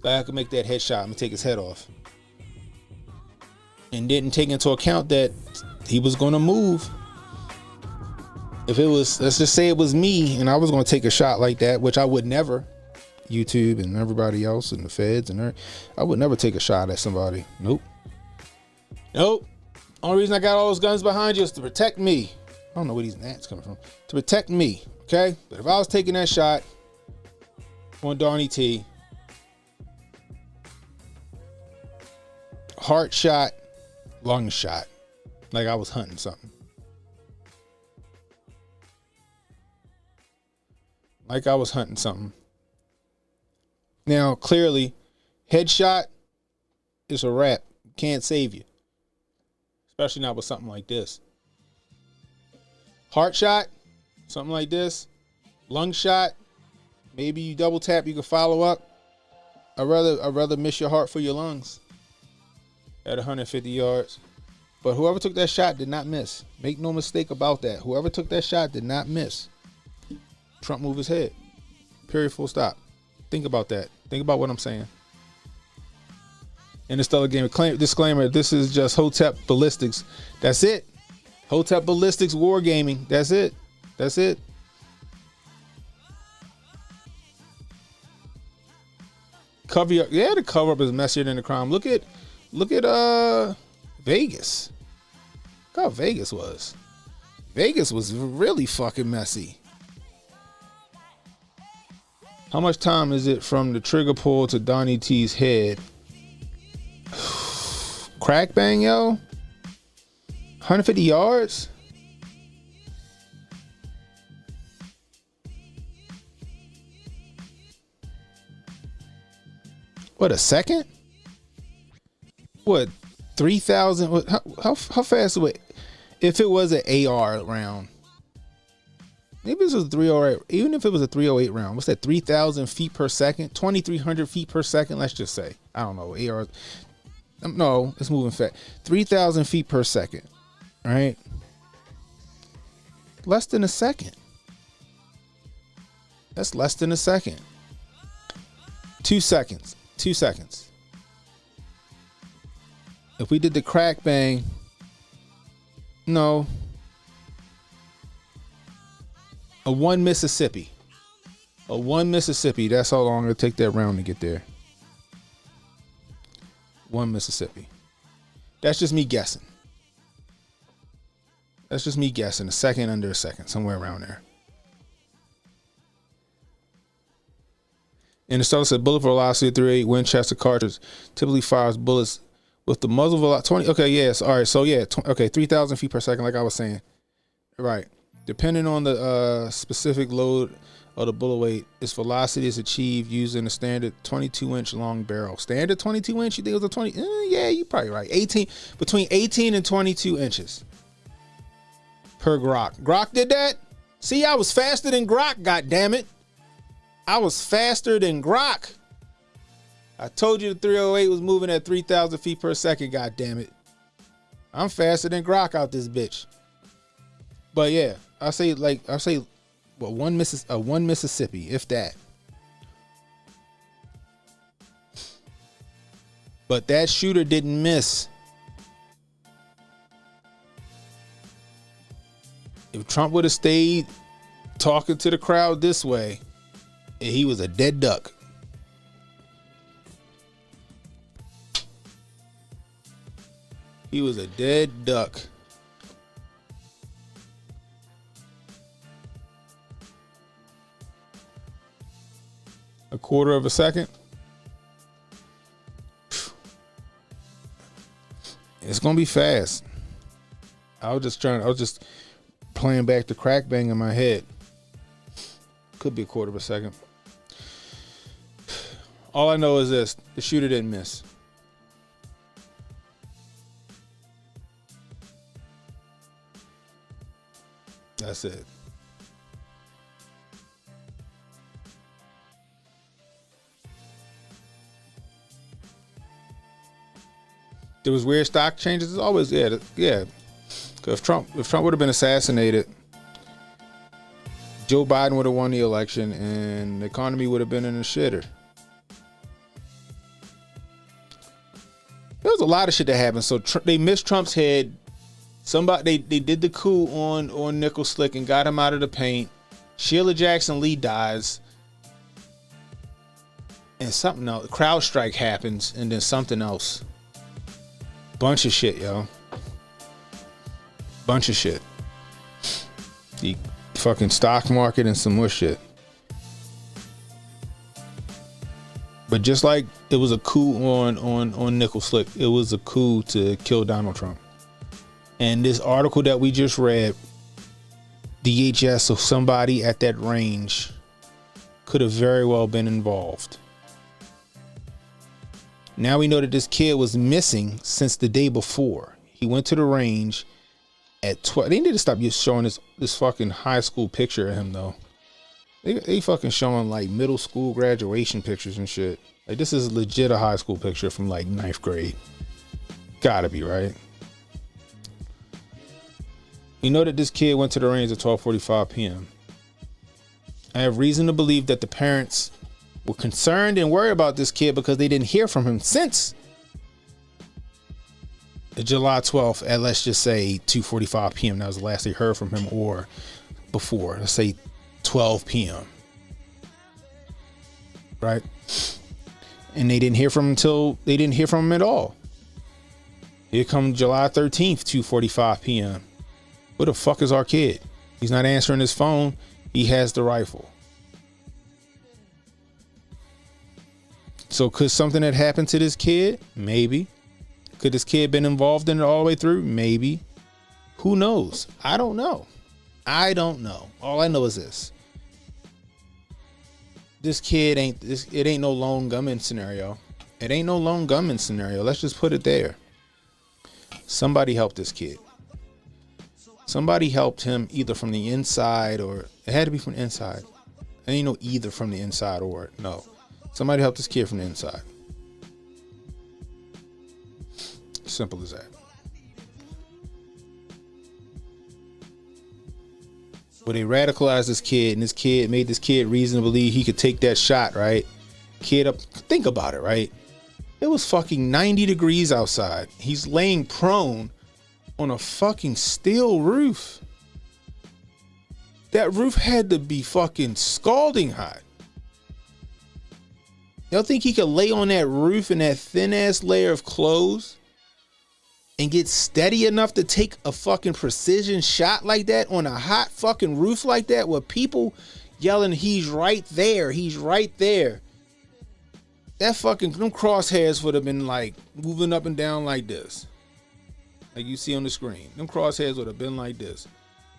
But I could make that headshot. I'm gonna take his head off. And didn't take into account that he was gonna move. If it was, let's just say it was me and I was gonna take a shot like that, which I would never. YouTube and everybody else and the feds and I would never take a shot at somebody. Nope. Only reason I got all those guns behind you is to protect me. I don't know where these gnats coming from. To protect me, okay? But if I was taking that shot on Donnie T, heart shot, lung shot, like I was hunting something. Like I was hunting something. Now, clearly, headshot is a wrap. Can't save you. Especially not with something like this. Heart shot, something like this. Lung shot, maybe you double tap, you can follow up. I'd rather miss your heart for your lungs at 150 yards. But whoever took that shot did not miss. Make no mistake about that. Whoever took that shot did not miss. Trump moved his head. Period, full stop. Think about that. Think about what I'm saying. And it's still a game. Disclaimer, this is just Hotep ballistics. That's it. Hotep ballistics wargaming. That's it. That's it. The cover up is messier than the crime. Look at Vegas. Look how Vegas was. Vegas was really fucking messy. How much time is it from the trigger pull to Donnie T's head? Crack bang, yo. 150 yards. What, a second? What, 3,000? How fast would it? If it was an AR round? Maybe this was a 308. Even if it was a 308 round, what's that? 3,000 feet per second, 2,300 feet per second. Let's just say, I don't know. AR. No, it's moving fast. 3,000 feet per second. All right. Less than a second. That's less than a second. 2 seconds. 2 seconds. If we did the crack bang, no. A 1 Mississippi. A 1 Mississippi. That's how long it'll take that round to get there. 1 Mississippi. That's just me guessing. That's just me guessing. A second, under a second, somewhere around there. And the study said bullet velocity 3.8 Winchester cartridge typically fires bullets with the muzzle velocity 20. Okay, yes. All right. So yeah. Okay, 3,000 feet per second, like I was saying. Right. Depending on the specific load of the bullet weight, its velocity is achieved using a standard 22-inch long barrel. Standard 22-inch? You think it was a 20? Yeah, you're probably right. Between 18 and 22 inches per Grok. Grok did that? See, I was faster than Grok, goddammit. I was faster than Grok. I told you the 308 was moving at 3,000 feet per second, goddammit. I'm faster than Grok out this bitch. But yeah, I say well, 1 Mississippi, if that. But that shooter didn't miss. If Trump would have stayed talking to the crowd this way, he was a dead duck. He was a dead duck. A quarter of a second. It's gonna be fast. I was just playing back the crack bang in my head. Could be a quarter of a second. All I know is this: the shooter didn't miss. That's it. There was weird stock changes. It's always yeah. Because if Trump would have been assassinated, Joe Biden would have won the election, and the economy would have been in a shitter. There was a lot of shit that happened. So they missed Trump's head. Somebody they did the coup on Nickel Slick and got him out of the paint. Sheila Jackson Lee dies, and something else. CrowdStrike happens, and then something else. Bunch of shit, yo. Bunch of shit. The fucking stock market and some more shit. But just like it was a coup on Nickel Slick, it was a coup to kill Donald Trump. And this article that we just read, DHS of somebody at that range could have very well been involved. Now we know that this kid was missing since the day before. He went to the range at 12. They need to stop just showing this fucking high school picture of him though. They fucking showing like middle school graduation pictures and shit. Like this is legit a high school picture from like 9th grade. Gotta be, right? We know that this kid went to the range at 12:45 p.m. I have reason to believe that the parents were concerned and worried about this kid because they didn't hear from him since July 12th at, let's just say, 2:45 p.m. That was the last they heard from him, or before, let's say 12 p.m. Right? And they didn't hear from him at all. Here comes July 13th, 2:45 p.m. Where the fuck is our kid? He's not answering his phone. He has the rifle. So could something that happened to this kid? Maybe. Could this kid been involved in it all the way through? Maybe. Who knows? I don't know. All I know is this. This kid it ain't no lone gunman scenario. It ain't no lone gunman scenario. Let's just put it there. Somebody helped this kid. Somebody helped him either from the inside, or it had to be from the inside. There ain't no either from the inside or no. Somebody helped this kid from the inside. Simple as that. But they radicalized this kid, and this kid made this kid reason to believe he could take that shot, right? Kid up, think about it, right? It was fucking 90 degrees outside. He's laying prone on a fucking steel roof. That roof had to be fucking scalding hot. Y'all think he could lay on that roof in that thin ass layer of clothes and get steady enough to take a fucking precision shot like that on a hot fucking roof like that with people yelling, he's right there, he's right there? That fucking, them crosshairs would have been like moving up and down like this. Like you see on the screen. Them crosshairs would have been like this.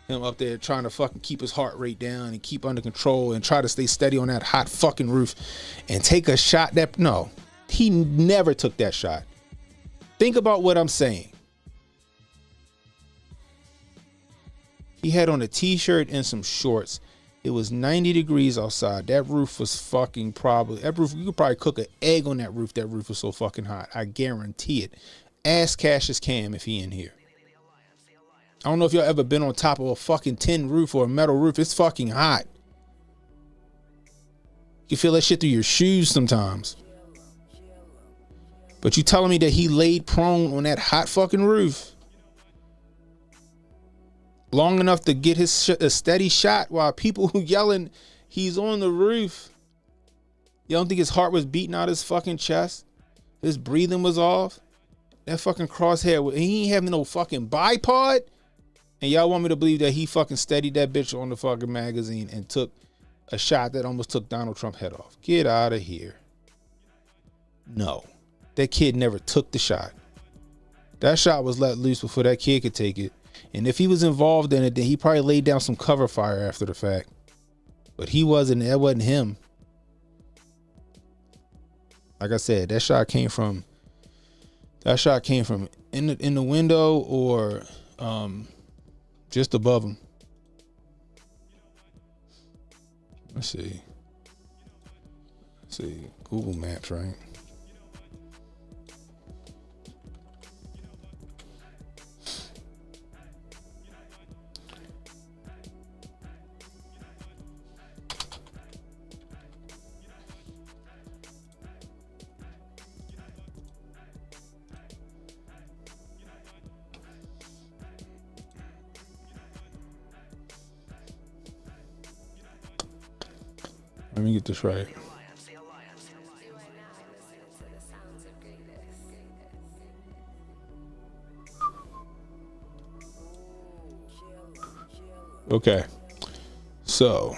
Him up there trying to fucking keep his heart rate down and keep under control and try to stay steady on that hot fucking roof and take a shot that, no, he never took that shot. Think about what I'm saying. He had on a t-shirt and some shorts. It was 90 degrees outside. That roof was fucking you could probably cook an egg on that roof. That roof was so fucking hot. I guarantee it. Ask Cassius Cam if he in here. I don't know if y'all ever been on top of a fucking tin roof or a metal roof. It's fucking hot. You feel that shit through your shoes sometimes. But you telling me that he laid prone on that hot fucking roof long enough to get a steady shot while people who yelling he's on the roof? You don't think his heart was beating out his fucking chest? His breathing was off? That fucking crosshair, he ain't having no fucking bipod? And y'all want me to believe that he fucking steadied that bitch on the fucking magazine and took a shot that almost took Donald Trump's head off? Get out of here. No. That kid never took the shot. That shot was let loose before that kid could take it. And if he was involved in it, then he probably laid down some cover fire after the fact. But that wasn't him. Like I said, that shot came from in the window or just above him. Let's see. Google Maps, right? Let me get this right. Okay. So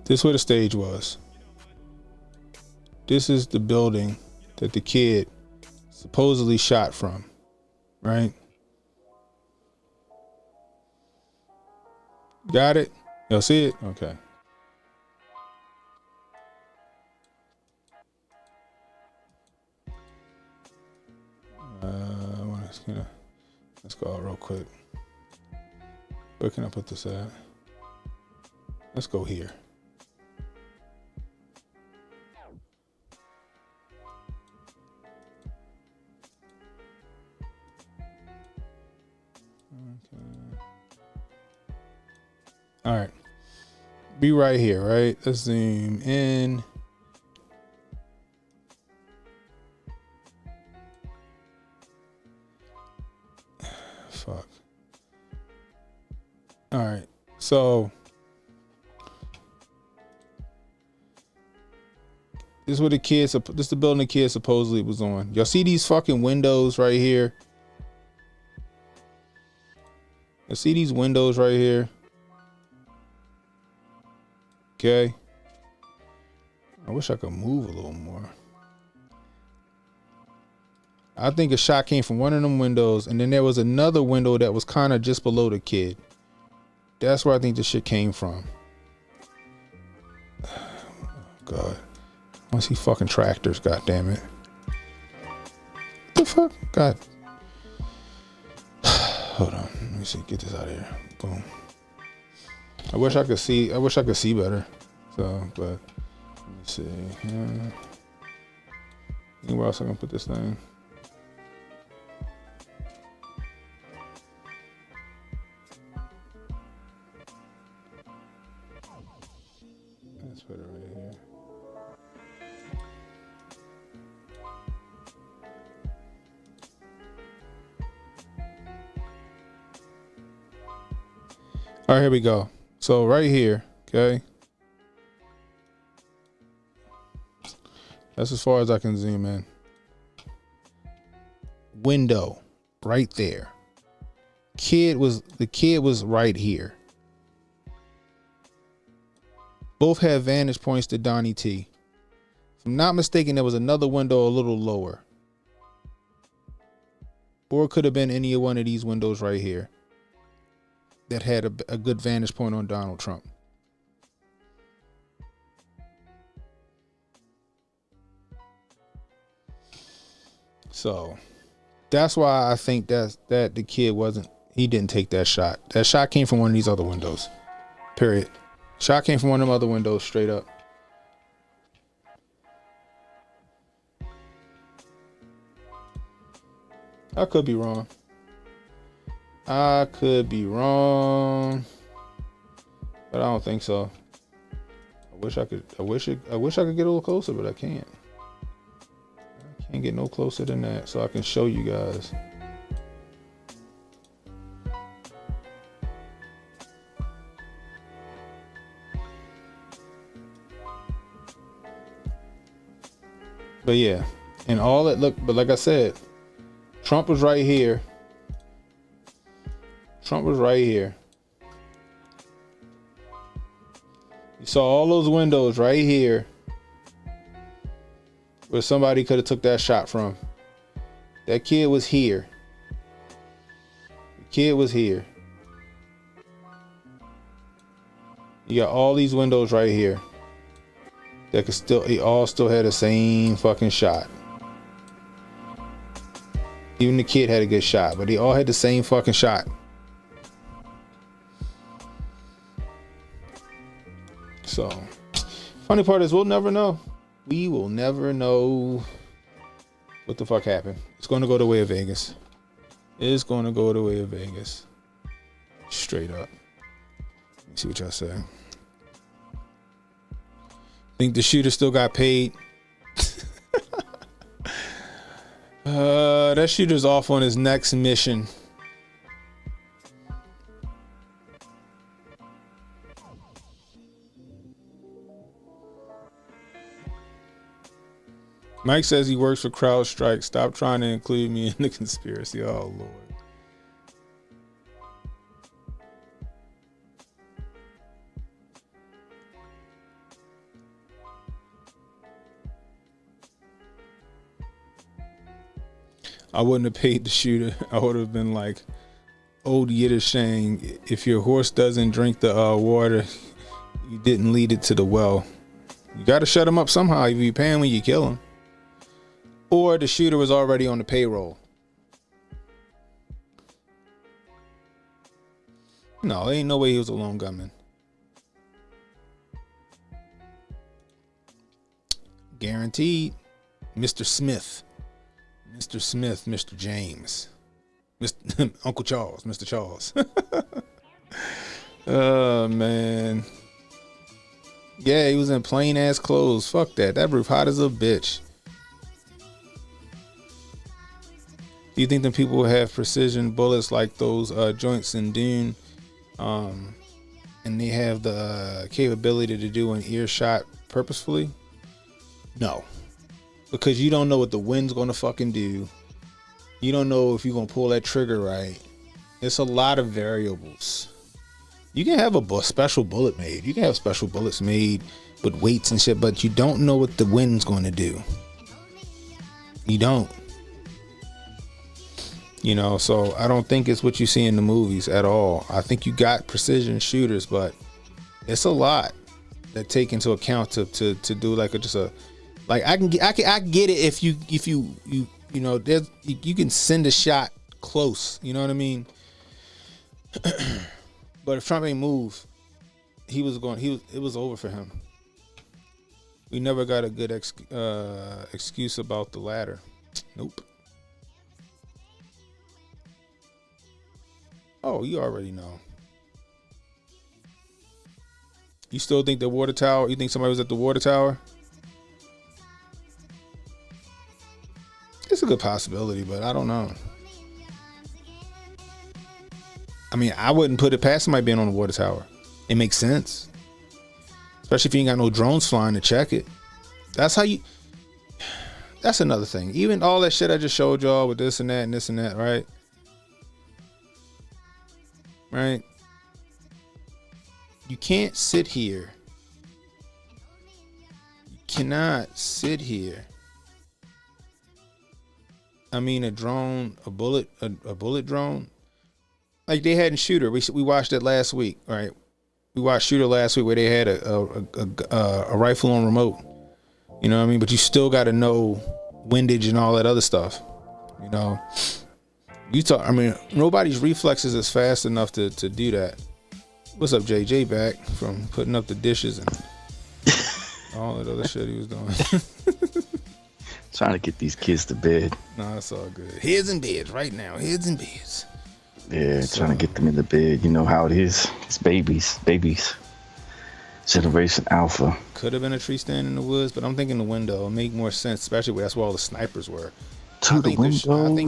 this is where the stage was. This is the building that the kid supposedly shot from, right? Got it? Y'all see it? Okay. Let's go out real quick. Where can I put this at? Let's go here. Okay. All right. Be right here, right? Let's zoom in. Fuck. All right. So this is what the kids. This is the building the kid supposedly was on. Y'all see these fucking windows right here? You see these windows right here? Okay. I wish I could move a little more. I think a shot came from one of them windows, and then there was another window that was kind of just below the kid. That's where I think the shit came from. Oh, God. I see fucking tractors, god damn it. What the fuck? God. Hold on. Let me see. Get this out of here. Boom. I wish I could see better. So, but let me see. Anywhere else I can put this thing? Let's put it right here. All right, here we go. So right here, okay. That's as far as I can zoom in. Window right there. The kid was right here. Both had vantage points to Donnie T. If I'm not mistaken, there was another window a little lower. Or it could have been any one of these windows right here that had a good vantage point on Donald Trump. So that's why I think that the kid he didn't take that shot. That shot came from one of these other windows. Period. Shot came from one of them other windows, straight up. I could be wrong. But I don't think so. I wish I could get a little closer, but I can't. I can't get no closer than that, so I can show you guys. But yeah, and all that but like I said, Trump was right here. Trump was right here. You saw all those windows right here where somebody could have took that shot from. That kid was here. The kid was here. You got all these windows right here that they all still had the same fucking shot. Even the kid had a good shot, but they all had the same fucking shot. So, funny part is we'll never know. We will never know what the fuck happened. It's going to go the way of Vegas. It's going to go the way of Vegas. Straight up. Let me see what y'all say. Think the shooter still got paid? That shooter's off on his next mission. Mike says he works for CrowdStrike. Stop trying to include me in the conspiracy. Oh, Lord. I wouldn't have paid the shooter. I would have been like old Yiddish saying, if your horse doesn't drink the water, you didn't lead it to the well. You got to shut him up somehow. If you pay him when you kill him. Or the shooter was already on the payroll. No, there ain't no way he was a lone gunman. Guaranteed. Mr. Smith. Mr. Smith, Mr. James, Mr. Uncle Charles, Mr. Charles. Oh, man. Yeah, he was in plain ass clothes. Fuck that. That roof hot as a bitch. Do you think that people will have precision bullets like those joints in Dune? And they have the capability to do an earshot purposefully? No. Because you don't know what the wind's going to fucking do. You don't know if you're going to pull that trigger right. It's a lot of variables. You can have a special bullet made. You can have special bullets made with weights and shit, but you don't know what the wind's going to do. You don't. You know, so I don't think it's what you see in the movies at all. I think you got precision shooters, but it's a lot that take into account to do like I get it if you know there's you can send a shot close, you know what I mean? But if Trump ain't moved, it was over for him. We never got a good excuse about the latter. Nope. Oh, you already know. You still think the water tower? You think somebody was at the water tower? It's a good possibility, but I don't know. I mean, I wouldn't put it past somebody being on the water tower. It makes sense. Especially if you ain't got no drones flying to check it. That's another thing. Even all that shit I just showed y'all with this and that, right? Right? You can't sit here. You cannot sit here. I mean, a drone, a bullet drone. Like they had in Shooter. We watched that last week, right? We watched Shooter last week where they had a rifle on remote. You know what I mean? But you still got to know windage and all that other stuff. You know, I mean, nobody's reflexes is fast enough to do that. What's up, JJ? Back from putting up the dishes and all that other shit he was doing. Trying to get these kids to bed. No, it's all good. Heads in beds right now. Heads in beds. Yeah, trying to get them in the bed. You know how it is. It's babies. Generation Alpha. Could have been a tree stand in the woods, but I'm thinking the window. It make more sense, especially where that's where all the snipers were. I think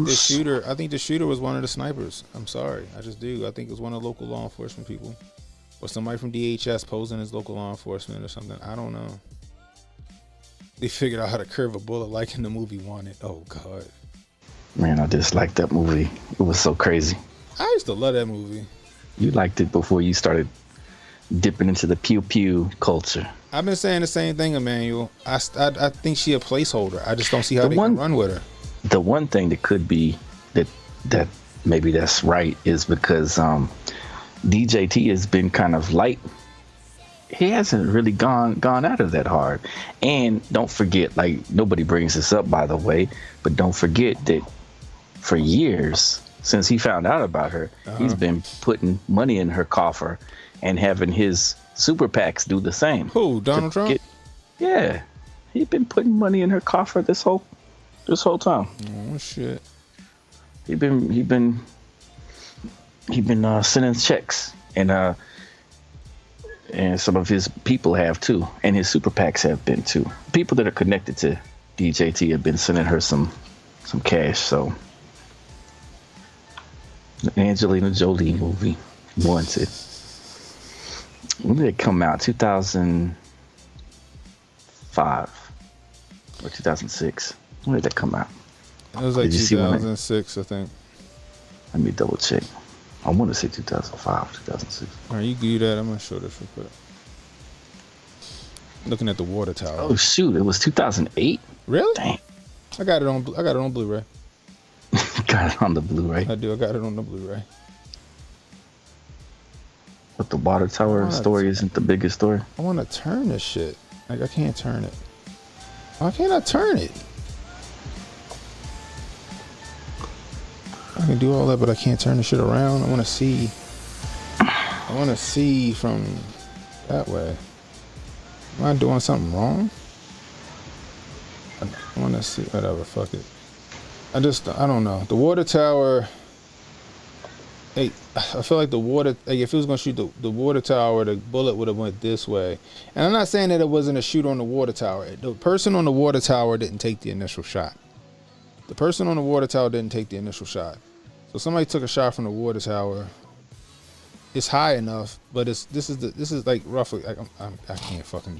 the shooter was one of the snipers. I'm sorry, I just do. I think it was one of the local law enforcement people, or somebody from DHS posing as local law enforcement or something. I don't know. They figured out how to curve a bullet like in the movie Wanted. Oh God. Man, I just liked that movie. It was so crazy. I used to love that movie. You liked it before you started dipping into the pew pew culture. I've been saying the same thing, Emmanuel. I think she a placeholder. I just don't see how they can run with her. The one thing that could be that maybe that's right is because DJT has been kind of light. He hasn't really gone at her that hard. And don't forget, like, nobody brings this up, by the way, but don't forget that for years, since he found out about her, he's been putting money in her coffer and having his super PACs do the same. Who, Donald Trump? Yeah. He's been putting money in her coffer this whole time. Oh shit. He been sending checks, and some of his people have too, and his super PACs have been too. People that are connected to DJT have been sending her some cash. So, the Angelina Jolie movie, Wanted. When did it come out? 2005. Or 2006. When did that come out? It was like 2006, I think. Let me double check. I want to say 2005, 2006. All right, you do that. I'm gonna show this real quick. Looking at the water tower. Oh shoot! It was 2008. Really? Dang. I got it on Blu-ray. Got it on the Blu-ray. I do. I got it on the Blu-ray. But the water tower story isn't the biggest story. I want to turn this shit. Like I can't turn it. Why can't I turn it? I can do all that, but I can't turn the shit around. I want to see. I want to see from that way. Am I doing something wrong? I want to see. Whatever. Fuck it. I don't know. The water tower. Hey, I feel like the water. Like if it was gonna shoot the water tower, the bullet would have went this way. And I'm not saying that it wasn't a shoot on the water tower. The person on the water tower didn't take the initial shot. The person on the water tower didn't take the initial shot. So somebody took a shot from the water tower. It's high enough, but this is like roughly. Like I can't fucking.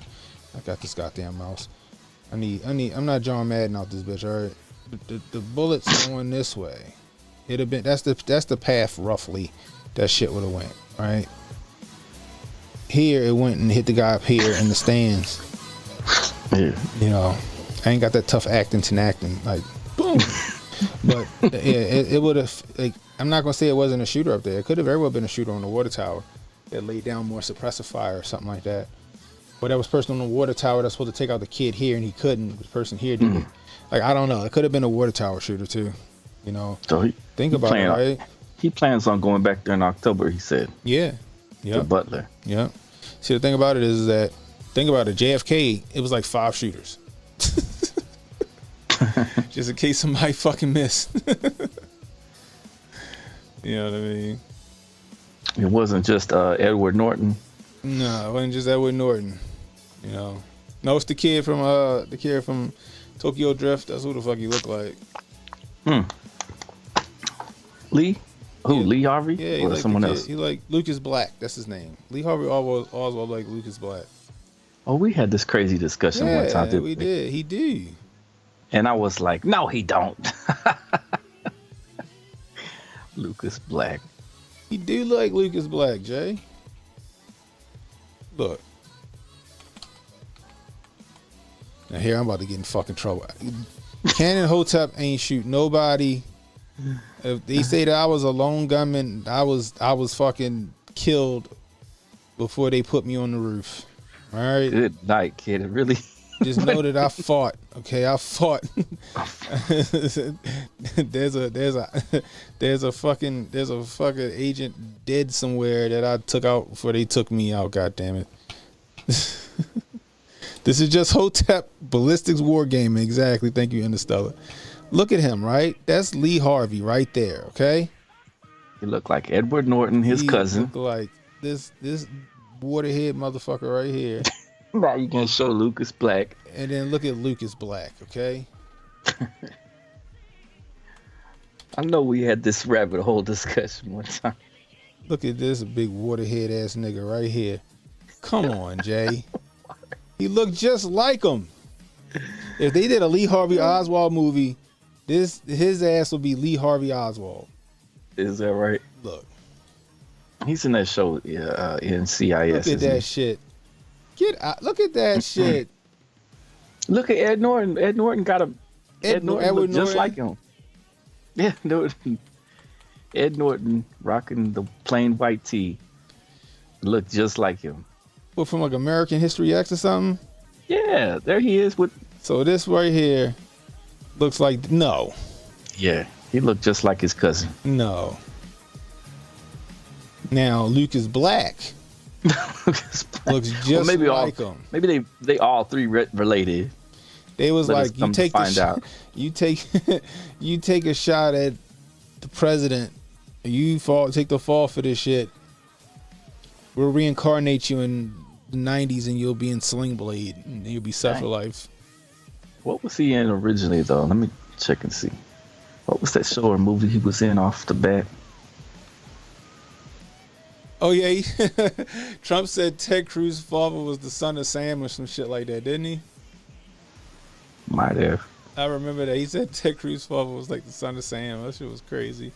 I got this goddamn mouse. I'm not John Madden out this bitch. All right. The bullet's going this way. It'd have been that's the path roughly that shit would have went, right? Here it went and hit the guy up here in the stands. Yeah. You know, I ain't got that tough acting, like boom. But yeah, it would have. Like, I'm not gonna say it wasn't a shooter up there. It could have very well been a shooter on the water tower that laid down more suppressive fire or something like that. But that was person on the water tower that's supposed to take out the kid here and he couldn't. The person here did it. Like I don't know. It could have been a water tower shooter too. You know. So think about it, right? He plans on going back there in October. He said. Yeah. Yeah. To Butler. Yeah. See, the thing about it is that think about it. JFK, it was like 5 shooters. Just in case somebody fucking missed. You know what I mean? It wasn't just Edward Norton. No, it wasn't just Edward Norton. You know, no, it's the kid from Tokyo Drift. That's who the fuck he looked like. Lee? Who? Yeah. Lee Harvey? Yeah, or someone else? He like Lucas Black. That's his name. Lee Harvey Oswald like Lucas Black. Oh, we had this crazy discussion one time. Yeah, we did. He do. And I was like, no, he don't. Lucas Black. He do like Lucas Black, Jay. Look. Now here I'm about to get in fucking trouble. Cannon Hotep ain't shoot nobody. If they say that I was a lone gunman, I was fucking killed before they put me on the roof. All right. Good night, kid. It really. Just know that I fought. Okay, I fought. there's a fucking agent dead somewhere that I took out before they took me out. God damn it. This is just Hotep ballistics wargaming. Exactly. Thank you, Interstellar. Look at him, right? That's Lee Harvey right there. Okay. He looked like Edward Norton, his cousin. Looked like this waterhead motherfucker right here. Now you can show Lucas Black. And then look at Lucas Black, okay? I know we had this rabbit hole discussion one time. Look at this big waterhead ass nigga right here. Come on, Jay. He looked just like him. If they did a Lee Harvey Oswald movie, his ass would be Lee Harvey Oswald. Is that right? Look. He's in that show in CIS. Look at that shit. Get out. Look at that shit. Look at Ed Norton. Ed Norton got a. Ed Norton looked just like him. Yeah, Norton. Ed Norton rocking the plain white tee. Looked just like him. What, from like American History X or something? Yeah, there he is with. So this right here looks like no. Yeah, he looked just like his cousin. No. Now Lucas Black. Looks just like him. Maybe they all three related. They was like, you take you take a shot at the president, you take the fall for this shit. We'll reincarnate you in the 90s and you'll be in Sling Blade and you'll be set for life. What was he in originally though? Let me check and see. What was that show or movie he was in off the bat? Oh yeah, Trump said Ted Cruz's father was the son of Sam or some shit like that, didn't he? Might have. I remember that he said Ted Cruz's father was like the son of Sam. That shit was crazy.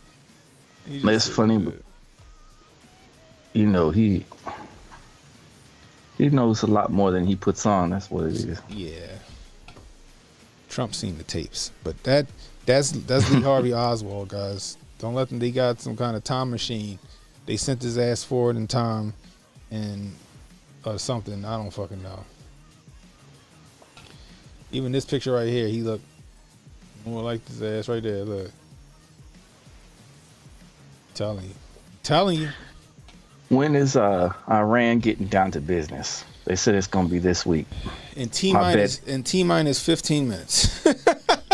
It's funny, but you know he knows a lot more than he puts on. That's what it is. Yeah. Trump's seen the tapes, but that's Lee Harvey Oswald, guys. Don't let them. They got some kind of time machine. They sent his ass forward in time, and or something. I don't fucking know. Even this picture right here, he looked more like his ass right there. Look, telling you. When is Iran getting down to business? They said it's gonna be this week. In T minus 15 minutes.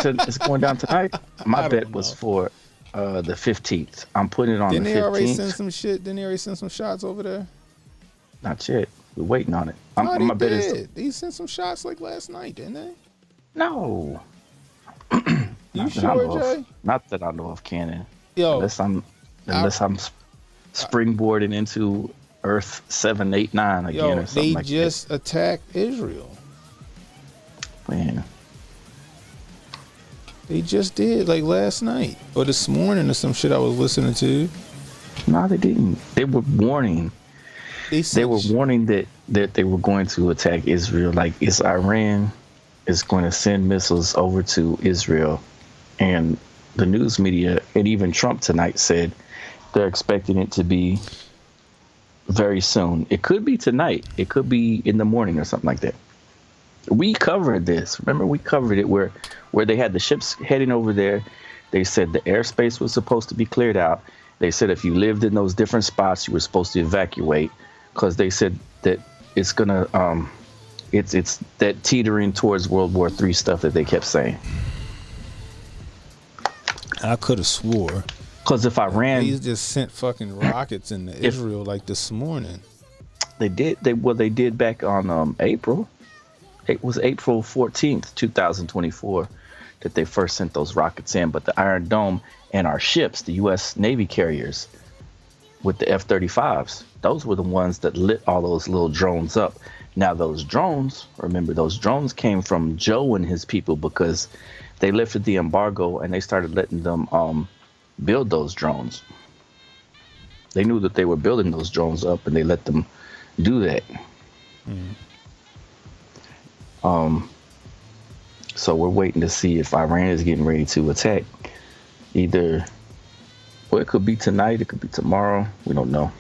So it's going down tonight. My bet was for the 15th. I'm putting it on the 15th. Didn't they already send some shit? Didn't they already send some shots over there? Not yet. We're waiting on it. My bet is they sent some shots like last night, didn't they? No. You sure, Jay? Not that I know of, Cannon. Yo, unless I'm springboarding into Earth 789 again or something like that. They just attacked Israel. Man. They just did, like last night or this morning or some shit I was listening to. No, they didn't. They were warning. They were warning that they were going to attack Israel. Like, Iran is going to send missiles over to Israel. And the news media and even Trump tonight said they're expecting it to be very soon. It could be tonight. It could be in the morning or something like that. We covered this. Remember, we covered it where they had the ships heading over there. They said the airspace was supposed to be cleared out. They said if you lived in those different spots, you were supposed to evacuate because they said that it's gonna it's that teetering towards World War III stuff that they kept saying. I could have swore. Because if Iran, they just sent fucking rockets into Israel like this morning. They did. They did back on April. It was April 14th, 2024, that they first sent those rockets in. But the Iron Dome and our ships, the U.S. Navy carriers, with the F-35s, those were the ones that lit all those little drones up. Now those drones, remember, those drones came from Joe and his people because they lifted the embargo and they started letting them build those drones. They knew that they were building those drones up and they let them do that. So we're waiting to see if Iran is getting ready to attack. Either, well, it could be tonight, it could be tomorrow. We don't know.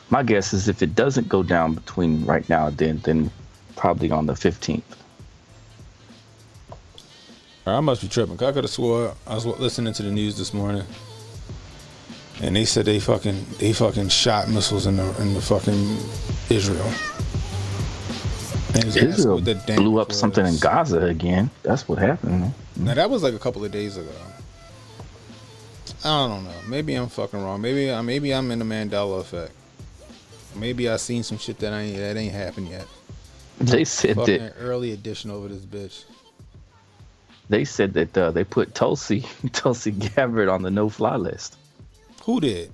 My guess is if it doesn't go down between right now and then probably on the 15th. I must be tripping. I could have swore I was listening to the news this morning, and they said they fucking shot missiles in the fucking Israel. Israel blew up something in Gaza again. That's what happened. Now that was like a couple of days ago. I don't know. Maybe I'm fucking wrong. Maybe I'm in the Mandela effect. Maybe I seen some shit that ain't happened yet. They said fucking that early edition over this bitch. They said that they put Tulsi Gabbard on the no-fly list. Who did?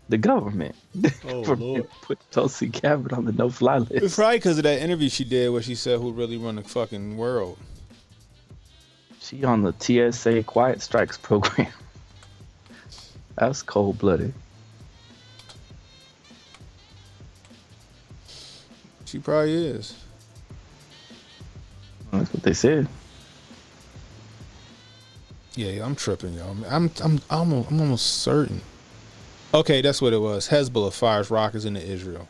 The government. Oh, Lord. Put Tulsi Gabbard on the no-fly list. It's probably because of that interview she did where she said who really run the fucking world. She on the TSA Quiet Strikes program. That's cold-blooded. She probably is. That's what they said. Yeah, I'm tripping, y'all. I'm almost certain. Okay, that's what it was. Hezbollah fires rockets into Israel.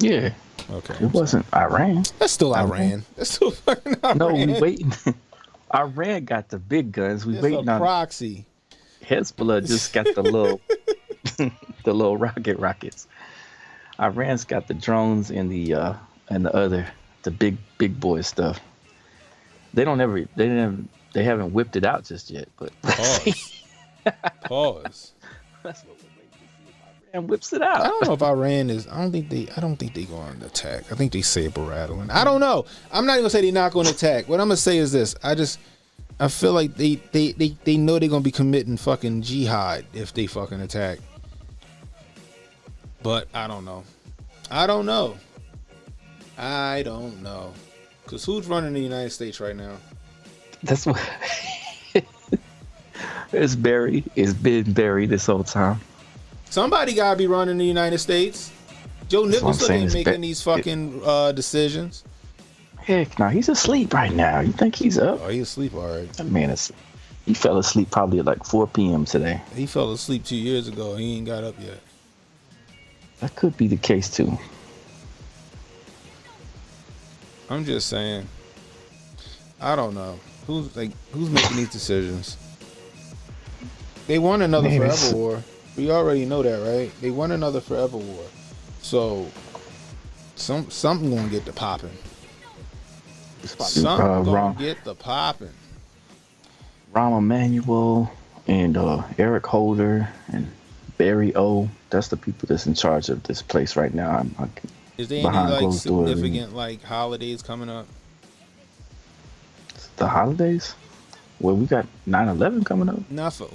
Yeah. Okay. It wasn't Iran. That's still Iran. That's still fucking Iran. No, we waiting. Iran got the big guns. We waiting on proxy. Hezbollah just got the little the little rockets. Iran's got the drones and the big boy stuff. They haven't whipped it out just yet, but pause. That's what we're waiting to see if Iran whips it out. I don't know if Iran is. I don't think they going to attack. I think they saber rattling. I don't know. I'm not even gonna say they're not going to attack. What I'm gonna say is this. I feel like they know they're gonna be committing fucking jihad if they fucking attack. But I don't know. Cause who's running the United States right now? That's what it's buried. It's been buried this whole time. Somebody gotta be running the United States. Joe Nichols ain't making these fucking decisions. Heck no, he's asleep right now. You think he's up? Oh, he's asleep, all right. That man he fell asleep probably at like 4 p.m. today. He fell asleep 2 years ago. He ain't got up yet. That could be the case too. I'm just saying. I don't know who's making these decisions. They won another forever war. We already know that, right? They won another forever war. So something gonna get the popping. Something gonna get the popping. Rahm Emanuel and Eric Holder and Barry O. That's the people that's in charge of this place right now. Is there any like significant like holidays coming up? The holidays? Well, we got 9/11 coming up. Not for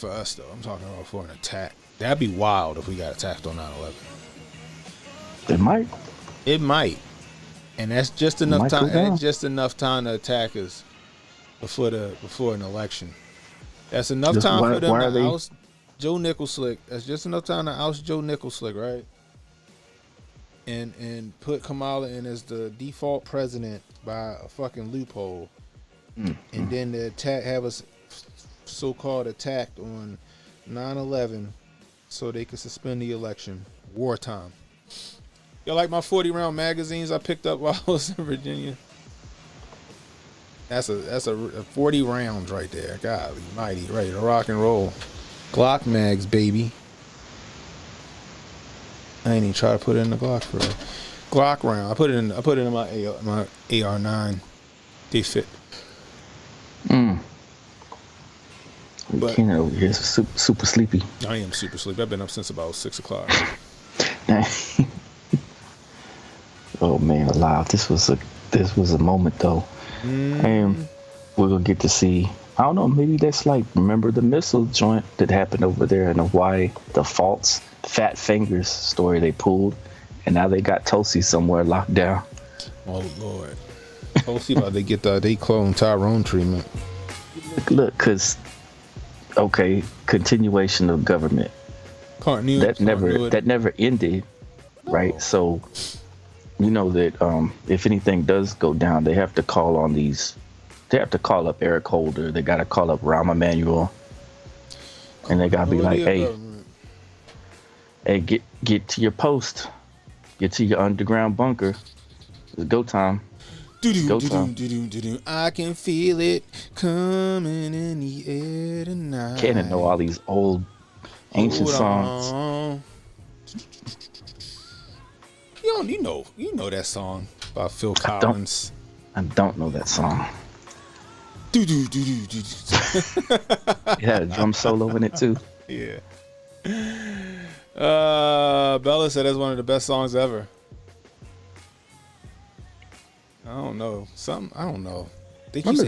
us though. I'm talking about for an attack. That'd be wild if we got attacked on 9/11. It might. It might. And that's just enough time. And it's just enough time to attack us before an election. That's enough time for them to oust Joe Nicholslick. That's just enough time to oust Joe Nicholslick, right? And put Kamala in as the default president by a fucking loophole. And then the attack have us so-called attacked on 9/11 so they could suspend the election. Wartime. Y'all like my 40-round magazines I picked up while I was in Virginia? That's a 40 rounds right there. Golly mighty, ready to rock and roll. Glock mags, baby. I ain't even try to put it in the Glock for real. Glock round. I put it in my AR9. They fit. But Ken over here is super sleepy. I am super sleepy. I've been up since about 6 o'clock. Oh man, alive! This was a moment though, and we're gonna get to see. I don't know. Maybe that's like remember the missile joint that happened over there in Hawaii, the false fat fingers story they pulled, and now they got Tulsi somewhere locked down. Oh Lord, Tulsi about to get they clone Tyrone treatment. Look, cause continuation of government. That never ended, right? So. You know that if anything does go down, they have to call on these. They have to call up Eric Holder. They got to call up Rahm Emanuel, and they got to be like, "Hey, get to your post, get to your underground bunker. It's go time. Go time." I can feel it coming in the air tonight. Can't know all these old ancient songs. You know that song by Phil Collins. I don't know that song. It had a drum solo in it too. Yeah. Bella said that's one of the best songs ever. I don't know. I don't know. Remember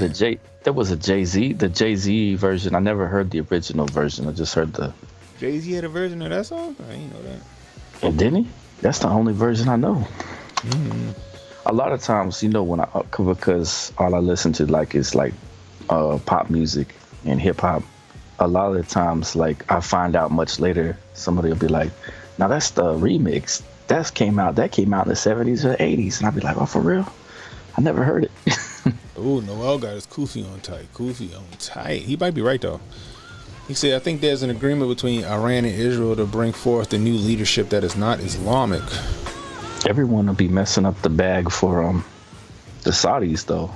there was a Jay-Z, the Jay-Z version. I never heard the original version. I just heard the Jay-Z had a version of that song? I didn't know that. And didn't he? That's the only version I know. A lot of times, because all I listen to is pop music and hip hop. A lot of the times, I find out much later. Somebody will be like, "Now that's the remix. That came out in the 70s or 80s," and I'll be like, "Oh, for real? I never heard it." Oh, Noel got his kufi on tight. He might be right though. He said, "I think there's an agreement between Iran and Israel to bring forth a new leadership that is not Islamic." Everyone will be messing up the bag for the Saudis, though.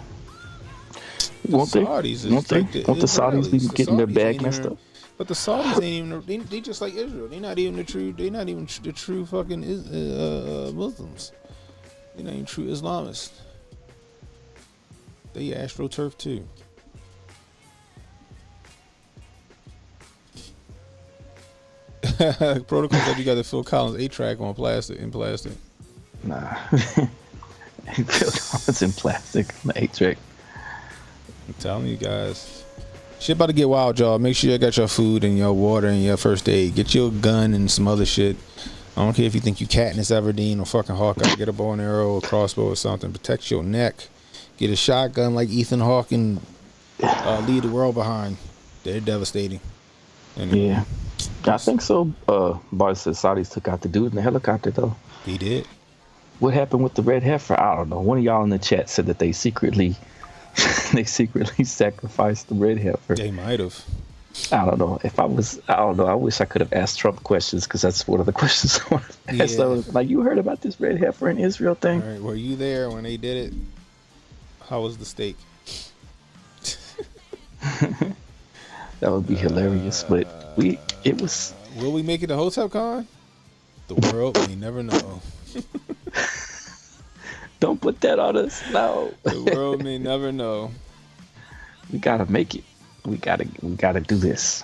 Won't they? Won't the Saudis be getting their bag messed up? But the Saudis ain't even. They just like Israel. They're not even the true fucking Muslims. They're not even true Islamists. They AstroTurf too. Protocol said you got the Phil Collins 8-track in plastic. Nah. Phil Collins in plastic on the 8-track. I'm telling you guys. Shit about to get wild, y'all. Make sure you got your food and your water and your first aid. Get your gun and some other shit. I don't care if you think you Katniss Everdeen or fucking Hawkeye. Get a bow and arrow or crossbow or something. Protect your neck. Get a shotgun like Ethan Hawke in leave the world behind. They're devastating. Anyway. Yeah, I think so. Boy said Saudis took out the dude in the helicopter, though. He did. What happened with the red heifer? I don't know. One of y'all in the chat said that they secretly sacrificed the red heifer. They might have. I don't know. I don't know. I wish I could have asked Trump questions, because that's one of the questions I want to ask. So, like, you heard about this red heifer in Israel thing? All right, were you there when they did it? How was the steak? That would be hilarious, but it was. Will we make it to Hotep Con? The world may never know. Don't put that on us. No. The world may never know. We gotta make it. We gotta do this.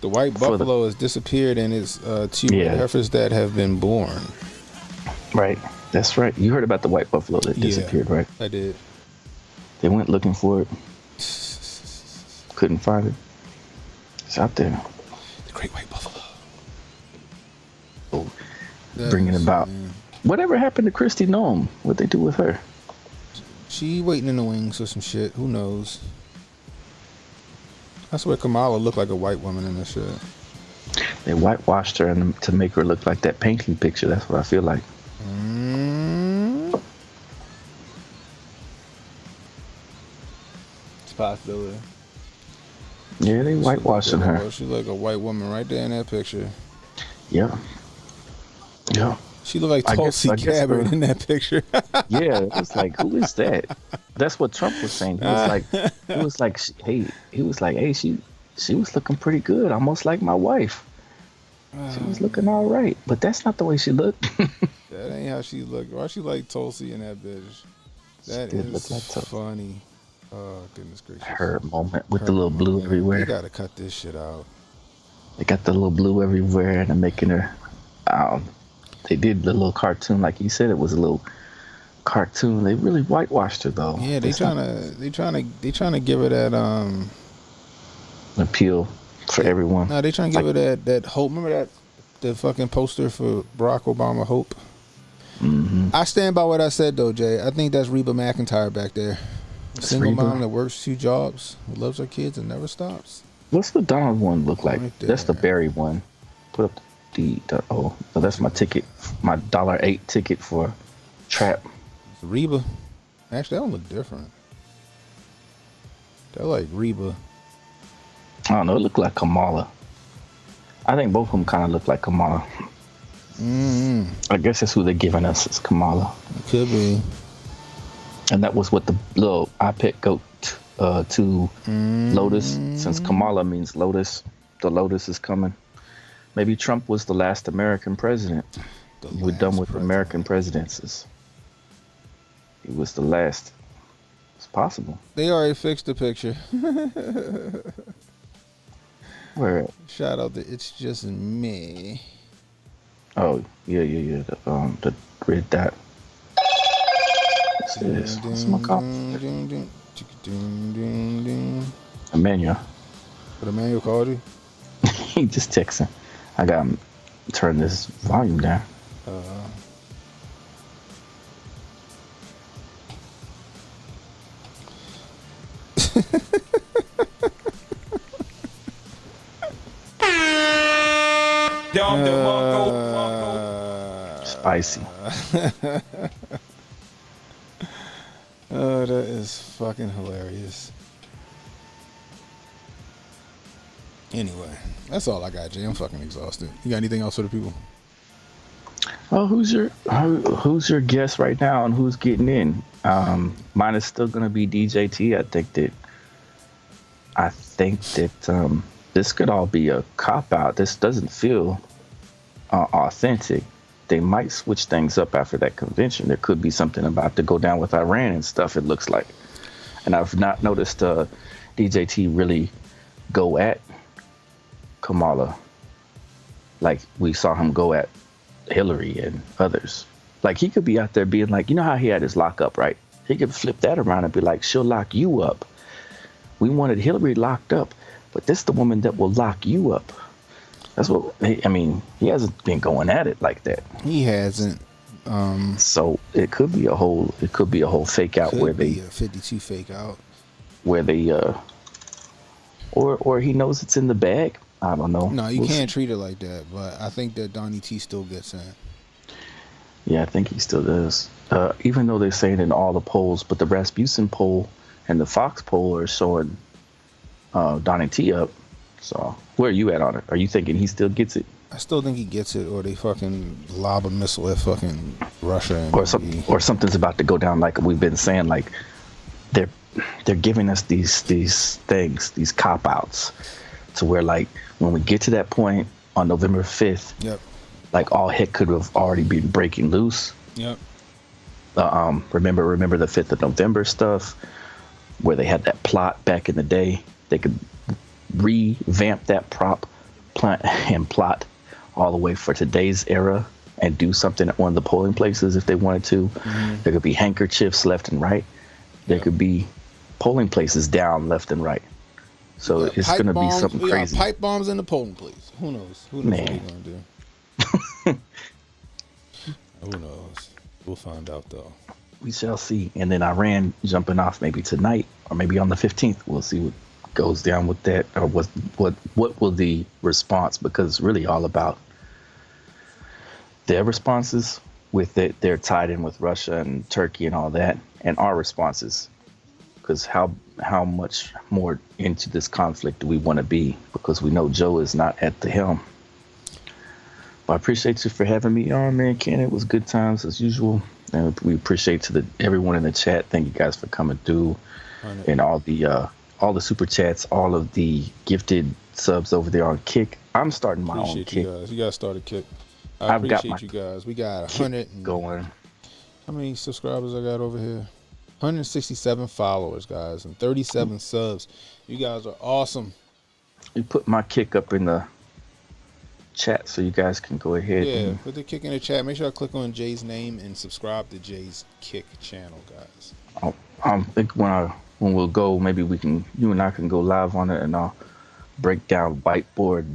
The white buffalo has disappeared, and it's two heifers that have been born. Right. That's right. You heard about the white buffalo that disappeared, right? I did. They went looking for it. Couldn't find it. It's out there. The great white buffalo. Oh, bringing about. Whatever happened to Christy Noem? What'd they do with her? She waiting in the wings or some shit. Who knows? I swear Kamala looked like a white woman in this shit. They whitewashed her to make her look like that painting picture. That's what I feel like. It's a possibility. Yeah, they whitewashing her. She look like a white woman right there in that picture. Yeah. Yeah. She looked like Tulsi Gabbard in that picture. Yeah, it was like, who is that? That's what Trump was saying. He was like, hey, she was looking pretty good, almost like my wife. She was looking all right, but that's not the way she looked. That ain't how she looked. Why she like Tulsi in that bitch? That is like funny. Oh, goodness gracious. Her moment with the little blue everywhere. They gotta cut this shit out. They got the little blue everywhere, and they're making her. They did the little cartoon, like you said. It was a little cartoon. They really whitewashed her, though. Yeah, they trying to give her that appeal for everyone. No, they trying to give her that hope. Remember the fucking poster for Barack Obama, Hope. Mm-hmm. I stand by what I said though, Jay. I think that's Reba McEntire back there. A single mom that works 2 jobs, who loves her kids and never stops. What's the Donald one look like? Right, that's the Barry one. Put up no, that's my ticket, my $8 ticket for Trap. It's Reba. Actually, that one look different. They're like Reba. I don't know. It looked like Kamala. I think both of them kind of look like Kamala. I guess that's who they're giving us, is Kamala. It could be. And that was what the little iPad goat to Lotus. Since Kamala means Lotus, the Lotus is coming. Maybe Trump was the last American president. We're done with American presidencies. He was the last. It's possible. They already fixed the picture. Where? Shout out to It's Just Me. Oh, yeah. The red dot. What's this? What's my cop? Emmanuel. What Emmanuel called you? He just texting. I got him turn this volume down. Spicy. Oh, that is fucking hilarious. Anyway, that's all I got, Jay. I'm fucking exhausted. You got anything else for the people? Oh, who's your guest right now and who's getting in? Mine is still gonna be DJT. I think that this could all be a cop out. This doesn't feel authentic. They might switch things up after that convention. There could be something about to go down with Iran and stuff, it looks like. And I've not noticed DJT really go at Kamala like we saw him go at Hillary and others. Like, he could be out there being like, you know how he had his lockup, right? He could flip that around and be like, she'll lock you up. We wanted Hillary locked up, but this is the woman that will lock you up. That's what I mean. He hasn't been going at it like that. He hasn't. So it could be a whole fake out where they a 52 fake out where they Or he knows it's in the bag. I don't know. No, you can't treat it like that. But I think that Donnie T still gets in. Yeah, I think he still does. Even though they're saying in all the polls, but the Rasmussen poll and the Fox poll are showing Donnie T up. So where are you at on it? Are you thinking he still gets it? I still think he gets it, or they fucking lob a missile at fucking Russia, and or something's about to go down. Like we've been saying, like they're giving us these things, these cop outs, to where like when we get to that point on November 5th, yep, like all heck could have already been breaking loose. Yep. Remember the 5th of November stuff, where they had that plot back in the day. They could revamp that plot all the way for today's era and do something at one of the polling places if they wanted to. Mm-hmm. There could be handkerchiefs left and right. There could be polling places down left and right. So it's going to be something crazy. Pipe bombs in the polling place. Who knows? Who knows what they're going to do? Who knows? We'll find out, though. We shall see. And then Iran jumping off maybe tonight or maybe on the 15th. We'll see what goes down with that, or what will the response, because it's really all about their responses with it. They're tied in with Russia and Turkey and all that, and our responses, because how much more into this conflict do we want to be, because we know Joe is not at the helm. But I appreciate you for having me on, man. Ken, it was good times as usual, and we appreciate everyone in the chat. Thank you guys for coming through, and all the super chats, all of the gifted subs over there on Kick. I'm starting my own Kick. You guys started Kick. I appreciate you guys. We got 100 going. How many subscribers I got over here? 167 followers, guys, and 37 subs. You guys are awesome. You put my Kick up in the chat so you guys can go ahead. Yeah, put the Kick in the chat. Make sure I click on Jay's name and subscribe to Jay's Kick channel, guys. I think when we'll go, maybe you and I can go live on it, and I'll break down whiteboard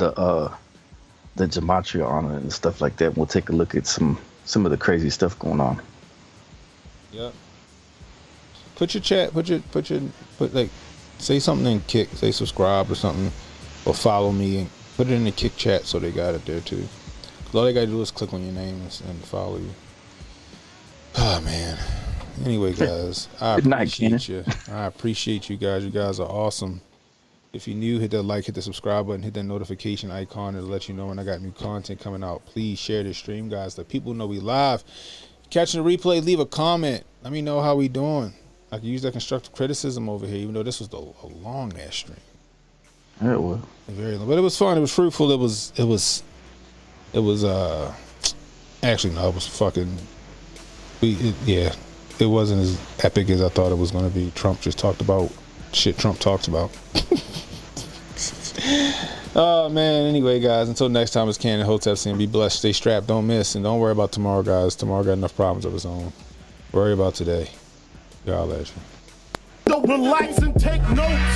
the gematria on it and stuff like that. We'll take a look at some of the crazy stuff going on. Yep. Put your chat. Put like, say something in Kick. Say subscribe or something, or follow me, and put it in the Kick chat so they got it there too. 'Cause all they gotta do is click on your name and follow you. Oh man. Anyway, guys, I appreciate you. I appreciate you guys. You guys are awesome. If you're new, hit that like, hit the subscribe button, hit that notification icon to let you know when I got new content coming out. Please share this stream, guys. Let people know we live. Catching the replay, leave a comment. Let me know how we doing. I can use that constructive criticism over here, even though this was a long ass stream. Yeah, it was very long, but it was fun. It was fruitful. It was actually no, it was fucking. It wasn't as epic as I thought it was going to be. Trump just talked about shit Trump talks about. Oh, man. Anyway, guys, until next time, it's Ken and Hotep saying be blessed, stay strapped, don't miss, and don't worry about tomorrow, guys. Tomorrow got enough problems of its own. Worry about today. Y'all at you. So relax and take notes.